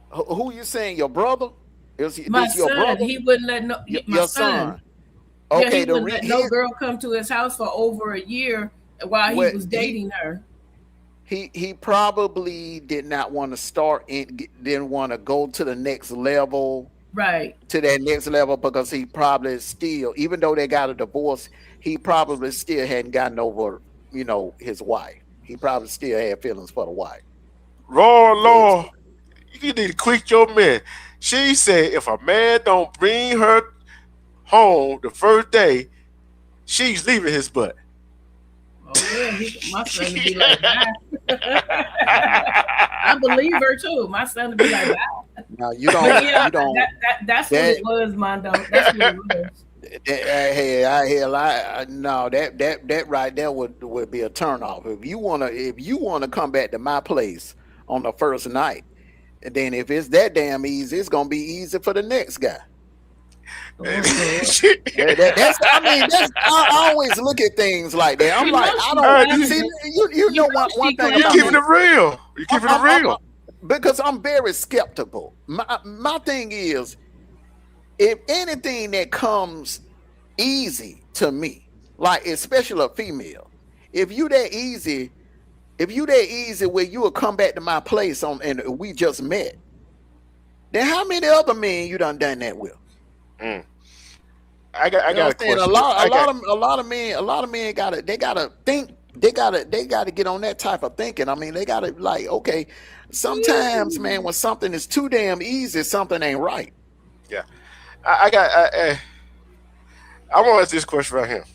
who you saying? Your brother? My son. Your brother? He wouldn't let your son. Okay. He wouldn't let no girl come to his house for over a year while he was dating her. He probably did not want to didn't want to go to the next level. Right. To that next level because he probably still, even though they got a divorce, he probably still hadn't gotten over you know, his wife. He probably still had feelings for the wife. Lord, you need to quit your man. She said if a man don't bring her home the first day, she's leaving his butt. Oh yeah, my son would be like that. I believe her too. My son would be like that. Now you don't. Yeah, you don't. That's what it was, Mondo. That's what it was. No, that right there would be a turnoff. If you wanna come back to my place on the first night, and then if it's that damn easy, it's gonna be easy for the next guy. I always look at things like that. I'm like, I don't see. You know one thing. You keeping it real. You keeping it real. Because I'm very skeptical. My thing is, if anything that comes easy to me, like especially a female, if you that easy where you will come back to my place and we just met, then how many other men you done that with? I got a question. A lot of men gotta think. They gotta get on that type of thinking. I mean, they gotta like, okay, sometimes, man, when something is too damn easy, something ain't right. Yeah, I want to ask this question right here.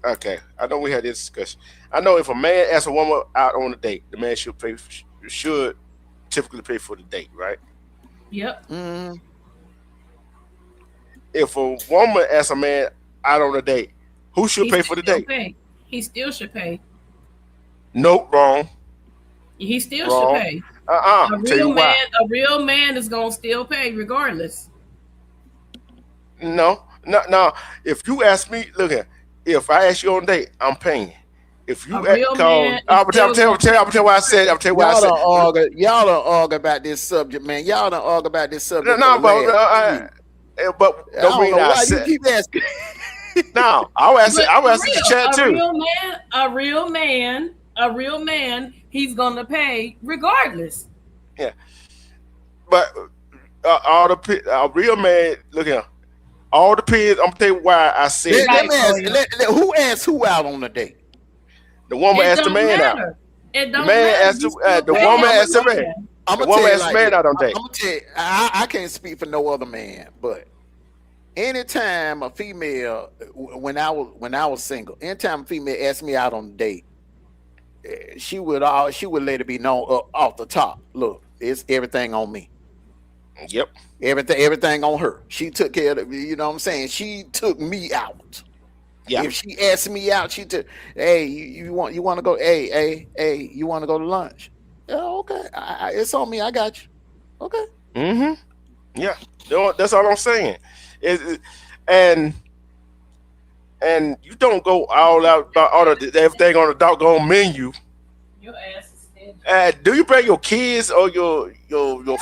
Okay, I know we had this discussion. I know if a man asks a woman out on a date, the man should typically pay for the date, right? Yep. Mm-hmm. If a woman asks a man out on a date, who should pay for the date? He still should pay. Nope, wrong. He still should pay. A real man is gonna still pay regardless. No. If you ask me, look here. If I ask you on a date, I'm paying. If you I'll tell you what I said. I'll tell you what I said. Y'all don't argue about this subject, man. Y'all don't argue about this subject. But don't mean why you keep asking. No, I'll ask the chat too. A real man, he's gonna pay regardless. Yeah, but a real man, look here. All depends. I'm gonna tell you why I said. Who asked who out on the date? The woman asked the man out. The man asked the woman asked the man. The woman asked the man out on date. I'm gonna tell you, I can't speak for no other man, but anytime a female, when I was single, anytime a female asked me out on a date, she would let it be known off the top. Look, it's everything on me. Yep. Everything on her. She took care of it. You know what I'm saying? She took me out. Yeah. If she asked me out, she took, hey, you want to go? Hey, you want to go to lunch? Yeah, okay. It's on me. I got you. Okay. Mm-hmm. Yeah. That's all I'm saying. And you don't go all out about all everything on the doggone menu. Your ass is stingy. Do you bring your kids or your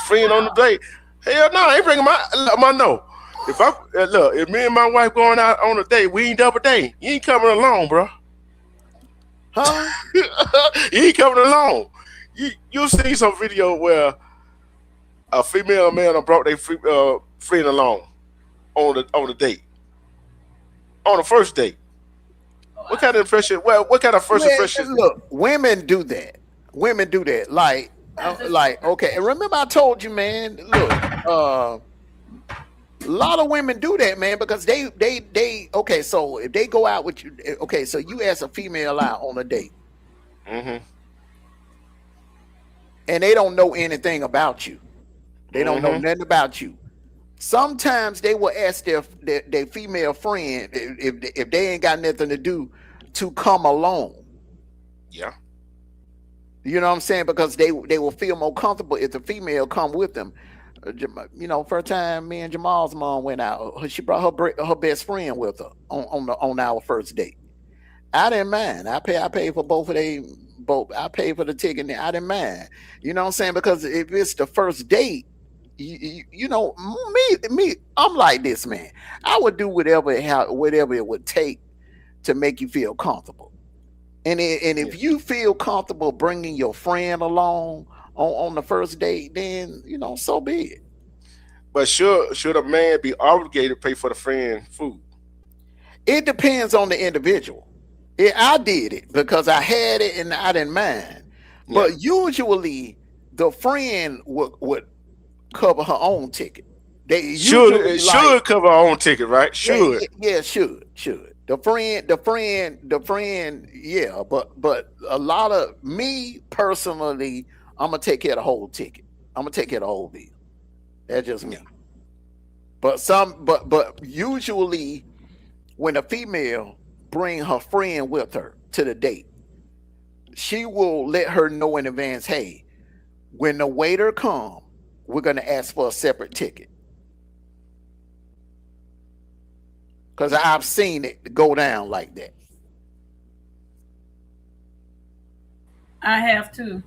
friend on the date? Hell no, I ain't bringing my no. If me and my wife going out on a date, we ain't double date. You ain't coming along, bro. Huh? You ain't coming along. You'll see some video where a female and man brought their friend along on the date, on the first date. What kind of impression? Well, what kind of first impression? Look, women do that. Like, okay. And remember, I told you, man. Look, a lot of women do that, man, because they. Okay, so if they go out with you, okay, so you ask a female out on a date, mm-hmm. and they don't know anything about you. They don't know nothing about you. Sometimes they will ask their female friend if they ain't got nothing to do to come along. Yeah. You know what I'm saying? Because they will feel more comfortable if the female come with them. You know, first time me and Jamal's mom went out, she brought her best friend with her on our first date. I didn't mind. I paid for both. I paid for the ticket. I didn't mind. You know what I'm saying? Because if it's the first date, you know, me, I'm like this, man. I would do whatever it would take to make you feel comfortable. And if you feel comfortable bringing your friend along on the first date, then, you know, so be it. But should a man be obligated to pay for the friend food? It depends on the individual. Yeah, I did it because I had it and I didn't mind. Yeah. But usually the friend would cover her own ticket. They usually Should cover our own ticket, right? Should. Yeah, should. The friend, yeah, but a lot of me personally, I'm gonna take care of the whole ticket. I'm gonna take care of the whole bill. That's just me. But usually when a female bring her friend with her to the date, she will let her know in advance, hey, when the waiter come, we're gonna ask for a separate ticket. Because I've seen it go down like that. I have too.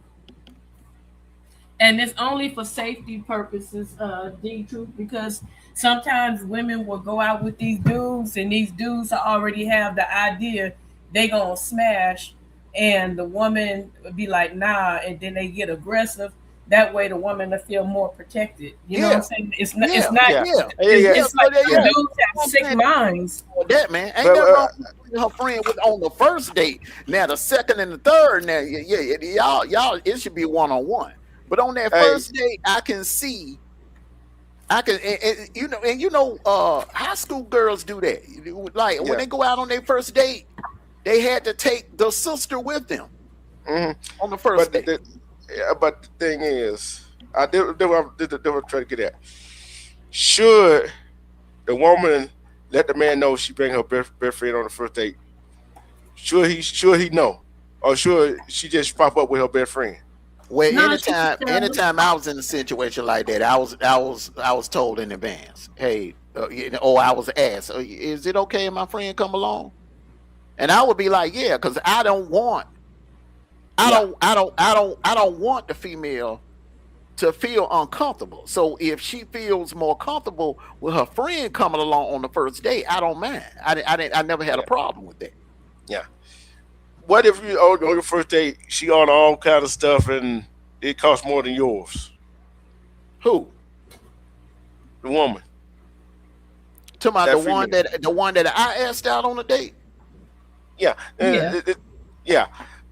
And it's only for safety purposes, D-Truth, because sometimes women will go out with these dudes and these dudes already have the idea they gonna smash, and the woman would be like, nah, and then they get aggressive. That way the woman will feel more protected. You know what I'm saying? It's not it's like dudes have sick minds. That man ain't that wrong with her friend with on the first date. Now the second and the third, now y'all it should be one-on-one. But on that first date, I can see high school girls do that. Like when they go out on their first date, they had to take the sister with them on the first date. But the thing is, I did what I'm trying to get at. Should the woman let the man know she bring her best friend on the first date? Should he know, or should she just pop up with her best friend? Well, anytime I was in a situation like that, I was told in advance, hey, I was asked, is it okay if my friend come along? And I would be like, yeah, because I don't want the female to feel uncomfortable. So if she feels more comfortable with her friend coming along on the first date, I don't mind. I never had a problem with that. Yeah. What if you on your first date, she on all kind of stuff and it costs more than yours? Who? The woman. Talking about the one that I asked out on a date. Yeah. Yeah.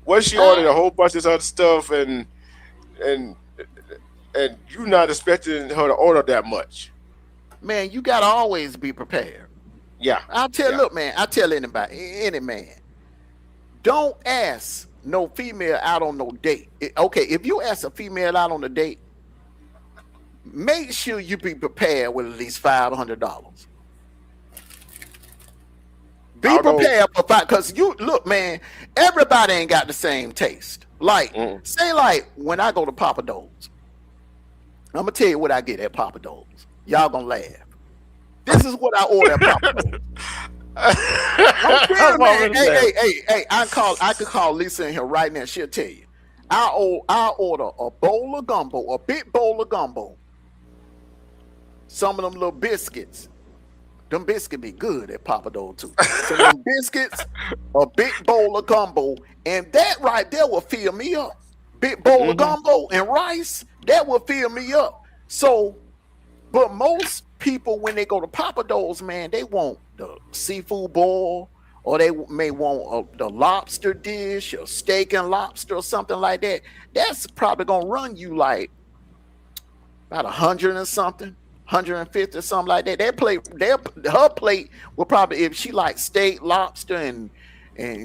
What she ordered a whole bunch of this other stuff and you're not expecting her to order that much. Man, you gotta always be prepared. Yeah. Look, man, I tell any man, don't ask no female out on no date. Okay, if you ask a female out on a date, make sure you be prepared with at least $500. Be prepared for because you look, man. Everybody ain't got the same taste. Like, say, like when I go to Papa Do's, I'm gonna tell you what I get at Papa Do's. Y'all gonna laugh. This is what I order at Papa Do's. Hey, I could call Lisa in here right now. She'll tell you. I order a bowl of gumbo, a big bowl of gumbo. Some of them little biscuits. Them biscuits be good at Papa Do's too. So them biscuits, a big bowl of gumbo, and that right there will fill me up. Big bowl of gumbo and rice, that will fill me up. So, but most people when they go to Papa Do's, man, they want the seafood boil, or they may want the lobster dish, or steak and lobster, or something like that. That's probably gonna run you like about 100 and something. 150 or something like that. Her plate will probably, if she like steak, lobster, and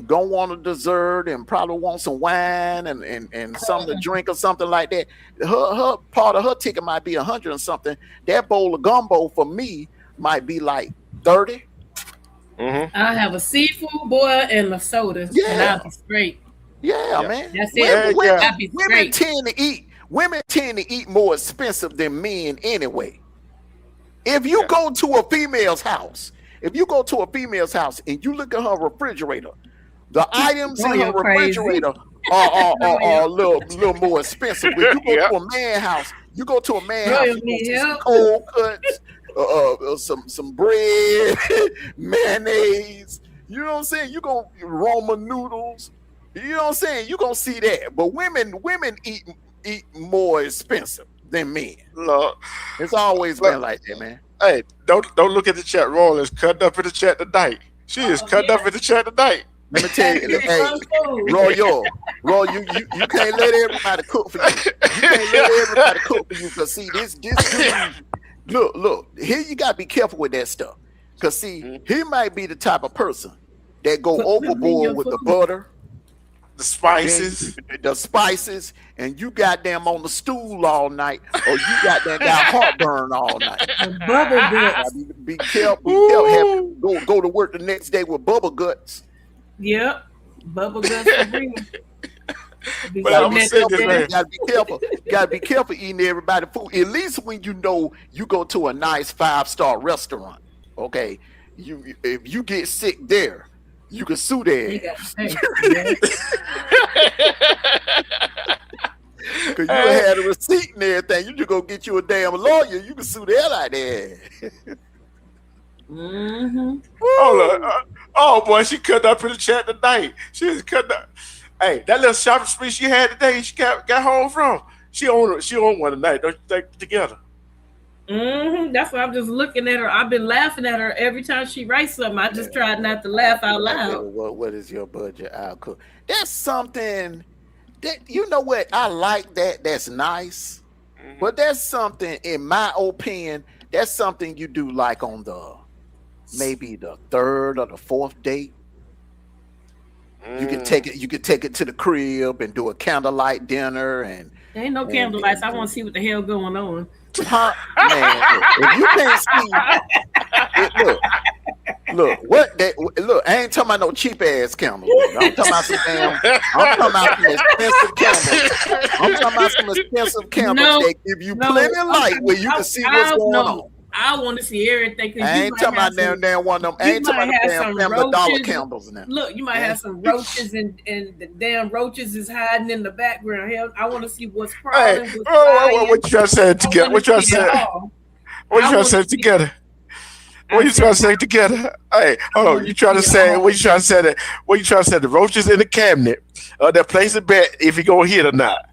gonna want a dessert and probably want some wine and something to drink or something like that. Her part of her ticket might be 100 or something. That bowl of gumbo for me might be like 30. I'll have a seafood boil and a soda, and I'll be straight. Yeah, man. That's it. Women tend to eat more expensive than men anyway. If you go to a female's house, and you look at her refrigerator, the items in her refrigerator are a little more expensive. When you go to a man's house, you go to some cold cuts, some bread, mayonnaise. You know what I'm saying? You gonna Roman noodles. You know what I'm saying? You gonna see that. But women eat more expensive than men. Look, it's always been like that, man. Hey, don't look at the chat. Roll is cutting up in the chat tonight. She is cutting up in the chat tonight. Let me tell you, hey, Roy, you can't let everybody cook for you. You can't let everybody cook for you. Cause see, this dude, look, here you gotta be careful with that stuff. Cause see, he might be the type of person that go overboard with the butter, the spices, and you goddamn on the stool all night, or you goddamn got heartburn all night. Bubble guts. Be careful. Go to work the next day with bubble guts. Yep, bubble guts for real. But I'm gonna say this, man. You gotta be careful. You gotta be careful eating everybody's food. At least when you know you go to a nice 5-star restaurant. Okay, if you get sick there, you can sue there. Cause you had a receipt and everything. You just go get you a damn lawyer. You can sue the hell out there. Oh boy, she cut up in the chat tonight. She was cutting up. Hey, that little shopping spree she had today, she got home from. She on one tonight. Don't you think together? That's why I'm just looking at her. I've been laughing at her every time she writes something. I just tried not to laugh out loud. What is your budget? I'll cook. That's something that, you know what? I like that. That's nice. But that's something, in my opinion, that's something you do like on maybe the 3rd or the 4th date. You can take it to the crib and do a candlelight dinner and there ain't no candlelights. I want to see what the hell going on. Man, if you can't see, look, I ain't talking about no cheap ass candles. I'm talking about some expensive candles. I'm talking about some expensive candles that give you plenty of light where you can see what's going on. I want to see everything. I ain't talking about damn one of them. I ain't talking about damn $50 candles now. Look, you might have some roaches and the damn roaches is hiding in the background. Hell, I want to see what's crawling. Hey, what you trying to say together? What you trying to say? What you trying to say together? What you trying to say together? Hey, hold on. You trying to say what you trying to say? What you trying to say? The roaches in the cabinet, they're placing bet if he gonna hit or not.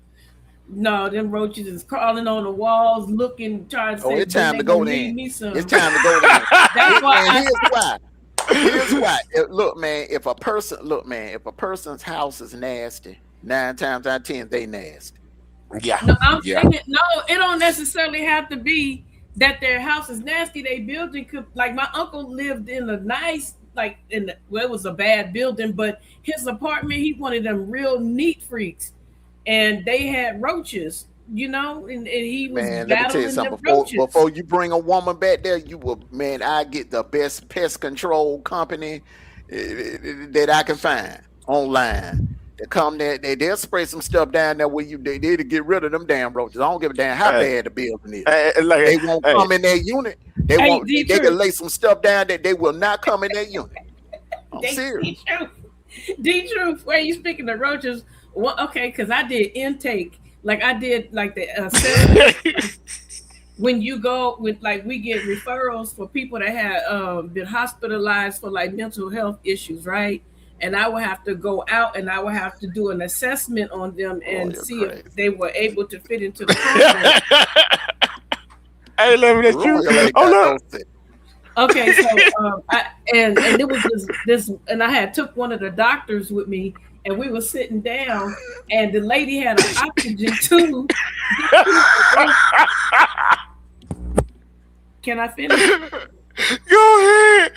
No, them roaches is crawling on the walls, looking, trying to say, it's time to go then. It's time to go then. That's why. Here's why. Look, man, if a person's house is nasty, 9 times out of 10, they nasty. Yeah. No, I'm thinking, no, it don't necessarily have to be that their house is nasty. They building could, like my uncle lived in a nice, it was a bad building, but his apartment, he wanted them real neat freaks. And they had roaches, and he was battling let me tell you something. Before you bring a woman back there, I get the best pest control company that I can find online. They come there, they'll spray some stuff down there where they to get rid of them damn roaches. I don't give a damn how bad the building is. They won't come in their unit. They can lay some stuff down that they will not come in their unit. I'm serious. D-Truth, where you speaking of roaches? Well, okay, because I did intake, I did the when you go with we get referrals for people that have been hospitalized for mental health issues, right? And I would have to go out and I would have to do an assessment on them and see if they were able to fit into the program. Hey, let me let you. Oh no. Okay, so and it was this, and I had took one of the doctors with me. And we were sitting down, and the lady had an oxygen tube. Can I finish? Go ahead.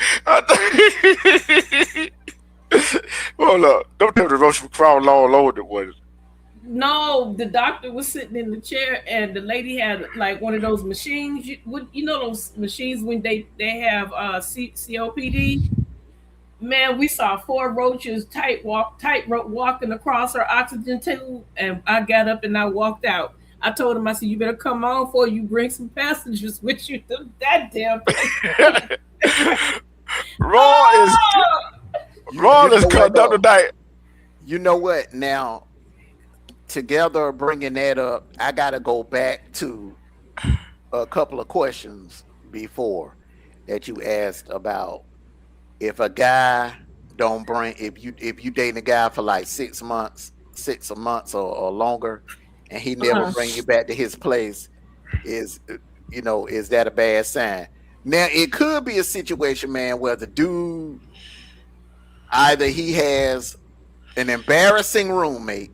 Hold up. Don't tell the roach was crawling all over the way. No, the doctor was sitting in the chair, and the lady had one of those machines. You know those machines when they have COPD. Man, we saw 4 roaches tightrope walking across her oxygen tube, and I got up and I walked out. I told him, I said, you better come on before you bring some passengers with you to that damn place. Raw is cut up tonight. You know what? Now, together bringing that up, I got to go back to a couple of questions before that you asked about. If a guy don't bring, if you dating a guy for 6 months or longer, and he never bring you back to his place, is that a bad sign? Now it could be a situation, man, where the dude either he has an embarrassing roommate,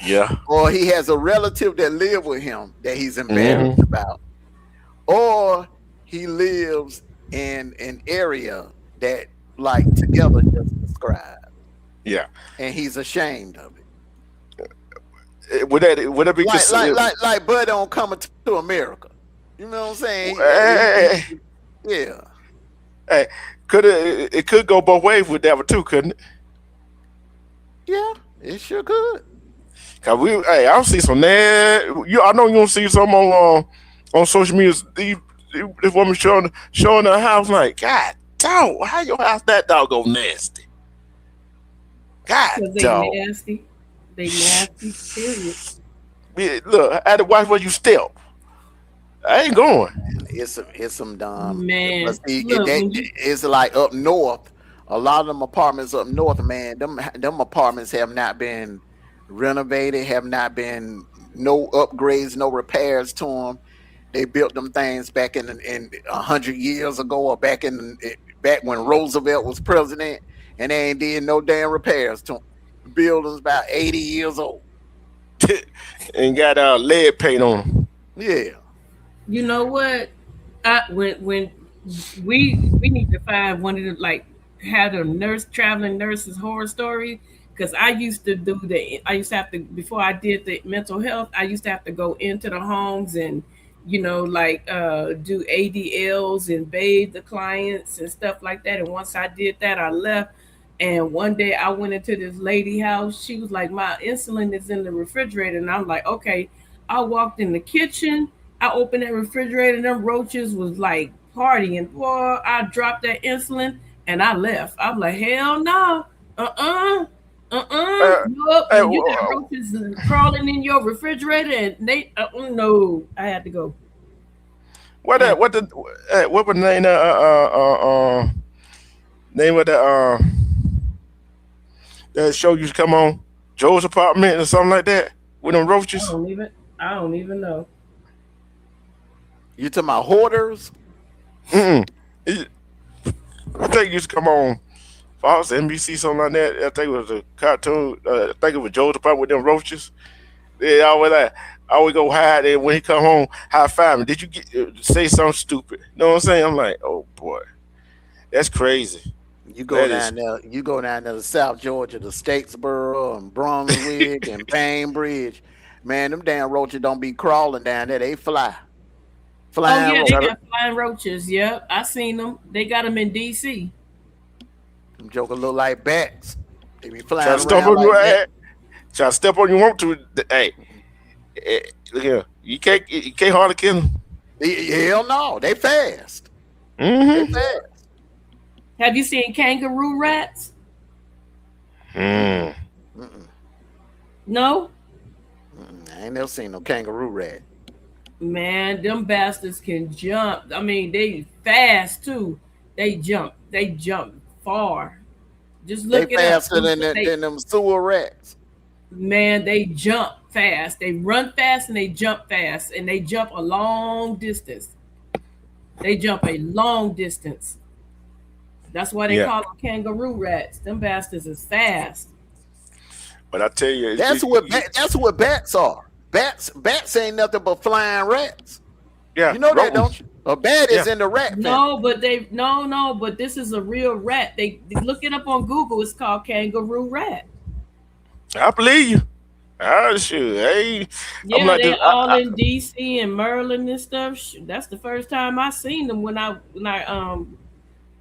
Yeah. or he has a relative that live with him that he's embarrassed about, or he lives in an area that like Together just described. Yeah. And he's ashamed of it. Would that be like Buddy on Coming to America? You know what I'm saying? Yeah. Hey, it could go both ways with that one too, couldn't it? Yeah, it sure could. Cause I don't see some I know you don't see some on social media. This woman showing her house, like, God, dog, how your house that doggone nasty? God, dog. They nasty. Period. Yeah, look, I had to watch where you step. I ain't going. It's some dumb man. It's like up north. A lot of them apartments up north, man. Them apartments have not been renovated, have not been no upgrades, no repairs to them. They built them things back in 100 years ago, or back when Roosevelt was president, and they ain't did no damn repairs to them. Buildings about 80 years old and got lead paint on them. Yeah. You know what? When we need to find one of the, like, had a traveling nurses horror story, because I used to have to, before I did the mental health, I used to have to go into the homes and do ADLs and bathe the clients and stuff like that. And once I did that, I left. And one day I went into this lady house. She was like, my insulin is in the refrigerator. And I'm like, okay. I walked in the kitchen. I opened that refrigerator, and them roaches was like partying. Boy, I dropped that insulin and I left. I'm like, hell no. Nope. You got roaches crawling in your refrigerator, and they no. I had to go. What was the name of that show used to come on? Joe's Apartment or something like that with them roaches? I don't even know. You talking about Hoarders? I think it used to come on Fox, NBC, something like that. I think it was a cartoon. I think it was Joe's Apartment with them roaches. They always go hide, and when he come home, high five me. Did you say something stupid? You know what I'm saying? I'm like, oh boy, that's crazy. You go down there to South Georgia, to Statesboro and Brunswick and Bainbridge. Man, them damn roaches don't be crawling down there. They fly. Flying roaches. They got flying roaches. Yep, I seen them. They got them in DC. Them jokers look like bats. They be flying around like that. Try to step on you want to. Hey, look here. You can't hardly kill them. Hell no. They fast. Mm-hmm. They fast. Have you seen kangaroo rats? Mm. No? I ain't never seen no kangaroo rat. Man, them bastards can jump. I mean, they fast too. They jump far. Just look they faster than them sewer rats. Man, they jump fast. They run fast and they jump fast, and they jump a long distance. That's why they call them kangaroo rats. Them bastards is fast. But I tell you, that's what bats are. Bats ain't nothing but flying rats. Yeah, you know that, don't you? A bat is in the rat family. But this is a real rat. They look it up on Google. It's called kangaroo rat. I believe you. Sure. Hey, yeah, they're all in DC and Maryland and stuff. That's the first time I seen them when I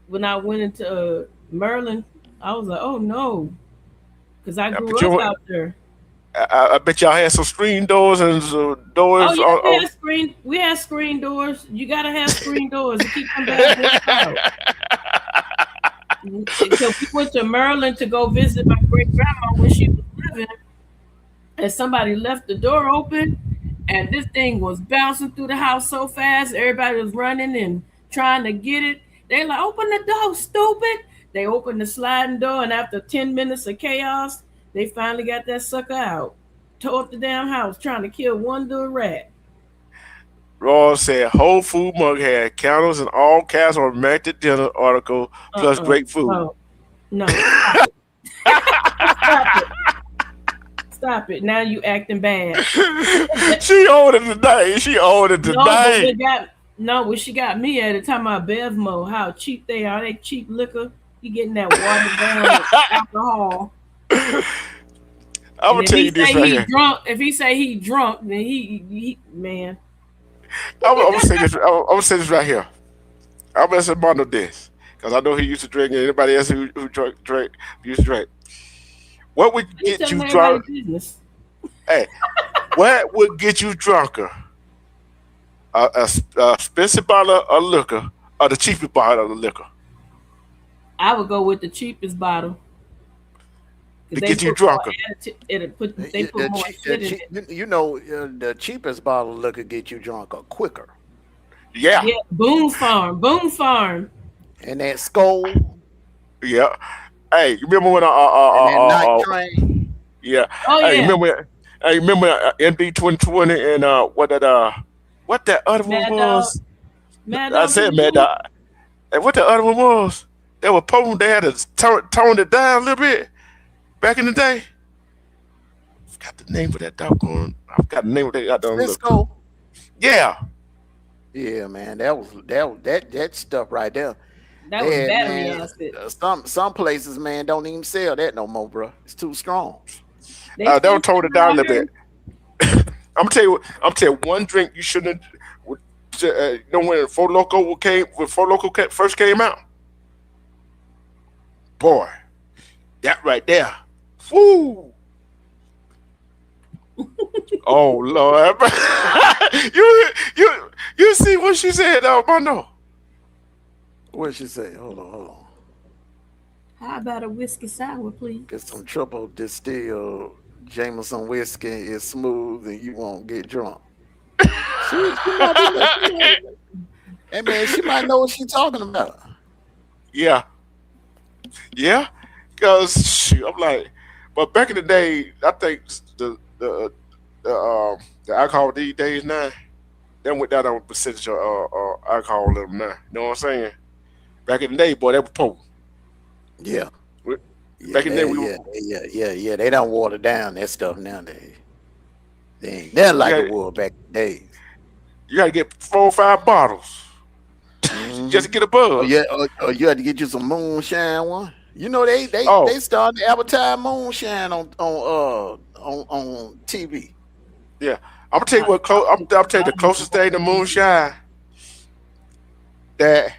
went into Maryland. I was like, oh no, because I grew up out there. I bet y'all had some screen doors and doors. Oh yeah, we had screen doors. You gotta have screen doors to keep them bad out. So we went to Maryland to go visit my great grandma when she was living, and somebody left the door open, and this thing was bouncing through the house so fast. Everybody was running and trying to get it. They like, open the door, stupid. They opened the sliding door, and after 10 minutes of chaos, they finally got that sucker out. Tore up the damn house trying to kill one little rat. Ross said Whole Food Mug had counters and all caps on American Dinner article plus great food. No. Stop it. Stop it. Now you acting bad. She older today. She older today. Where she got me at the time of Bevmo, how cheap they are. They cheap liquor. You getting that watered down alcohol. I'm gonna tell you this right here. If he say he drunk, then he man. I'm gonna say this. I'm gonna say this right here. I'm gonna say Mondo this because I know he used to drink, and anybody else who drink used to drink. What would get you drunk? Hey, what would get you drunker? A expensive bottle of liquor or the cheapest bottle of liquor? I would go with the cheapest bottle. To get you drunker. They put more shit in it. You know, the cheapest bottle of liquor get you drunker quicker. Yeah. Boom Farm. And that Skull. Yeah. Hey, you remember when Night Train? Yeah. Oh yeah. Hey, remember NB 2020 and what that other one was? I said Mad Dog. And what the other one was? They were potent. They had to tone it down a little bit back in the day. I forgot the name of that doggone. I forgot the name of that doggone. Cisco. Yeah. Yeah, man. That stuff right there. That was battery acid. Some places, man, don't even sell that no more, bro. It's too strong. They were toned it down a little bit. I'm gonna tell you one drink you shouldn't. You know when Four Loko first came out, boy, that right there, woo! Oh Lord, you see what she said, Mondo? What she say? Hold on. How about a whiskey sour, please? Get some triple distilled Jameson whiskey. It's smooth and you won't get drunk. Hey man, she might know what she's talking about. Yeah, because I'm like, but back in the day, I think the alcohol these days now, they went down on percentage of alcohol in them now. You know what I'm saying? Back in the day, boy, they were potent. Yeah. Back in the day, they don't water down that stuff nowadays. They ain't nothing like it was back in the days. You gotta get 4 or 5 bottles just to get a buzz. Or you had to get you some moonshine one. You know they started to advertise moonshine on TV. Yeah, I'm gonna tell you what. I'm tell you the closest thing to moonshine. That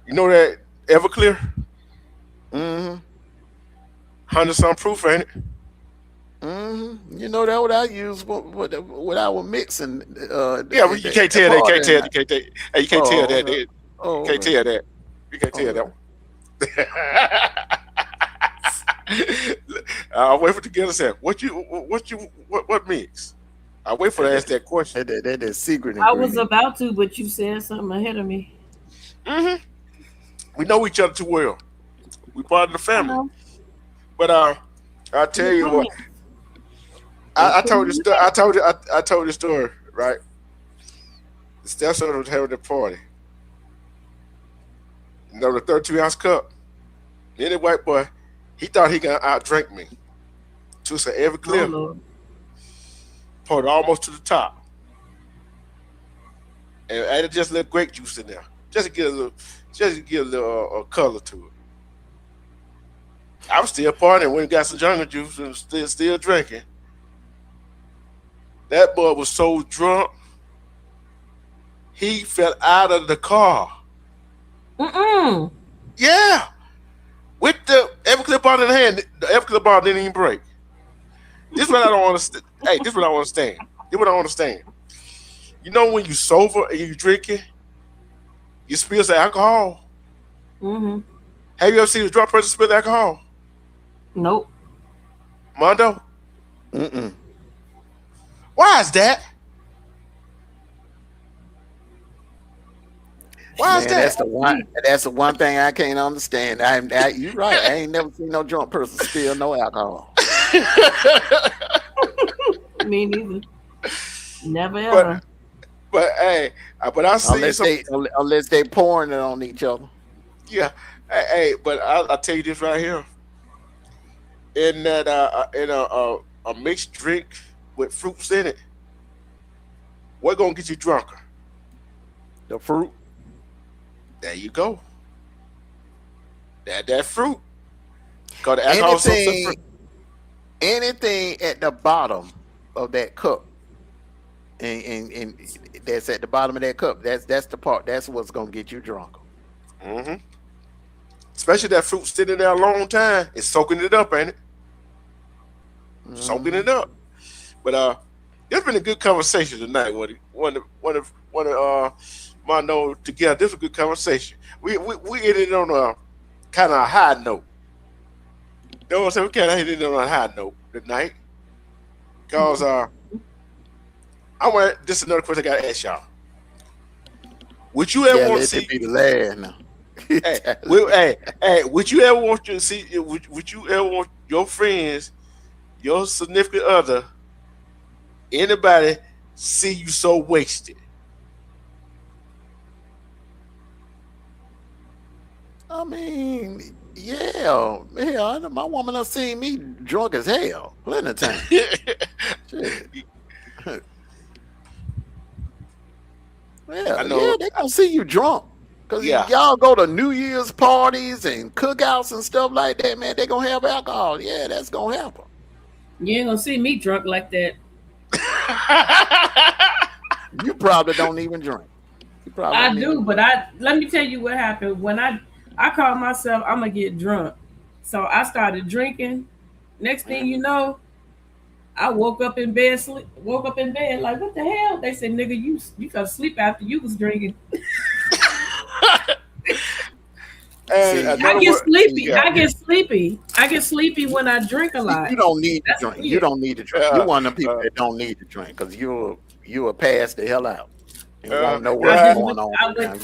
you know that Everclear. 100-some proof, ain't it? You know that what I use what I was mixing. Yeah, you can't tell that. You can't tell that. You can't tell that. You can't tell that one. I'll wait for the girl to say, what mix? I'll wait for her to ask that question. That is secret. I was about to, but you said something ahead of me. We know each other too well. We part of the family. But I'll tell you what. I told the story, right? The stepson was having a party. You know, the 32-ounce cup. Then the white boy, he thought he could outdrink me. Took some Everclear, poured it almost to the top, and added just a little grape juice in there, just to get a little color to it. I was still partying when we got some jungle juice and still drinking. That boy was so drunk, he fell out of the car. Yeah. With the Everclear bottle in the hand, the Everclear bottle didn't even break. This is what I don't understand. Hey, this is what I understand. This is what I understand. You know when you sober and you drinking, you spill some alcohol. Have you ever seen a drunk person spill alcohol? Nope. Mondo? Why is that? Why is that? That's the one thing I can't understand. You're right. I ain't never seen no drunk person spill no alcohol. Me neither. Never ever. But hey, I see unless they pouring it on each other. Yeah, Hey, but I'll tell you this right here. In that in a mixed drink with fruits in it, what gonna get you drunker? The fruit. There you go. That fruit. Cause the alcohol Anything, anything at the bottom of that cup, and that's at the bottom of that cup. That's the part. That's what's gonna get you drunk. Mm-hmm. Especially that fruit sitting there a long time, it's soaking it up, ain't it? Soaking it up. But it's been a good conversation tonight. One of Mondo together. This was a good conversation. We ended on a kind of a high note. You know what I'm saying? We kind of ended on a high note tonight. Cause I want this is another question I gotta ask y'all. Would you ever want to see? Be the last now. Would you ever want to see? Would you ever want your friends, your significant other, anybody see you so wasted? I mean, yeah, hell, my woman done seen me drunk as hell plenty of times. Yeah, I know. yeah, they gonna see you drunk. Cause y'all go to New Year's parties and cookouts and stuff like that, man. They gonna have alcohol. Yeah, that's gonna happen. You ain't gonna see me drunk like that. You probably don't even drink. I do, but let me tell you what happened. When I called myself, I'm gonna get drunk. So I started drinking. Next thing you know, I woke up in bed like, what the hell? They said, nigga, you fell asleep after you was drinking. I get sleepy. I get sleepy when I drink a lot. You don't need to drink. You don't need to drink. You're one of the people that don't need to drink because you will pass the hell out. You won't know what's going on.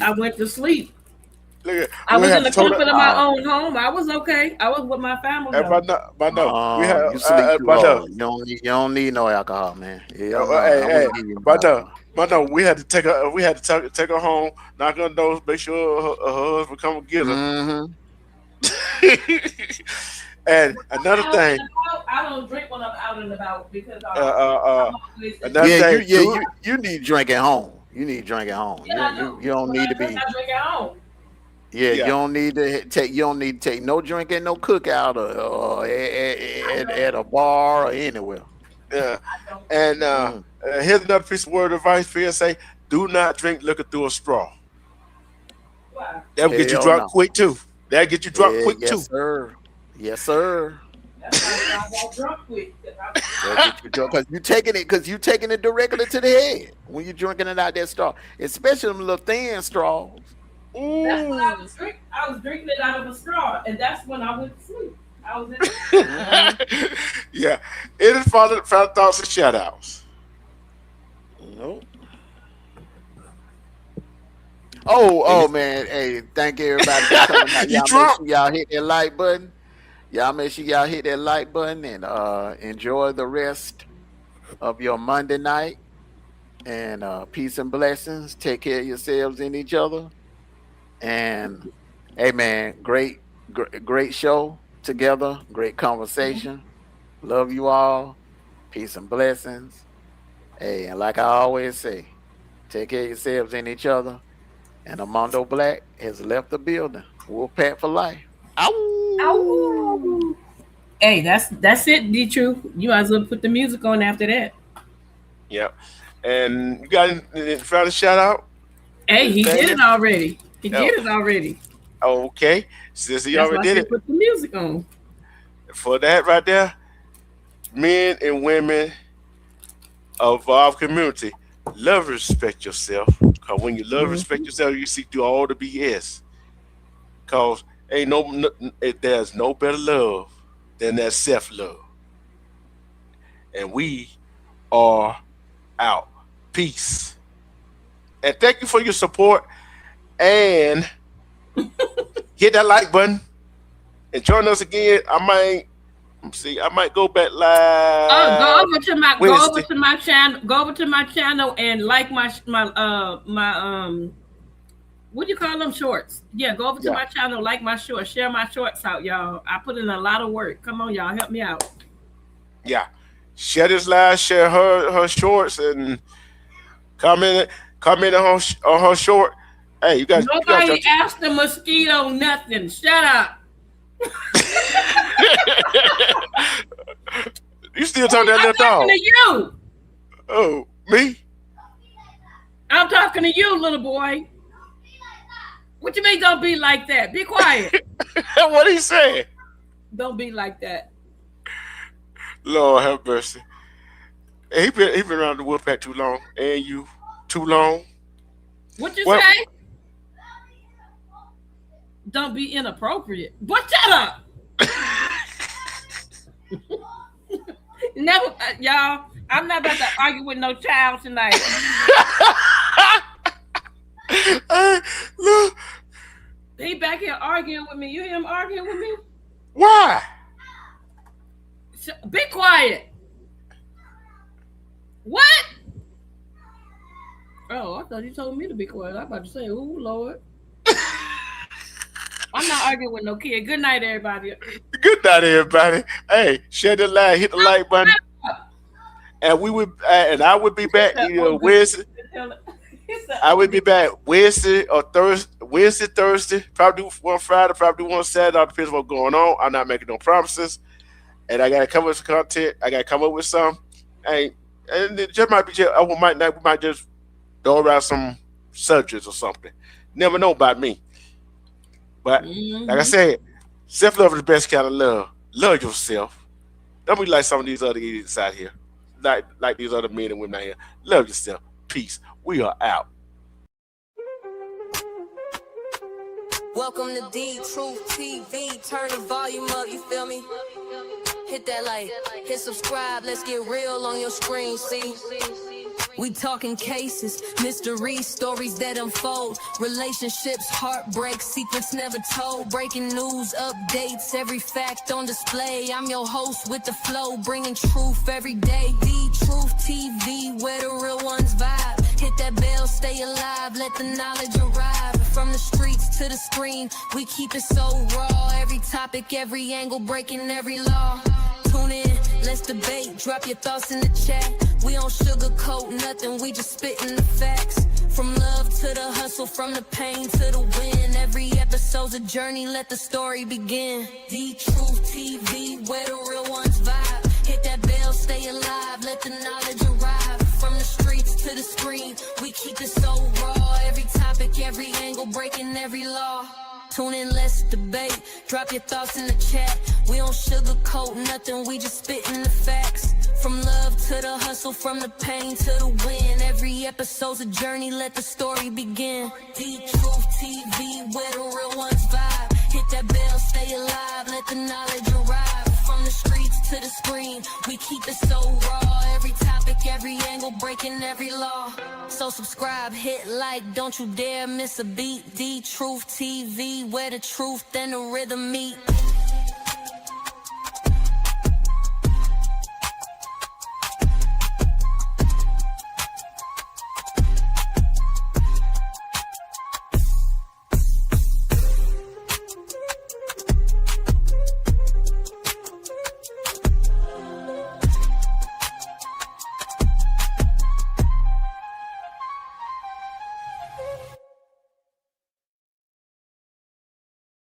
I went to sleep. I was in the comfort of my own home. I was okay. I was with my family. You sleep too hard. You don't need no alcohol, man. We had to take her home, knock on doors, make sure her husband come and get her. And another thing, I don't drink when I'm out and about because you need to drink at home. You need to drink at home. You don't need to be. I drink at home. Yeah, you don't need to take. You don't need to take no drink at no cookout or at a bar or anywhere. Yeah, and here's another piece of word of advice for you: say, do not drink liquor through a straw. Wow. That'll get you drunk quick too. That'll get you drunk quick too. Sir. Yes, sir. That's why I got drunk quick. Because you taking it directly to the head when you're drinking it out that straw, especially them little thin straws. That's what I was drinking. I was drinking it out of a straw, and that's when I went to sleep. I was in Yeah. It is final thoughts and shout outs. Nope. Oh man. Hey, thank you everybody for coming out. Y'all make sure y'all hit that like button. Y'all make sure y'all hit that like button and enjoy the rest of your Monday night. And peace and blessings. Take care of yourselves and each other. And hey man, great show together, great conversation. Love you all. Peace and blessings. Hey, and like I always say, take care of yourselves and each other. And Armando Black has left the building. Wolfpack for life. Ow! Ow! Hey, that's it, D-True. You might as well put the music on after that. Yep. And you got any final shout out? Hey, he did it already. He did it already. Okay. Since he already did it. Put the music on. For that right there, men and women of our community, love and respect yourself. Because when you love and respect yourself, you see through all the BS. Because there's no better love than that self-love. And we are out. Peace. And thank you for your support. And hit that like button and join us again. I might go back live. Go over to my channel and like my what do you call them, shorts? Yeah, go over to my channel, like my shorts, share my shorts out, y'all. I put in a lot of work. Come on, y'all, help me out. Yeah, share this live, share her shorts, and comment on her short. Hey, you guys. Nobody asked the mosquito nothing. Shut up. You still talking to that little dog? I'm talking to you. Oh, me? I'm talking to you, little boy. What you mean don't be like that? Be quiet. What he say? Don't be like that. Lord have mercy. Hey, he been around the Wolfpack too long. And you too long. What you say? Don't be inappropriate. But shut up. Never, y'all. I'm not about to argue with no child tonight. Look. He back here arguing with me. You hear him arguing with me? Why? Be quiet. What? Oh, I thought you told me to be quiet. I'm about to say, oh, Lord. I'm not arguing with no kid. Good night, everybody. Good night, everybody. Hey, share the like, hit the like button. And I would be back Wednesday. I would be back Wednesday or Thursday. Probably do one Friday, probably do one Saturday. All depends on what's going on. I'm not making no promises. And I gotta come up with some content. I gotta come up with some. And it just might be we might just throw around some subjects or something. Never know about me. But like I said, self-love is the best kind of love. Love yourself. Don't be like some of these other idiots out here. Like these other men and women out here. Love yourself. Peace. We are out. Welcome to D Truth TV. Turn the volume up, you feel me? Hit that like, hit subscribe. Let's get real on your screen, see? We talking cases, mysteries, stories that unfold, relationships, heartbreak, secrets never told, breaking news, updates, every fact on display. I'm your host with the flow, bringing truth every day. The Truth TV, where the real ones vibe. Hit that bell, stay alive, let the knowledge arrive. From the streets to the screen, we keep it so raw. Every topic, every angle, breaking every law. Tune in, let's debate, drop your thoughts in the chat. We don't sugarcoat nothing, we just spitting the facts. From love to the hustle, from the pain to the win. Every episode's a journey, let the story begin. The Truth TV, where the real ones vibe. Hit that bell, stay alive, let the knowledge arrive. From the streets to the screen, we keep it so raw. Every topic, every angle, breaking every law. Tune in, let's debate, drop your thoughts in the chat. We don't sugarcoat nothing, we just spitting the facts. From love to the hustle, from the pain to the win. Every episode's a journey, let the story begin. The Truth TV, where the real ones vibe. Hit that bell, stay alive, let the knowledge arrive. From the streets to the screen, we keep it so raw. Every topic, every angle, breaking every law. So subscribe, hit like, don't you dare miss a beat. The Truth TV, where the truth and the rhythm meet.